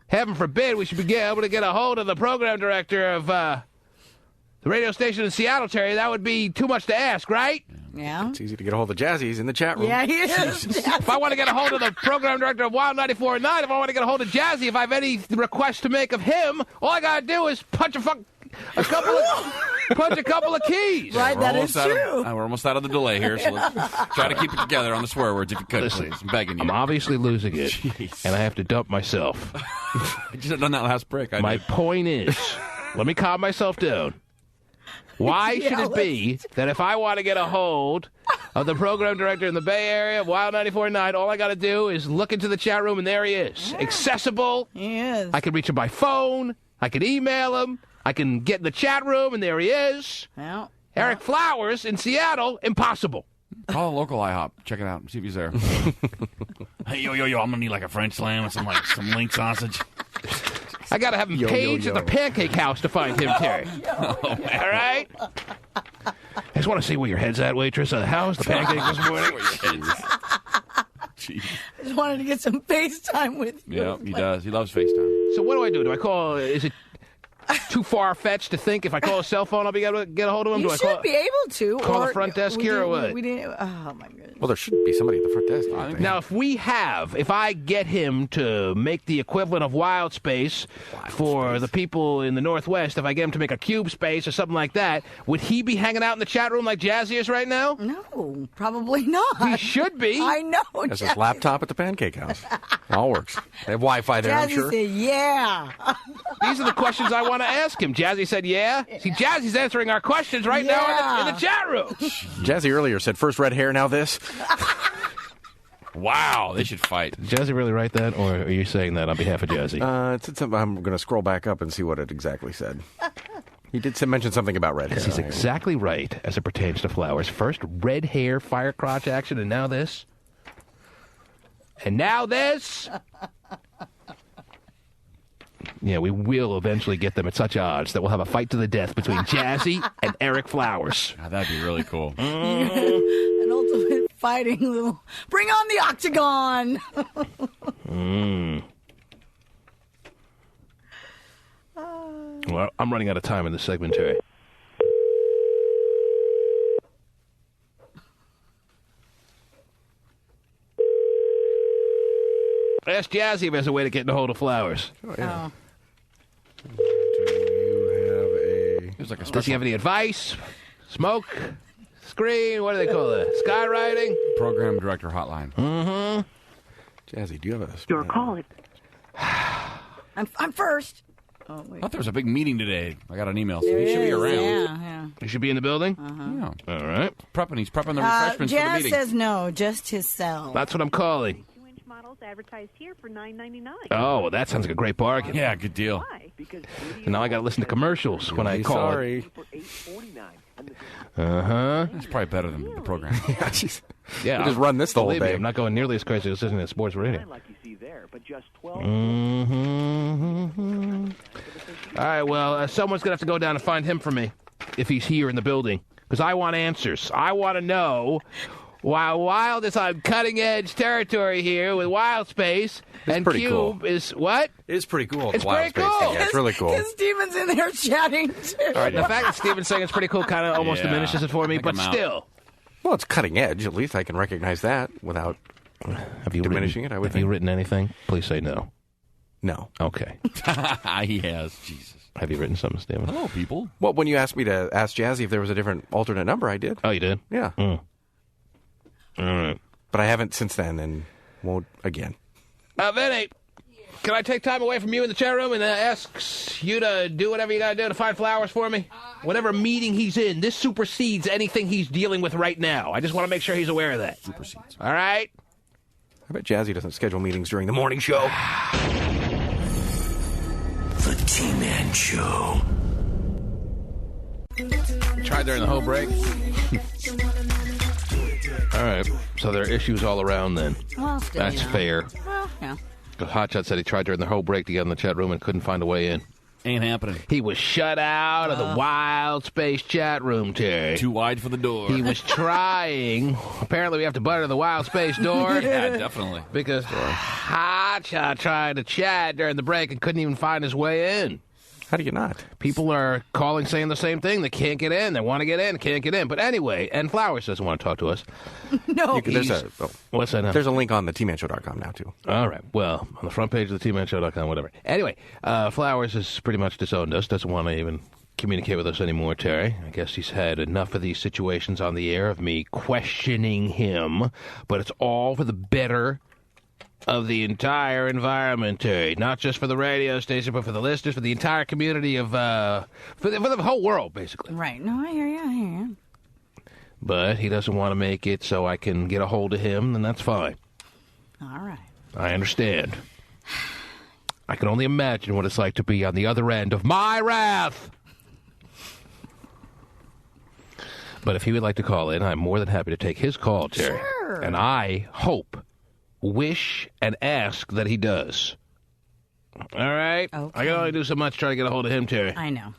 Heaven forbid we should be able to get a hold of the program director of the radio station in Seattle, Terry. That would be too much to ask, right? Yeah. It's easy to get a hold of Jazzy. He's in the chat room. Yeah, he is. If I want to get a hold of the program director of Wild 94.9, if I want to get a hold of Jazzy, if I have any requests to make of him, all I got to do is punch a couple of keys. Right, that is true. We're almost out of the delay here, so let's try to keep it together on the swear words if you could, Listen, please. I'm begging you. I'm obviously losing it, and I have to dump myself. I just done that last break. My point is, let me calm myself down. Why should it be that if I want to get a hold of the program director in the Bay Area of Wild 94.9, all I got to do is look into the chat room, and there he is. Accessible. He is. I can reach him by phone. I can email him. I can get in the chat room, and there he is. Yeah. Eric Flowers in Seattle, impossible. Call a local IHOP. Check it out. See if he's there. Hey, yo, I'm going to need like a French slam with some link sausage. I got to have him paged at the Pancake House to find him, Terry. Oh, All right? I just want to see where your head's at, waitress. How's the pancake this morning? Jeez. I just wanted to get some FaceTime with you. Yeah, he does. He loves FaceTime. So what do? Do I call? Is it too far-fetched to think if I call a cell phone I'll be able to get a hold of him? You Do I should be able to. call or the front desk we here or didn't- what? We didn't. Oh my goodness. Well, there should be somebody at the front desk. I think. Now, if I get him to make the equivalent of Wild Space for the people in the Northwest, if I get him to make a KUBE space or something like that, would he be hanging out in the chat room like Jazzy is right now? No, probably not. He should be. I know. Has his laptop at the Pancake House. All works. They have Wi-Fi there, I'm Jazzy sure. said, yeah. These are the questions I want to ask him. Jazzy said, yeah. See, Jazzy's answering our questions right now in the chat room. Jazzy earlier said, first red hair, now this. Wow, they should fight. Did Jazzy really write that, or are you saying that on behalf of Jazzy? It said something. I'm going to scroll back up and see what it exactly said. He did mention something about red hair. He's exactly right as it pertains to flowers. First, red hair, fire crotch action, and now this. And now this. Yeah, we will eventually get them at such odds that we'll have a fight to the death between Jazzy and Eric Flowers. Oh, that'd be really cool. An ultimate fighting little. Bring on the octagon. Well, I'm running out of time in this segment, Terry. Ask Jazzy if there's a way to get in a hold of Flowers. Oh, yeah. Does he have any advice? Smoke? Screen? What do they call that? Skywriting? Program Director Hotline. Mm-hmm. Jazzy, do you have a... Your call is... I'm first. Oh, wait. I thought there was a big meeting today. I got an email, so There he should be is, around. Yeah. He should be in the building? Yeah. All right. He's prepping the refreshments for the Jazz meeting. says no, just his cell. That's what I'm calling. Models advertised here for $9.99. Oh, well, that sounds like a great bargain. Yeah, good deal. Why? And now I got to listen to commercials when I call Sorry. Uh-huh. That's probably better than the program. Yeah, We'll just run this the whole believe me, day. I'm not going nearly as crazy as listening to sports radio. Like you see there, but just 12. Mm-hmm. All right, well, someone's going to have to go down and find him for me if he's here in the building, because I want answers. I want to know why Wild is on cutting-edge territory here with Wild Space, and pretty Cube cool. is what? It is pretty cool. It's the Wild pretty Space cool. thing. Yeah, it's really cool. Because Steven's in there chatting, too. All right, the fact that Steven's saying it's pretty cool kind of almost diminishes it for me, but still. Well, it's cutting edge. At least I can recognize that without diminishing it. I would Have think. you written anything? Please say no. No. Okay. He has. Jesus. Have you written something, Steven? Hello, people. Well, when you asked me to ask Jazzy if there was a different alternate number, I did. Oh, you did? Yeah. All right. But I haven't since then and won't again. Vinnie, can I take time away from you in the chat room and ask you to do whatever you got to do to find Flowers for me? Whatever meeting he's in, this supersedes anything he's dealing with right now. I just want to make sure he's aware of that. Supersedes. All right? I bet Jazzy doesn't schedule meetings during the morning show. The T-Man Show. Tried during the whole break. All right. So there are issues all around then. Well, still, That's fair. Well, yeah. Because Hotshot said he tried during the whole break to get in the chat room and couldn't find a way in. Ain't happening. He was shut out of the Wild Space chat room, Terry. Too wide for the door. He was trying. Apparently, we have to butter the Wild Space door. Yeah, definitely. Because Hotshot tried to chat during the break and couldn't even find his way in. How do you not? People are calling saying the same thing. They can't get in. They want to get in, can't get in. But anyway, and Flowers doesn't want to talk to us. No. What's that now? There's a link on the tmanshow.com now, too. All right. Well, on the front page of the tmanshow.com, whatever. Anyway, Flowers has pretty much disowned us, doesn't want to even communicate with us anymore, Terry. I guess he's had enough of these situations on the air of me questioning him, but it's all for the better of the entire environment, Terry. Not just for the radio station, but for the listeners, for the entire community of, for the whole world, basically. Right. No, I hear you. But he doesn't want to make it so I can get a hold of him, and that's fine. All right. I understand. I can only imagine what it's like to be on the other end of my wrath. But if he would like to call in, I'm more than happy to take his call, Terry. Sure. And I hope, wish, and ask that he does. All right? Okay. I can only do so much trying to get a hold of him, Terry. I know.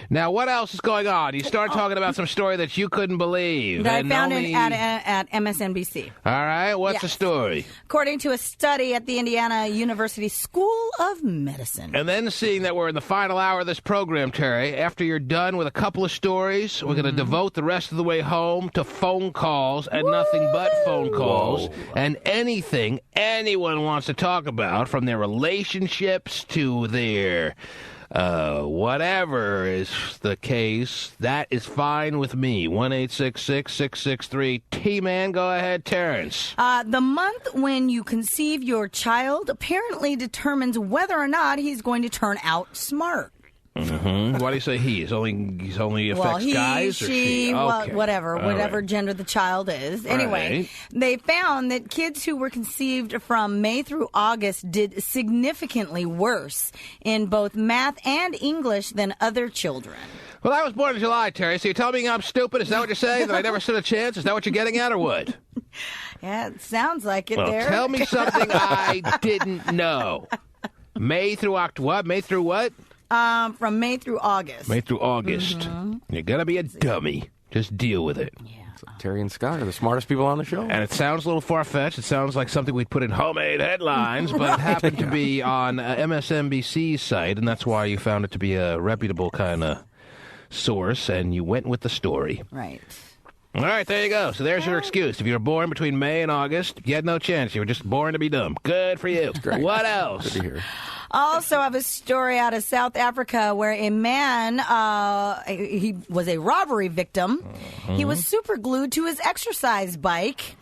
Now, what else is going on? You start talking about some story that you couldn't believe. That I and found only... at MSNBC. All right, what's Yes. the story? According to a study at the Indiana University School of Medicine. And then seeing that we're in the final hour of this program, Terry, after you're done with a couple of stories, we're going to devote the rest of the way home to phone calls and nothing but phone calls. Whoa. And anything anyone wants to talk about, from their relationships to their... whatever is the case, that is fine with me. 1-866-663-T-Man. Go ahead, Terrence. The month when you conceive your child apparently determines whether or not he's going to turn out smart. Mm-hmm. Why do you say he? He's only affects guys or she? Okay. Whatever gender the child is. Anyway, they found that kids who were conceived from May through August did significantly worse in both math and English than other children. Well, I was born in July, Terry, so you're telling me I'm stupid? Is that what you're saying? That I never stood a chance? Is that what you're getting at, or what? Yeah, it sounds like it there. Tell me something I didn't know. May through what? May through what? From May through August. May through August. Mm-hmm. You're going to be a dummy. Just deal with it. Yeah. So Terry and Scott are the smartest people on the show. And it sounds a little far-fetched. It sounds like something we'd put in homemade headlines, but it happened to be on MSNBC's site, and that's why you found it to be a reputable kind of source, and you went with the story. Right. All right, there you go. So there's your excuse. If you were born between May and August, you had no chance. You were just born to be dumb. Good for you. Great. What else? Good to hear. Also have a story out of South Africa where a man, he was a robbery victim. Mm-hmm. He was super glued to his exercise bike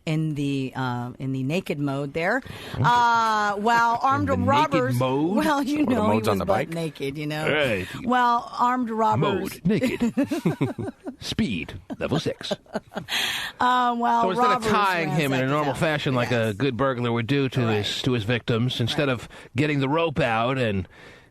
in the naked mode there, while armed robbers. Naked mode? Well, you know, he was on the bike? naked. You know, right. Well, armed robbers. Mode naked. Speed level 6. So instead of tying him in a normal fashion like a good burglar would do to his victims, instead of getting the rope out and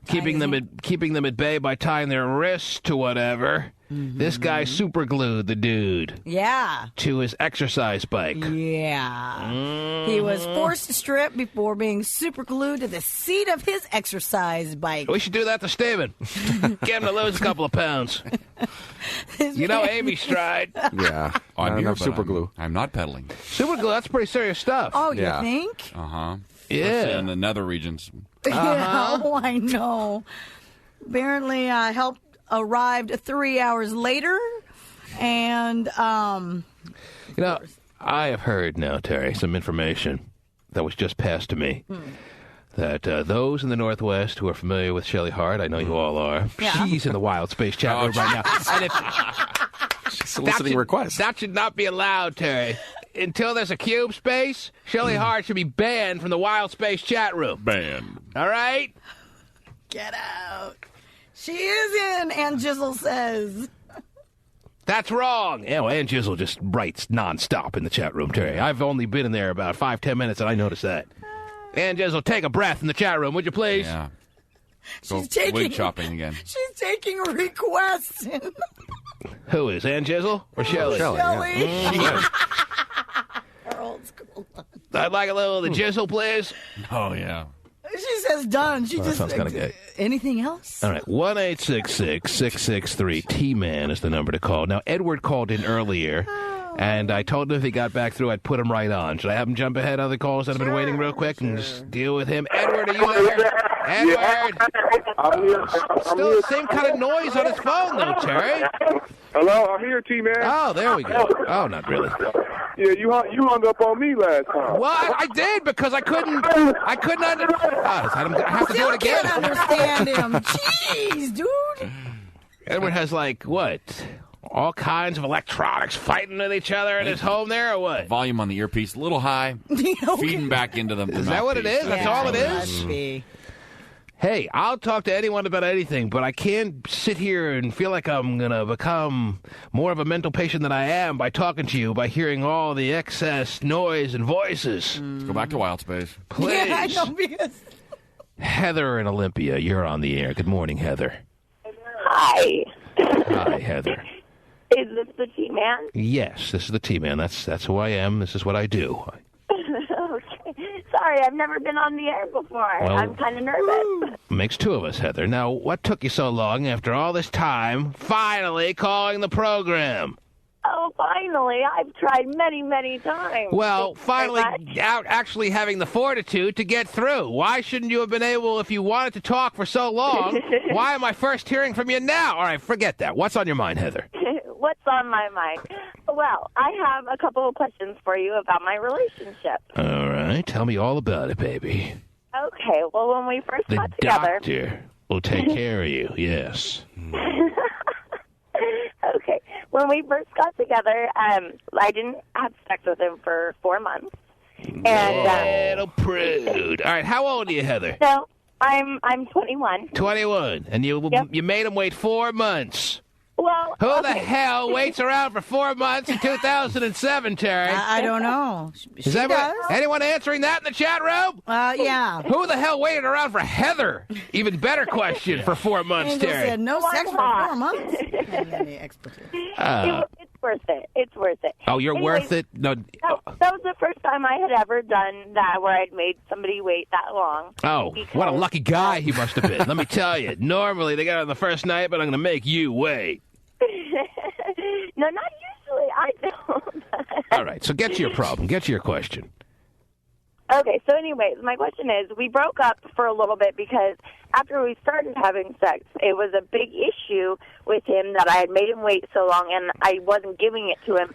keeping them at bay by tying their wrists to whatever. Mm-hmm. This guy super glued the dude. Yeah. To his exercise bike. Yeah. Mm-hmm. He was forced to strip before being super glued to the seat of his exercise bike. We should do that to Steven. Get him to lose a couple of pounds. You know Amy's tried. Yeah. I'm here, super glue. I'm not peddling. Super glue, that's pretty serious stuff. Oh, you think? Uh-huh. Yeah. In the nether regions. Yeah, oh, I know. Apparently, help arrived 3 hours later, and you know, I have heard now, Terry, some information that was just passed to me. That those in the Northwest who are familiar with Shelley Hart, I know you all are. Yeah. She's in the Wild Space chat room right now. And she's soliciting requests. That should not be allowed, Terry. Until there's a cube space, Shelley Hart should be banned from the Wild Space chat room. Banned. All right? Get out. She is in, Aunt Jizzle says. That's wrong. Yeah, well, Aunt Jizzle just writes nonstop in the chat room, Terry. I've only been in there about 5-10 minutes, and I noticed that. Aunt Jizzle, take a breath in the chat room, would you please? Yeah. She's taking wig chopping again. She's taking requests. Who is, Aunt Jizzle or Shelley? Shelley. Yeah. Our old school. I'd like a little of the Jizzle, please. Oh, yeah. She says done. She just sounds kind of gay. Anything else? All right, 1-866-663-T-MAN is the number to call. Now, Edward called in earlier, and I told him if he got back through, I'd put him right on. Should I have him jump ahead of the calls that have been waiting real quick and just deal with him? Edward, are you there? Edward! Still the same kind of noise on his phone, though, Terry. Hello, I'm here, T-Man. Oh, there we go. Oh, not really. Yeah, you hung up on me last time. Well, I did because I couldn't understand. I have to do it again. I can't understand him. Jeez, dude. Edward has, like, what? All kinds of electronics fighting with each other in his home there, or what? Volume on the earpiece a little high, feeding back into the Is that what it is? That's all it is? Must be. Hey, I'll talk to anyone about anything, but I can't sit here and feel like I'm going to become more of a mental patient than I am by talking to you, by hearing all the excess noise and voices. Let's go back to Wild Space. Please. Yeah, I know, because... Heather in Olympia, you're on the air. Good morning, Heather. Hi. Hi, Heather. Is this the T-Man? Yes, this is the T-Man. That's who I am. This is what I do. Okay. Sorry, I've never been on the air before. Well, I'm kind of nervous. Makes two of us, Heather. Now, what took you so long after all this time finally calling the program? Oh, finally. I've tried many, many times. Well, finally actually having the fortitude to get through. Why shouldn't you have been able, if you wanted to talk for so long, why am I first hearing from you now? All right, forget that. What's on your mind, Heather? What's on my mind? Well, I have a couple of questions for you about my relationship. All right, tell me all about it, baby. Okay, well, when we first got together... The doctor will take care of you, yes. Okay, when we first got together, I didn't have sex with him for 4 months. And little prude. All right, how old are you, Heather? So, I'm 21. 21. And you made him wait 4 months. Well, who the hell waits around for 4 months in 2007, Terry? I don't know. Is anyone answering that in the chat room? Yeah. Who the hell waited around for Heather? Even better question for 4 months, Angel Terry. said no sex for 4 months. It's worth it. It's worth it. Oh, you're worth it? No. That was the first time I had ever done that, where I'd made somebody wait that long. Oh, what a lucky guy he must have been. Let me tell you. Normally they get on the first night, but I'm going to make you wait. No, not usually. I don't. All right, so get to your problem. Get to your question. Okay, so anyways, my question is, we broke up for a little bit because after we started having sex, it was a big issue with him that I had made him wait so long, and I wasn't giving it to him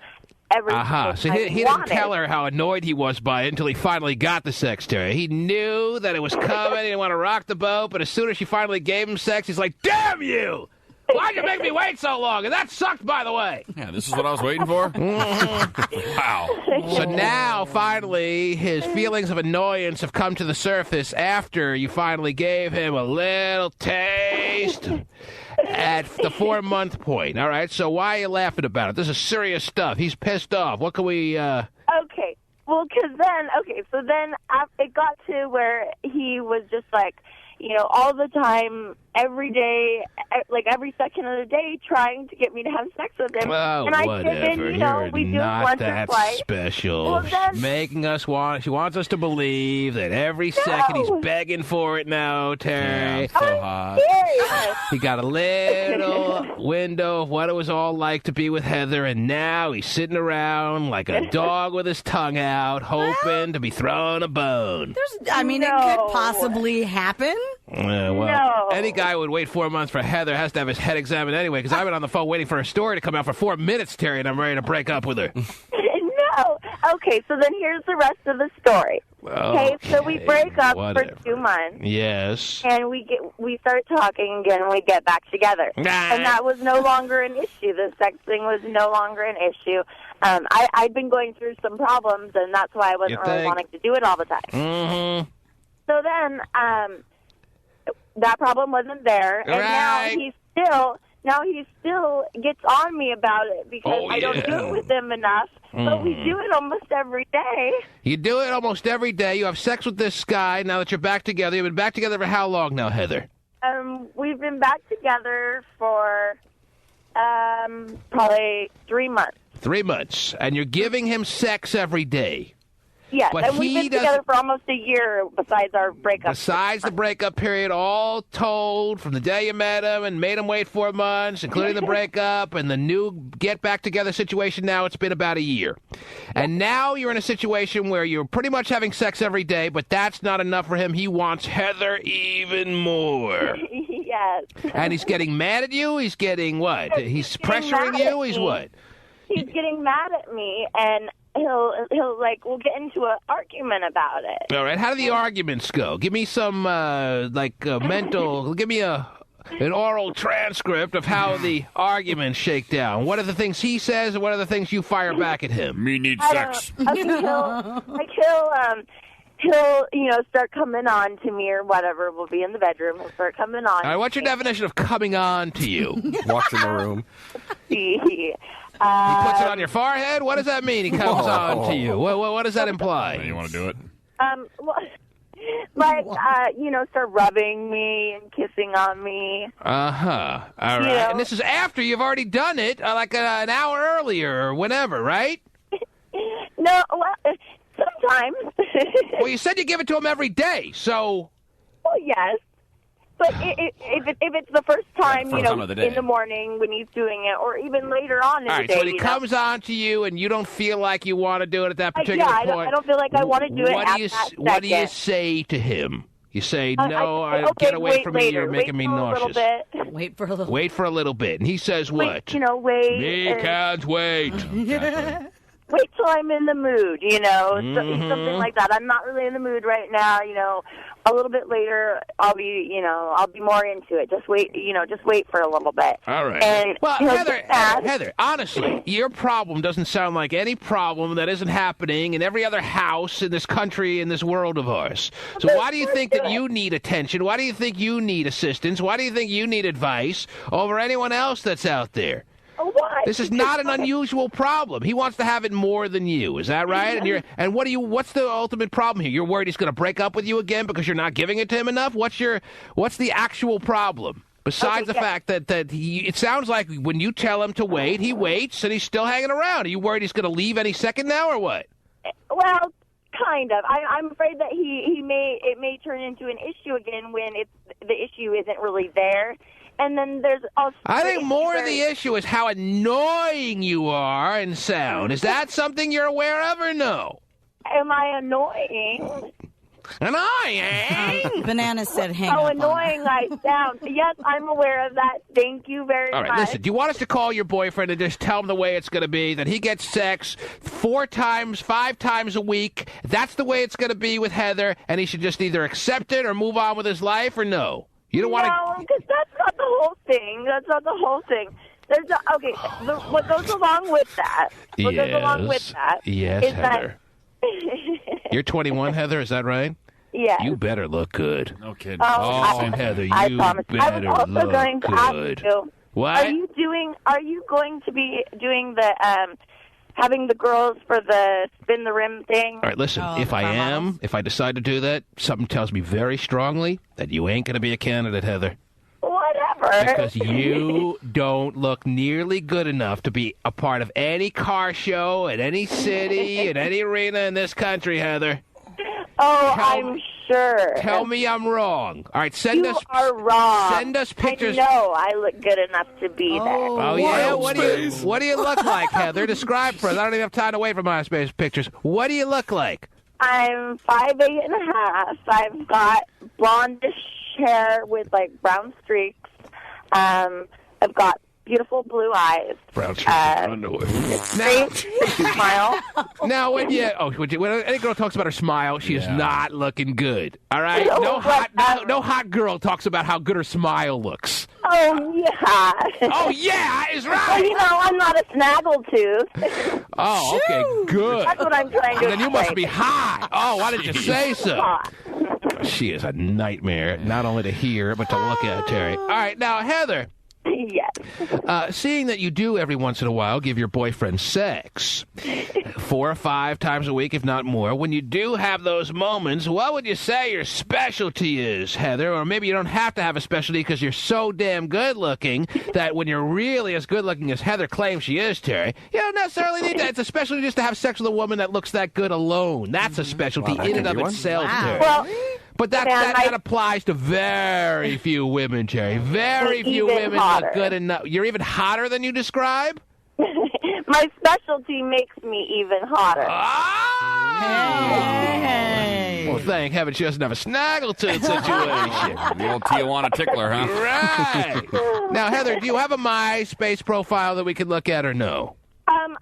every So he didn't tell her how annoyed he was by it until he finally got the sex to her. He knew that it was coming. He didn't want to rock the boat, but as soon as she finally gave him sex, he's like, damn you! Why'd you make me wait so long? And that sucked, by the way. Yeah, this is what I was waiting for? Wow. So now, finally, his feelings of annoyance have come to the surface after you finally gave him a little taste at the 4-month point. All right, so why are you laughing about it? This is serious stuff. He's pissed off. What can we... Okay. Well, because then, it got to where he was just like, all the time, every day, like every second of the day, trying to get me to have sex with him. Oh, and I whatever. we do it not once that or twice. special. Well, then, She wants us to believe that every second he's begging for it now, Terry. Yeah, so hot. He got a little window of what it was all like to be with Heather, and now he's sitting around like a dog with his tongue out, hoping to be thrown a bone. It could possibly happen. Any guy who would wait 4 months for Heather has to have his head examined anyway, because I've been on the phone waiting for her story to come out for 4 minutes, Terry, and I'm ready to break up with her. No. Okay, so then here's the rest of the story. Okay, so we break up for 2 months. Yes. And we start talking again, and we get back together. And that was no longer an issue. The sex thing was no longer an issue. I'd been going through some problems, and that's why I wasn't really wanting to do it all the time. Mm-hmm. So then, that problem wasn't there, and now he still gets on me about it because I don't do it with him enough. But we do it almost every day. You do it almost every day. You have sex with this guy now that you're back together. You've been back together for how long now, Heather? We've been back together for probably 3 months. 3 months, and you're giving him sex every day. Yes, but and we've been together for almost a year besides our breakup. Besides the breakup period, all told, from the day you met him and made him wait 4 months, including the breakup and the new get-back-together situation now, it's been about a year. And now you're in a situation where you're pretty much having sex every day, but that's not enough for him. He wants Heather even more. Yes. And he's getting mad at you? He's getting what? He's pressuring you? He's what? He's getting mad at me, and we'll get into an argument about it. All right, how do the arguments go? Give me some, mental, give me an oral transcript of how the arguments shake down. What are the things he says, and what are the things you fire back at him? Me need sex. He'll start coming on to me or whatever. We'll be in the bedroom. He'll start coming on. All right, what's your definition of coming on to you? Walks in the room. He puts it on your forehead? What does that mean, he comes on to you? What does that imply? You want to do it? Start rubbing me and kissing on me. Uh-huh. All right. And this is after you've already done it, an hour earlier or whenever, right? No, sometimes. Well, you said you give it to him every day, so... Well, yes. But if it's the first time, in the morning when he's doing it, or even later on in the day. So when he comes on to you and you don't feel like you want to do it at that particular point. I don't feel like I want to do it at that second. What do you say to him? You say, no, get away from me, you're making me nauseous. Wait for a little bit. Wait for a little bit. And he says what? Wait. Me can't wait. wait till I'm in the mood, something like that. I'm not really in the mood right now, a little bit later I'll be more into it. Just wait for a little bit. All right. And, well, Heather, honestly, your problem doesn't sound like any problem that isn't happening in every other house in this country, in this world of ours. So why do you think that you need attention? Why do you think you need assistance? Why do you think you need advice over anyone else that's out there? Why? This is not an unusual problem. He wants to have it more than you. Is that right? And what's the ultimate problem here? You're worried he's going to break up with you again because you're not giving it to him enough? What's the actual problem? Besides the fact that it sounds like when you tell him to wait, he waits and he's still hanging around. Are you worried he's going to leave any second now or what? Well, kind of. I'm afraid that it may turn into an issue again when the issue isn't really there. And then there's also... I think more of the issue is how annoying you are and sound. Is that something you're aware of or no? Am I annoying? Annoying? Banana said hang How up annoying I sound. Yes, I'm aware of that. Thank you very much. All right, listen, do you want us to call your boyfriend and just tell him the way it's going to be, that he gets sex 4 times, 5 times a week, that's the way it's going to be with Heather, and he should just either accept it or move on with his life, or no? You don't want to... No, because that's not the whole thing. That's not the whole thing. There's what goes along with that. What goes along with that yes, is Heather. You're 21, Heather, is that right? Yes. You better look good. No kidding. Heather, you promise. better I was also look going to good. ask you, what? Are you going to be doing the having the girls for the spin the rim thing? All right, listen, if I decide to do that, something tells me very strongly that you ain't going to be a candidate, Heather. Whatever. Because you don't look nearly good enough to be a part of any car show at any city, at any arena in this country, Heather. I'm sure. Tell me I'm wrong. All right, You are wrong. Send us pictures. I know I look good enough to be there. Oh yeah? What do you look like, Heather? Describe for us. I don't even have time to wait for MySpace pictures. What do you look like? I'm 5'8.5". I've got blondish hair with brown streaks. I've got beautiful blue eyes. Brown streaks underwear. Now, smile. Now, when any girl talks about her smile, she is not looking good. All right, no hot girl talks about how good her smile looks. Oh yeah. Oh yeah is right. Well, I'm not a snaggletooth. Oh, okay, good. That's what I'm trying to. Then you must be hot. Oh, why didn't you say so? She is a nightmare, not only to hear but to look at, Terry. All right, now Heather. Yes. Seeing that you do every once in a while give your boyfriend sex 4 or 5 times a week, if not more, when you do have those moments, what would you say your specialty is, Heather? Or maybe you don't have to have a specialty because you're so damn good-looking that when you're really as good-looking as Heather claims she is, Terry, you don't necessarily need that. It's a specialty just to have sex with a woman that looks that good alone. That's a specialty in and of itself, Terry. Well, but that applies to very few women, Terry. Very few women look good enough. You're even hotter than you describe? My specialty makes me even hotter. Hey. Well, thank heaven she doesn't have a snaggletooth situation. The old Tijuana tickler, huh? Right. Now, Heather, do you have a MySpace profile that we could look at or no?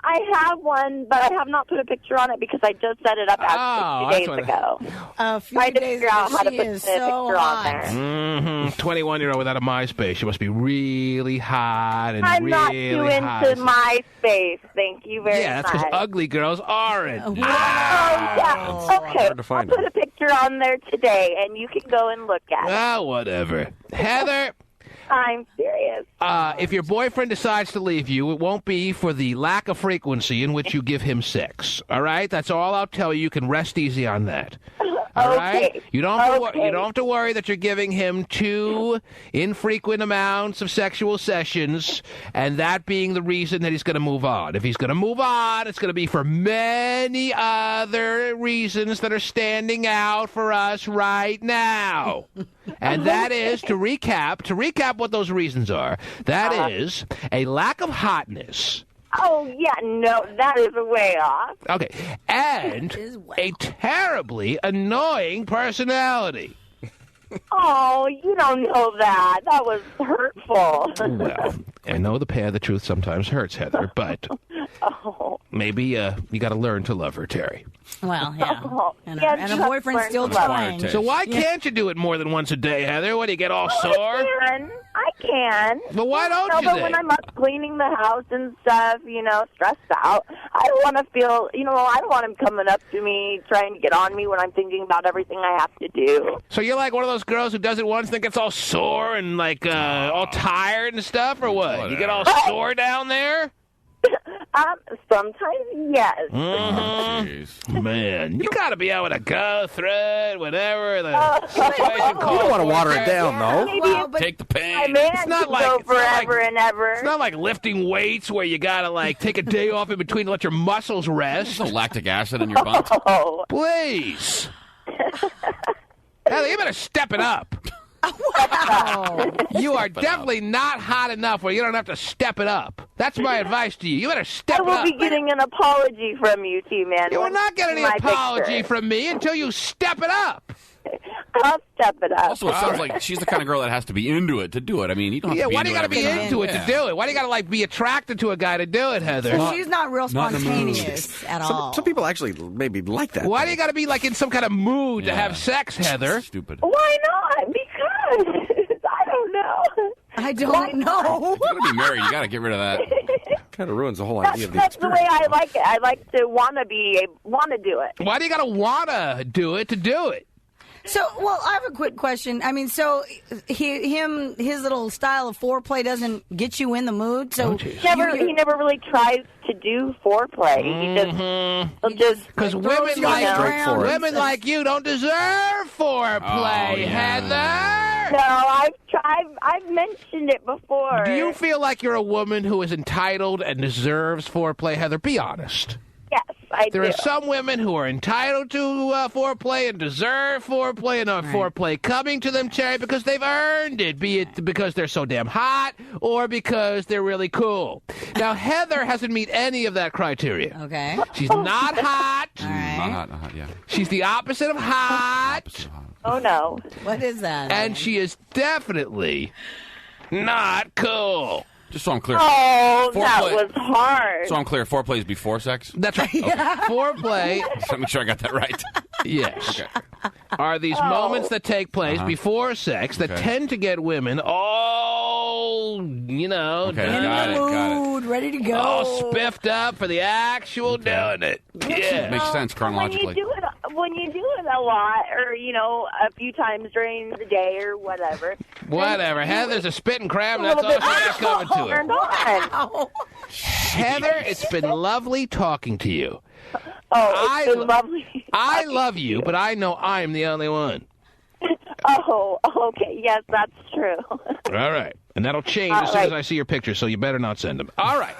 I have one, but I have not put a picture on it because I just set it up a few days ago. A few trying to days figure out ago, how to she put is the so picture hot. on there. Mm-hmm. 21-year-old without a MySpace. She must be really hot and I'm not really too hot. into MySpace. Thank you very much. Yeah, that's because ugly girls aren't. Oh, yeah. Okay, I'll put a picture on there today, and you can go and look at it. Well, whatever. Heather... I'm serious. If your boyfriend decides to leave you, it won't be for the lack of frequency in which you give him sex. All right? That's all I'll tell you. You can rest easy on that. All right? You don't have to worry that you're giving him 2 infrequent amounts of sexual sessions, and that being the reason that he's going to move on. If he's going to move on, it's going to be for many other reasons that are standing out for us right now. And that is, to recap what those reasons are, that is a lack of hotness. Oh, yeah, no, that is way off. Okay, and a terribly annoying personality. Oh, you don't know that. That was hurtful. Well, I know the truth sometimes hurts, Heather, but Oh. Maybe you got to learn to love her, Terry. Well, yeah. And Yeah, her just boyfriend's learn still to love trying. So why can't you do it more than once a day, Heather? What, do you get all sore? I can. But why don't you But then? when I'm up cleaning the house and stuff, stressed out, I don't want to feel, I don't want him coming up to me, trying to get on me when I'm thinking about everything I have to do. So you're like one of those girls who does it once and then gets all sore and like all tired and stuff, or what? You get all sore down there? Sometimes, yes. Man, you got to be able to go through it, whatever the situation calls. You don't want to water it down, though. Well, Take the pain. My man can go forever and ever. It's not like lifting weights where you got to like take a day off in between to let your muscles rest. There's no lactic acid in your butt. Please. Heather, you better step it up. Wow. You are definitely not hot enough where you don't have to step it up. That's my advice to you. You better step it I up. will be getting an apology from you, T-Man. You will not get any apology from me until you step it up. I'll step it up. Also, it sounds like she's the kind of girl that has to be into it to do it. I mean, you don't have to be why do you got to be into it to do it? Why do you got to like be attracted to a guy to do it, Heather? She's not real spontaneous at all. Some people actually maybe like that. Why do you got to be like in some kind of mood to have sex, Heather? Stupid. Why not? Because I don't know. I don't know. If you're gonna be married, you got to get rid of that. Kind of ruins the whole idea of the That's the experience. way I like it. I like to want to do it. Why do you got to want to do it to do it? So, well, I have a quick question. I mean, so his little style of foreplay doesn't get you in the mood. So He never really tries to do foreplay. He just because women like you don't deserve foreplay, Heather. No, I've mentioned it before. Do you feel like you're a woman who is entitled and deserves foreplay, Heather? Be honest. Yes, I There do. are some women who are entitled to foreplay and deserve foreplay and foreplay coming to them, Terry, because they've earned it, be it because they're so damn hot or because they're really cool. Now, Heather hasn't met any of that criteria. Okay. She's not hot. Not hot, yeah. She's the opposite of hot. Oh, no. What is that? And she is definitely not cool. Just so I'm clear. Oh, that was hard. So I'm clear. Foreplay is before sex? That's right. Okay. Foreplay. Just to make sure I got that right. Yes. Okay. Are these moments that take place before sex that tend to get women all, in the mood, ready to go, all spiffed up for the actual doing it. Yeah, makes sense chronologically. When you do it a lot, or a few times during the day, or whatever. Whatever. Heather's a spitting crab. That's all she has coming to her. Heather, it's been lovely talking to you. Oh, it's been lovely. I love you, but I know I'm the only one. Oh, okay. Yes, that's true. All right. And that'll change as soon as I see your pictures, so you better not send them. All right.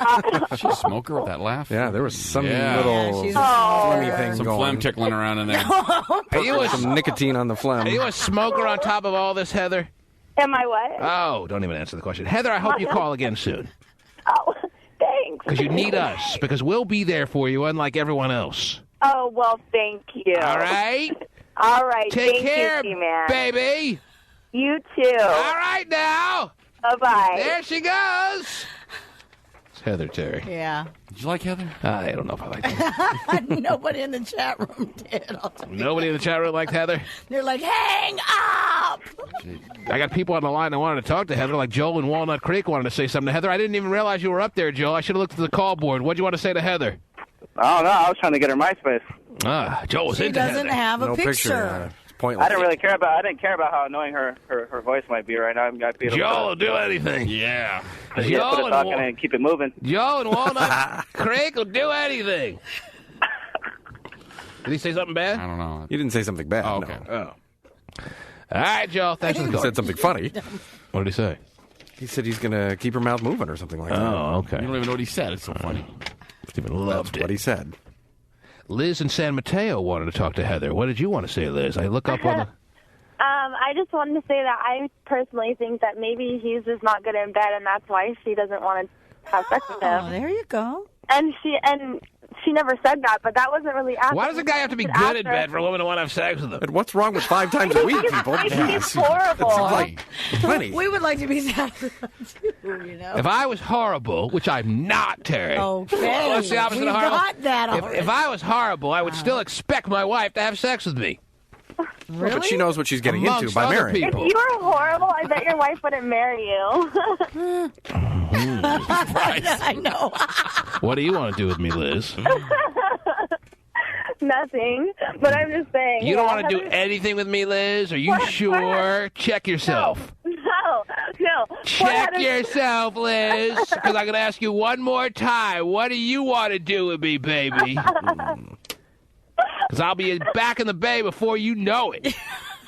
She's a smoker with that laugh. Yeah, there was some little she's phlegmy thing some going. phlegm tickling around in there. Are you some nicotine on the phlegm. Are you a smoker on top of all this, Heather? Am I what? Oh, don't even answer the question. Heather, I hope you call again soon. Oh, thanks. Because you need us. Because we'll be there for you, unlike everyone else. Oh, well, thank you. All right? All right. Take thank care, you, man. baby. You too. All right, now. Bye-bye. There she goes. It's Heather, Terry. Yeah. Did you like Heather? I don't know if I like her. Nobody in the chat room did. I'll tell you. Nobody in the chat room liked Heather? They're like, hang up! I got people on the line that wanted to talk to Heather, like Joel in Walnut Creek wanted to say something to Heather. I didn't even realize you were up there, Joel. I should have looked at the call board. What'd you want to say to Heather? I don't know. I was trying to get her MySpace. Joel was She into doesn't Heather. have a No picture. It's pointless. I didn't care about how annoying her voice might be right now. Joel will do anything. Yeah. Just put it talking and keep it moving. Joel in Walnut Creek will do anything. Did he say something bad? I don't know. You didn't say something bad. Oh, okay. No. All right, Joel. Thanks for the He call. said something funny. What did he say? He said he's going to keep her mouth moving or something like that. Oh, okay. You don't even know what he said. It's so funny. Stephen loved That's what he said. Liz in San Mateo wanted to talk to Heather. What did you want to say, Liz? I look up on the... I just wanted to say that I personally think that maybe he's just not good in bed, and that's why she doesn't want to have sex with him. Oh, there you go. And she never said that, but that wasn't really asked. Why does a guy have to be good in bed for a woman to want to have sex with him? But what's wrong with 5 times a week, people? He's horrible. It's like plenty. We would like to be satisfied too, you know. If I was horrible, which I'm not, Terry. Okay. What's the opposite We of horrible? got that already. If I was horrible, I would still expect my wife to have sex with me. Well, but she knows what she's getting Amongst into by other marrying. people. If you were horrible, I bet your wife wouldn't marry you. I know. What do you want to do with me, Liz? Nothing. But I'm just saying. You don't want to do anything with me, Liz? Are you sure? Check yourself. No. Check yourself, Liz. Because I'm going to ask you one more time. What do you want to do with me, baby? Because I'll be back in the Bay before you know it. Is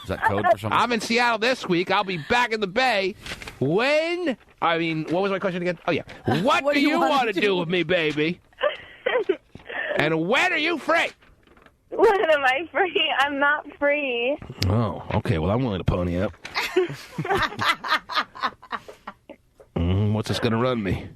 that code for something? I'm in Seattle this week. I'll be back in the Bay when... I mean, what was my question again? Oh, yeah. What do you want to do with me, baby? And when are you free? When am I free? I'm not free. Oh, okay. Well, I'm willing to pony up. What's this going to run me?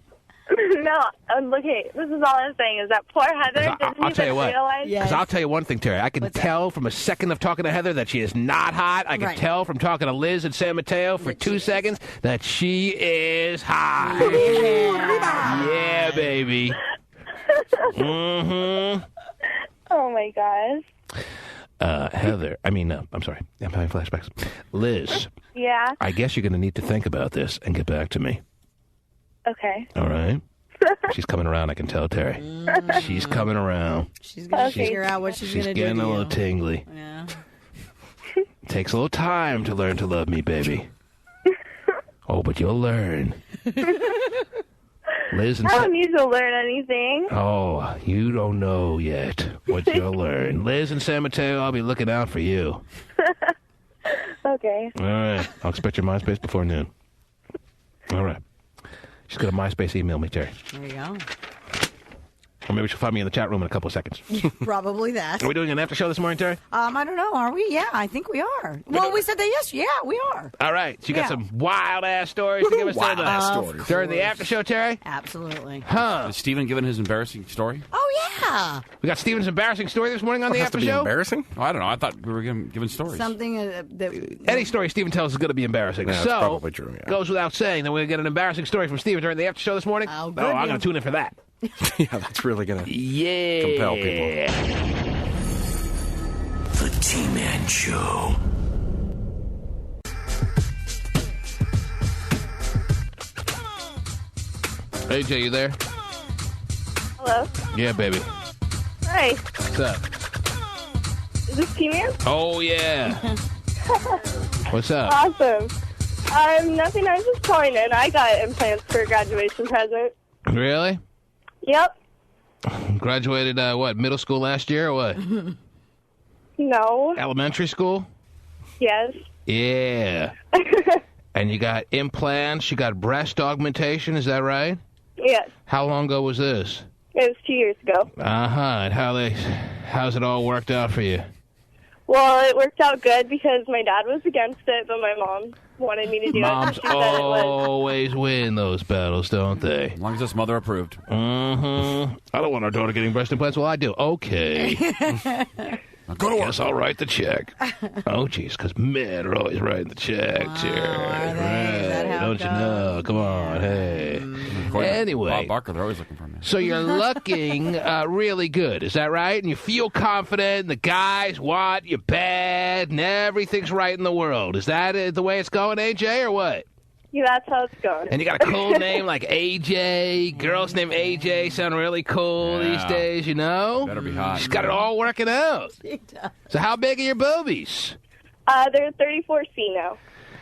No, look, hey, this is all I'm saying is that poor Heather didn't I'll tell you even what. realize. Because I'll tell you one thing, Terry. I can tell from a second of talking to Heather that she is not hot. I can tell from talking to Liz and San Mateo for 2 seconds that she is hot. Yeah, baby. Mm-hmm. Oh, my gosh. Heather, I'm sorry. I'm having flashbacks. Liz, Yeah? I guess you're going to need to think about this and get back to me. Okay. All right? She's coming around, I can tell, Terry. She's coming around. She's going to figure out what she's going to do. She's getting to a little you. tingly. Yeah. Takes a little time to learn to love me, baby. Oh, but you'll learn. Liz and I don't need to learn anything. Oh, you don't know yet what you'll learn. Liz and San Mateo, I'll be looking out for you. Okay. All right. I'll expect your MySpace before noon. All right. She's got a MySpace email me, Terry. There you go. Or maybe she'll find me in the chat room in a couple of seconds. Probably that. Are we doing an after show this morning, Terry? I don't know. Are we? Yeah, I think we are. Well, we said that yesterday. Yeah, we are. All right. So you got some wild-ass stories to give us during the after show, Terry? Absolutely. Huh. Is Steven giving his embarrassing story? Oh, yeah. We got Steven's embarrassing story this morning on the after show? Embarrassing? Oh, I don't know. I thought we were giving stories. Something that... Any story Steven tells is going to be embarrassing. Yeah, that's so, probably true, yeah. goes without saying that we're going to get an embarrassing story from Steven during the after show this morning. Oh, good. I'm going to tune in for that. Yeah, that's really going to compel people. The T-Man Show. AJ, you there? Hello? Yeah, baby. Hi. What's up? Is this T-Man? Oh, yeah. What's up? Awesome. Nothing. I was just calling in. I got implants for a graduation present. Really? Yep. Graduated, middle school last year or what? No. Elementary school? Yes. Yeah. And you got implants, you got breast augmentation, is that right? Yes. How long ago was this? It was 2 years ago. Uh-huh. And how's it all worked out for you? Well, it worked out good because my dad was against it, but my mom wanted me to do Moms it. She said it was. always win those battles, don't they? As long as it's mother approved. Mm-hmm. I don't want our daughter getting breast implants. Well, I do. Okay. Go to work. Guess I'll write the check. Oh, jeez, because men are always writing the checks here. Right. Don't you know? Come on, hey. Anyway. Bob Barker, they're always looking for me. So you're looking really good, is that right? And you feel confident, and the guys want you bad, and everything's right in the world. Is that the way it's going, AJ, or what? Yeah, that's how it's going. And you got a cool name like AJ. Girls named AJ sound really cool these days, you know? Better be hot. She's got it all working out. So how big are your boobies? They're 34C now.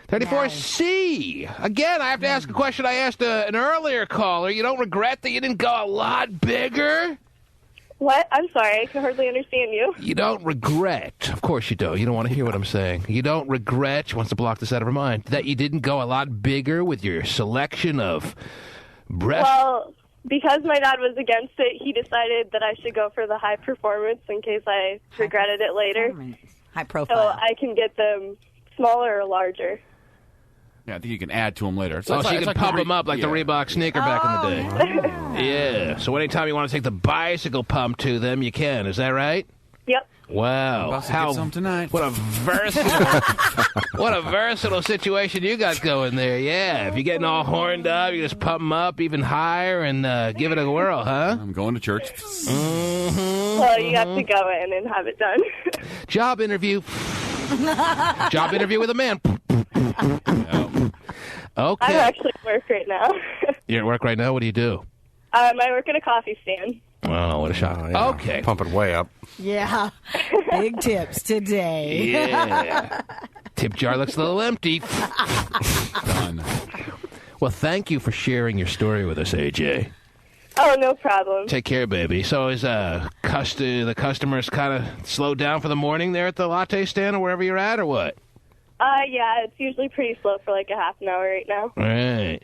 34C. Again, I have to ask a question I asked an earlier caller. You don't regret that you didn't go a lot bigger? What? I'm sorry. I can hardly understand you. You don't regret. Of course you don't. You don't want to hear what I'm saying. You don't regret, she wants to block this out of her mind, that you didn't go a lot bigger with your selection of breast. Well, because my dad was against it, he decided that I should go for the high performance in case I regretted it later. High profile. So I can get them smaller or larger. Yeah, I think you can add to them later. So you can pump them up like the Reebok sneaker back in the day. Yeah. So anytime you want to take the bicycle pump to them, you can. Is that right? Yep. Wow. About to get some tonight. What a versatile situation you got going there. Yeah. If you're getting all horned up, you just pump them up even higher and give it a whirl, huh? I'm going to church. Mm-hmm. Well, you have to go in and have it done. Job interview. Job interview with a man. Okay. I'm actually at work right now. You're at work right now? What do you do? I work at a coffee stand. Oh, what a shock. Yeah. Okay. Pump it way up. Yeah. Big tips today. Yeah. Tip jar looks a little empty. Done. Well, thank you for sharing your story with us, AJ. Oh, no problem. Take care, baby. So is the customers kind of slowed down for the morning there at the latte stand or wherever you're at, or what? Yeah, it's usually pretty slow for like a half an hour right now. All right.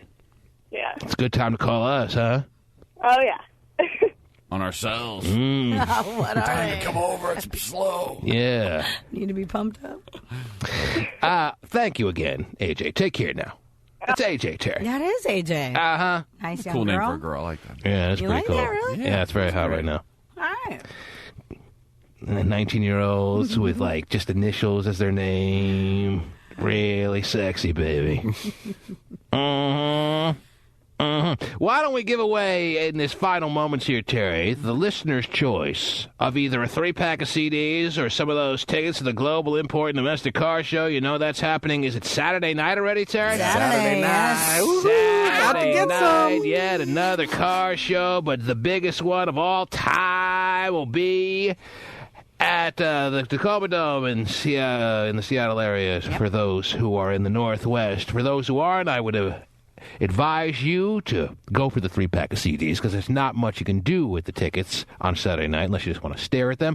Yeah. It's a good time to call us, huh? Oh, yeah. On ourselves. What are Time they? to come over. It's slow. Yeah. Need to be pumped up? Thank you again, AJ. Take care now. That's AJ, Terry. That is AJ. Uh-huh. Nice young Cool name girl. for a girl. I like that. Yeah, that's You pretty like cool. that, really? Yeah, it's very hot right now. All right. 19-year-olds with, like, just initials as their name. Really sexy, baby. Mm-hmm. Mm-hmm. Why don't we give away, in this final moments here, Terry, the listener's choice of either a 3-pack of CDs or some of those tickets to the Global Import and Domestic Car Show. You know that's happening. Is it Saturday night already, Terry? Saturday night. Saturday night. Yet another car show, but the biggest one of all time will be at the Tacoma Dome in the Seattle area. For those who are in the Northwest. For those who aren't, I would advise you to go for the 3-pack of CDs because there's not much you can do with the tickets on Saturday night unless you just want to stare at them.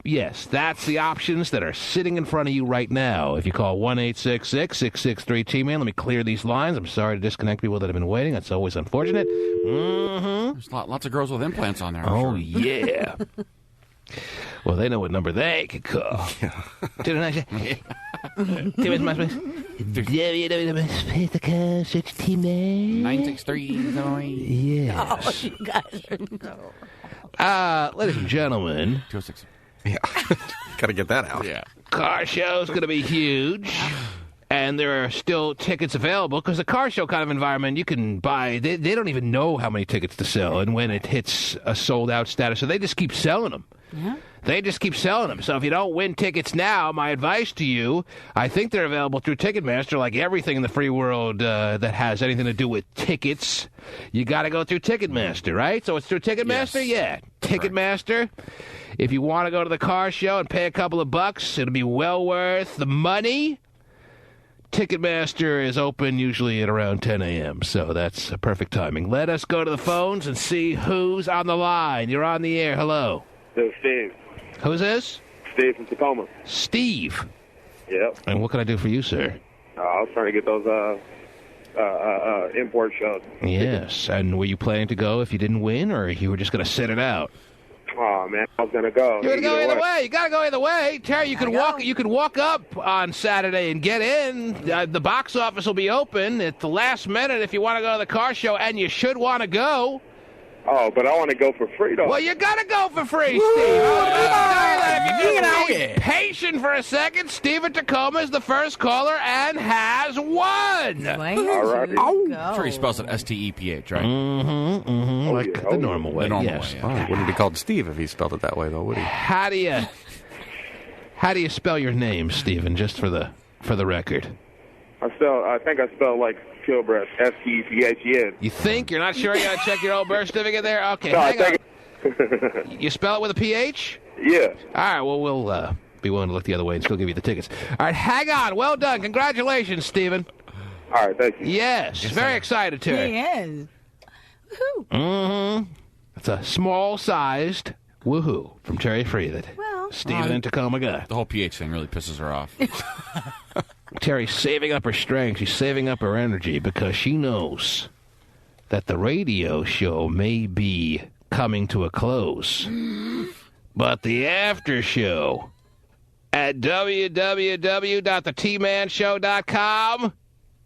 Yes, that's the options that are sitting in front of you right now. If you call 1-866-663-T-Man, let me clear these lines. I'm sorry to disconnect people that have been waiting. That's always unfortunate. Mm-hmm. There's lots of girls with implants on there. Oh, yeah. Well, they know what number they could call. T-Man. 963. Yes. Oh, you guys are Ladies and gentlemen. 206. Yeah. Got to get that out. Yeah. Car show's going to be huge. And there are still tickets available because the car show kind of environment, you can buy. They don't even know how many tickets to sell and when it hits a sold-out status. So they just keep selling them. Yeah. They just keep selling them. So if you don't win tickets now, my advice to you, I think they're available through Ticketmaster, like everything in the free world that has anything to do with tickets. You got to go through Ticketmaster, right? So it's through Ticketmaster? Yes. Yeah. Ticketmaster. If you want to go to the car show and pay a couple of bucks, it'll be well worth the money. Ticketmaster is open usually at around 10 a.m., so that's perfect timing. Let us go to the phones and see who's on the line. You're on the air. Hello. This is Steve. Who's this? Steve from Tacoma. Steve. Yep. And what can I do for you, sir? I was trying to get those import shows. Yes. And were you planning to go if you didn't win, or you were just going to sit it out? Oh, man, I was going to go. You're going to go either way. You got to go either way. Terry, you can walk. You can walk up on Saturday and get in. The box office will be open at the last minute if you want to go to the car show, and you should want to go. Oh, but I want to go for free, though. Well, you got to go for free, Steve. If you can be patient for a second, Steve at Tacoma is the first caller and has won. All right. I'm sure he spells it S-T-E-P-H, right? Mm-hmm, mm-hmm. Oh, like yeah. the normal way. The normal Yes. way, yeah. Oh, wouldn't be called Steve if he spelled it that way, though, would he? How do you spell your name, Stephen? Just for the record. I think I spelled like Kilbreath, S-T-E-P-H-E-N. You think? You're not sure? You got to check your old birth certificate there? Okay, No, I hang on. think You spell it with a P-H? Yeah. All right, well, we'll be willing to look the other way and still give you the tickets. All right, hang on. Well done. Congratulations, Stephen. All right, thank you. Yes, very excited, Terry. He is. Woohoo. Mm-hmm. That's a small-sized woohoo from Terry Freeland. Well, Stephen and Tacoma guy. The whole PH thing really pisses her off. Terry's saving up her strength. She's saving up her energy because she knows that the radio show may be coming to a close. But the after show at www.thetmanshow.com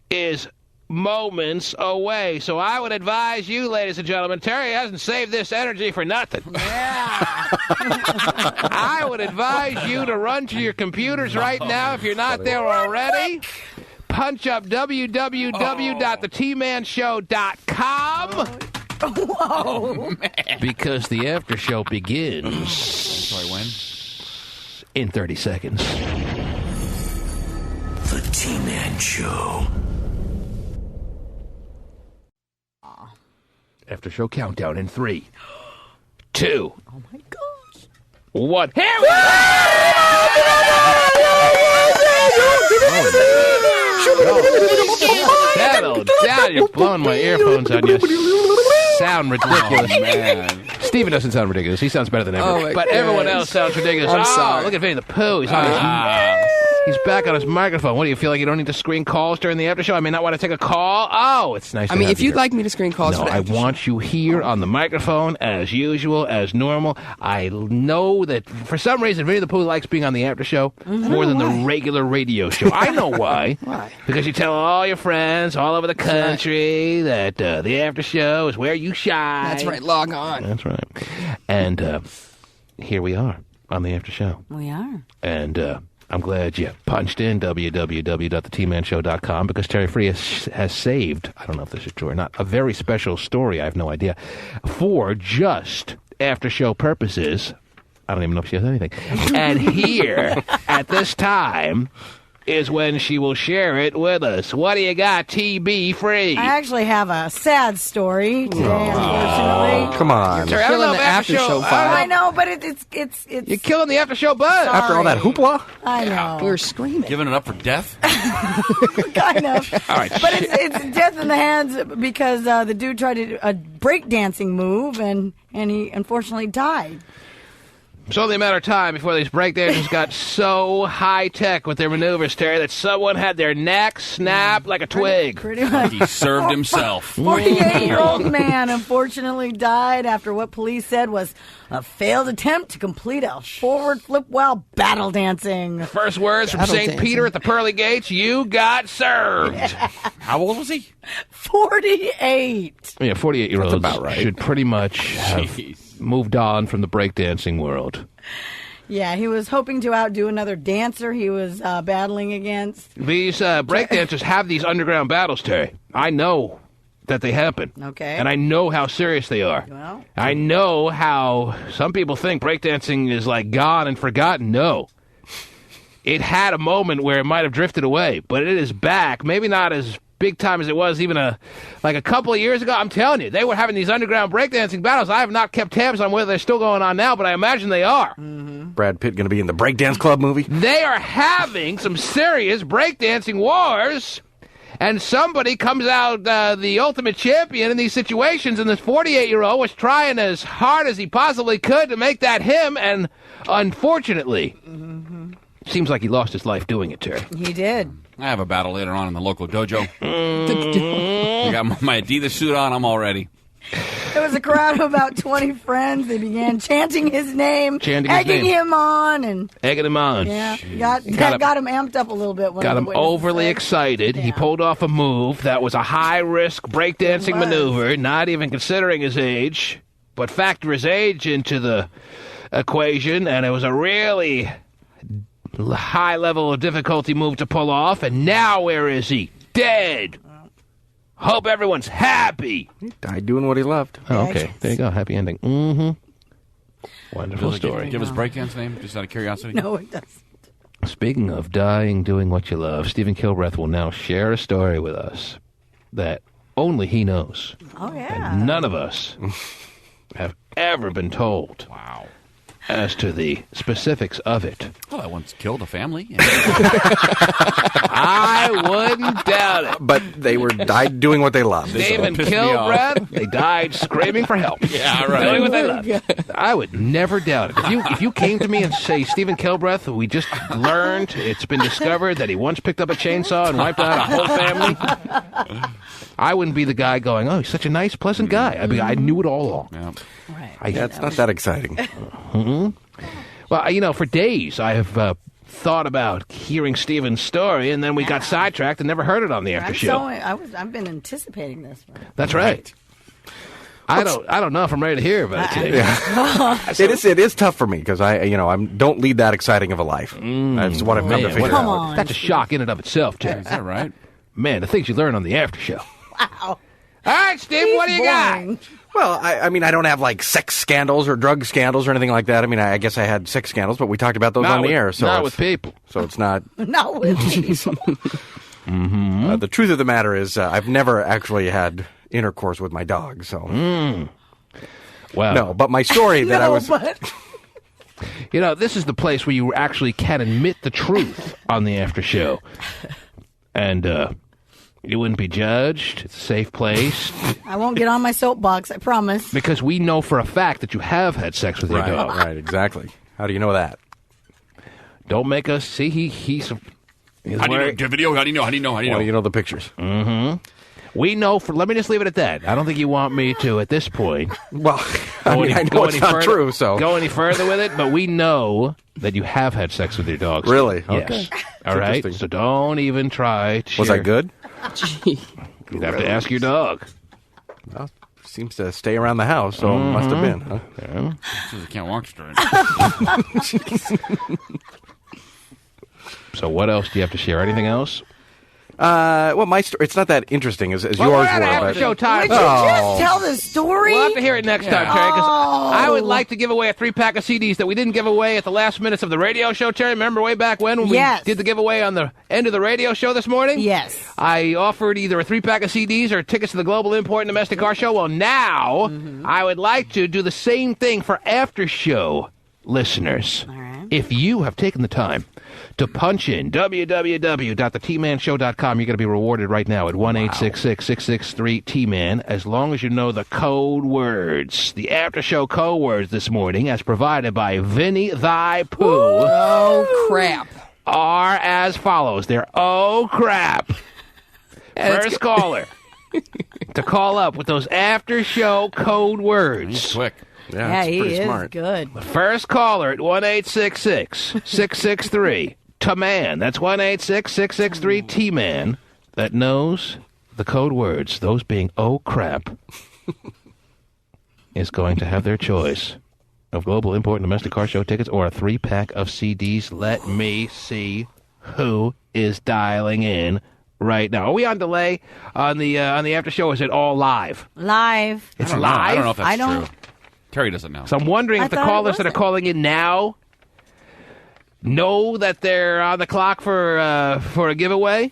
is moments away. So I would advise you, ladies and gentlemen, Terry hasn't saved this energy for nothing. Yeah. I would advise you to run to your computers right now if you're not there already. Punch up www.thetmanshow.com. Whoa. Because the after show begins. Sorry, when? In 30 seconds. The T-Man Show. After show countdown in 3, 2. Oh my gosh. 1. Here we go! Settle down. You're blowing my earphones on you. Sound ridiculous. Oh, man. Steven doesn't sound ridiculous. He sounds better than ever. Oh, but everyone else sounds ridiculous. I'm sorry. Look at Vinnie the Pooh. He's on his... He's back on his microphone. What, do you feel like you don't need to screen calls during the after show? I may not want to take a call. Oh, it's nice to have if you you'd here. like me to screen calls No, for the I after want you here on the microphone as usual, as normal. I know that for some reason Vinnie the Pooh likes being on the after show more than the regular radio show. I know why. Why? Because you tell all your friends all over the country that the after show is where you shine. That's right. Log on. That's right. And here we are on the after show. We are. And I'm glad you punched in www.thetmanshow.com because Terry Free has saved, I don't know if this is true or not, a very special story, I have no idea, for just after-show purposes. I don't even know if she has anything. And here, at this time, is when she will share it with us. What do you got, TB Free? I actually have a sad story today, unfortunately. Come on. Terry, I don't know if after-show vibe. I know, but it's You're killing the after-show buzz. Sorry. After all that hoopla? I know. We were screaming. Giving it up for death? Kind of. All right. But it's death in the hands because the dude tried to a breakdancing move, and he unfortunately died. It's only a matter of time before these breakdancers got so high-tech with their maneuvers, Terry, that someone had their neck snap like a twig. Pretty much. He served himself. 48-year-old man unfortunately died after what police said was a failed attempt to complete a forward flip while battle dancing. First words from St. Peter at the pearly gates, you got served. Yeah. How old was he? 48. Yeah, 48-year-olds That's about right. should pretty much have moved on from the breakdancing world. Yeah, he was hoping to outdo another dancer he was battling against. These breakdancers have these underground battles, Terry. I know that they happen. Okay. And I know how serious they are. Well. I know how some people think breakdancing is like gone and forgotten. No. It had a moment where it might have drifted away, but it is back. Maybe not as big time as it was even a couple of years ago. I'm telling you, they were having these underground breakdancing battles. I have not kept tabs on whether they're still going on now, but I imagine they are. Mm-hmm. Brad Pitt going to be in the Breakdance Club movie? They are having some serious breakdancing wars, and somebody comes out the ultimate champion in these situations, and this 48-year-old was trying as hard as he possibly could to make that him, and unfortunately, seems like he lost his life doing it, Terry. He did. I have a battle later on in the local dojo. I got my Adidas suit on. I'm all ready. There was a crowd of about 20 friends. They began chanting his name, egging him on, and egging him on. Yeah, got him amped up a little bit. Got him overly excited. Yeah. He pulled off a move that was a high-risk breakdancing maneuver, not even considering his age, but factor his age into the equation, and it was a really high level of difficulty move to pull off, and now where is he? Dead. Hope everyone's happy. He died doing what he loved. Oh, okay. There you go. Happy ending. Mm-hmm. Wonderful story. Give his breakdance name, just out of curiosity. No, it doesn't. Speaking of dying doing what you love, Stephen Kilbreath will now share a story with us that only he knows. Oh, yeah. And none of us have ever been told. Wow. As to the specifics of it. Well, I once killed a family. I wouldn't doubt it. But they died doing what they loved. Stephen Kilbreath, they died screaming for help. Yeah, right. Doing what they loved. I would never doubt it. If you came to me and say, Stephen Kilbreath, we just learned, it's been discovered that he once picked up a chainsaw and wiped out a whole family, I wouldn't be the guy going, oh, he's such a nice, pleasant guy. I knew it all along. Yeah. Right. It's not that exciting. Well, for days I have thought about hearing Steven's story, and then we got sidetracked and never heard it on the after show. I've been anticipating this one. That's right. I don't know if I'm ready to hear about it today. It is tough for me because I don't lead that exciting of a life. That's what I've come to figure out. That's a shock in and of itself, Jerry. Is that right? Man, the things you learn on the after show. Wow. All right, Steve, what do you got? Well, I mean, I don't have like sex scandals or drug scandals or anything like that. I mean, I guess I had sex scandals, but we talked about those on the air. So not with people. So it's not. Not with people. The truth of the matter is, I've never actually had intercourse with my dog. So. Wow. No, but my story that I was. This is the place where you actually can admit the truth on the after show, and you wouldn't be judged. It's a safe place. I won't get on my soapbox, I promise. Because we know for a fact that you have had sex with your dog. Right, exactly. How do you know that? Don't make us see. He's. How do you know? Do you video? How do you know? Well, you know the pictures. Mm-hmm. We know. Let me just leave it at that. I don't think you want me to at this point. Well, I know it's not true. So go any further with it. But we know that you have had sex with your dogs. Really? Yes. Okay. All right. So don't even try to. Was I good? You'd have to ask your dog. Well, seems to stay around the house, so it must have been. Huh? Yeah. He can't walk straight. So what else do you have to share? Anything else? Well, my story, it's not that interesting as yours were. But show time. Would you just tell the story? We'll have to hear it next time, Terry, because I would like to give away a 3-pack of CDs that we didn't give away at the last minutes of the radio show, Terry. Remember way back when we did the giveaway on the end of the radio show this morning? Yes. I offered either a 3-pack of CDs or tickets to the Global Import and Domestic Car Show. Well, now I would like to do the same thing for after show listeners. All right. If you have taken the time to punch in www.thetmanshow.com, you're going to be rewarded right now at 1-866-663-T-Man, as long as you know the code words. The after show code words this morning, as provided by Vinnie thy Pooh. Oh, crap. Are as follows. They're oh crap. First caller to call up with those after show code words. He's quick. Yeah, he is smart. good. The first caller at 1-866-663-T-Man. That's 1-866-663-T-Man. That knows the code words, those being oh crap, is going to have their choice of Global Import and Domestic Car Show tickets or a 3-pack of CDs. Let me see who is dialing in right now. Are we on delay on the after show? Or is it all live? Live. It's live. live. I don't know if that's true. Terry doesn't know. So I'm wondering if the callers that are calling in now know that they're on the clock for a giveaway.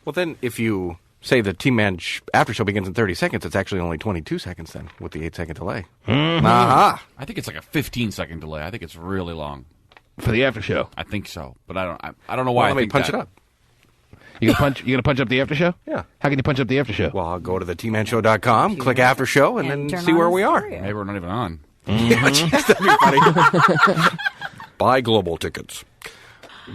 Well, then if you say the T-Man after show begins in 30 seconds, it's actually only 22 seconds then with the 8-second delay. Mm-hmm. Aha. I think it's like a 15-second delay. I think it's really long for the after show. I think so, but I don't know why. Let me punch it up. You gonna punch up the after show? Yeah. How can you punch up the after show? Well, I'll go to the tmanshow.com, click after show, and then see where we are. Maybe we're not even on. Yeah, geez, that'd be funny. Buy global tickets.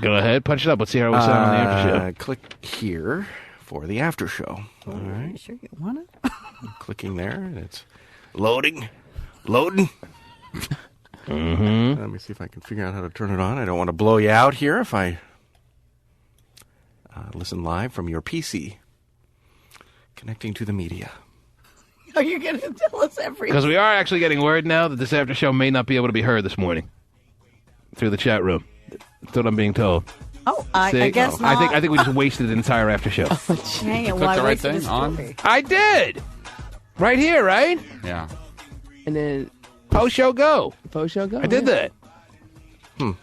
Go ahead, punch it up. Let's see how we sound on the after show. Click here for the after show. All right. Sure you want it? Clicking there, and it's loading. Loading. Mm-hmm. Let me see if I can figure out how to turn it on. I don't want to blow you out here if I listen live from your PC. Connecting to the media. Are you going to tell us everything? Because we are actually getting word now that this after show may not be able to be heard this morning through the chat room. That's what I'm being told. Oh, I guess not. I think we just wasted an entire after show. Dang it, Click the right thing on. I did. Right here, right? Yeah. And then post show go. Post show go. I did that. Do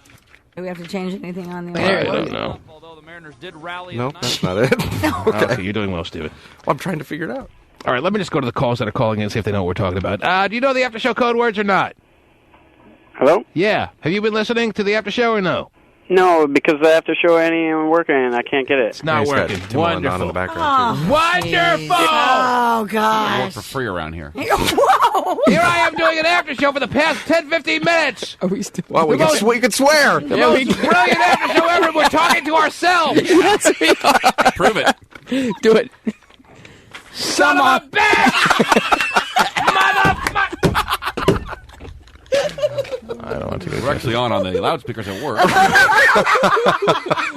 we have to change anything on the I don't know. No, that's not it. Okay, you're doing well, Steven. Well, I'm trying to figure it out. All right, let me just go to the calls that are calling in and see if they know what we're talking about. Do you know the after show code words or not? Hello? Yeah. Have you been listening to the after show or no? No, because the after show ain't even working and I can't get it. It's not working. Wonderful. On the background too. Wonderful! Oh, I gosh. work for free around here. Whoa! Here I am doing an after show for the past 10, 15 minutes. Are we still? Well, we could swear. The most brilliant after show ever. We're talking to ourselves. Yes, we are. Prove it. Do it. Son of a bitch! Motherfucker! I don't want to. We're actually actually on the loudspeakers at work.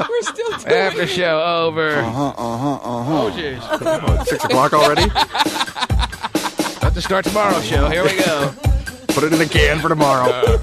We're still doing After show over. Oh, jeez. 6 o'clock already? About to start tomorrow's show. Here we go. Put it in the can for tomorrow.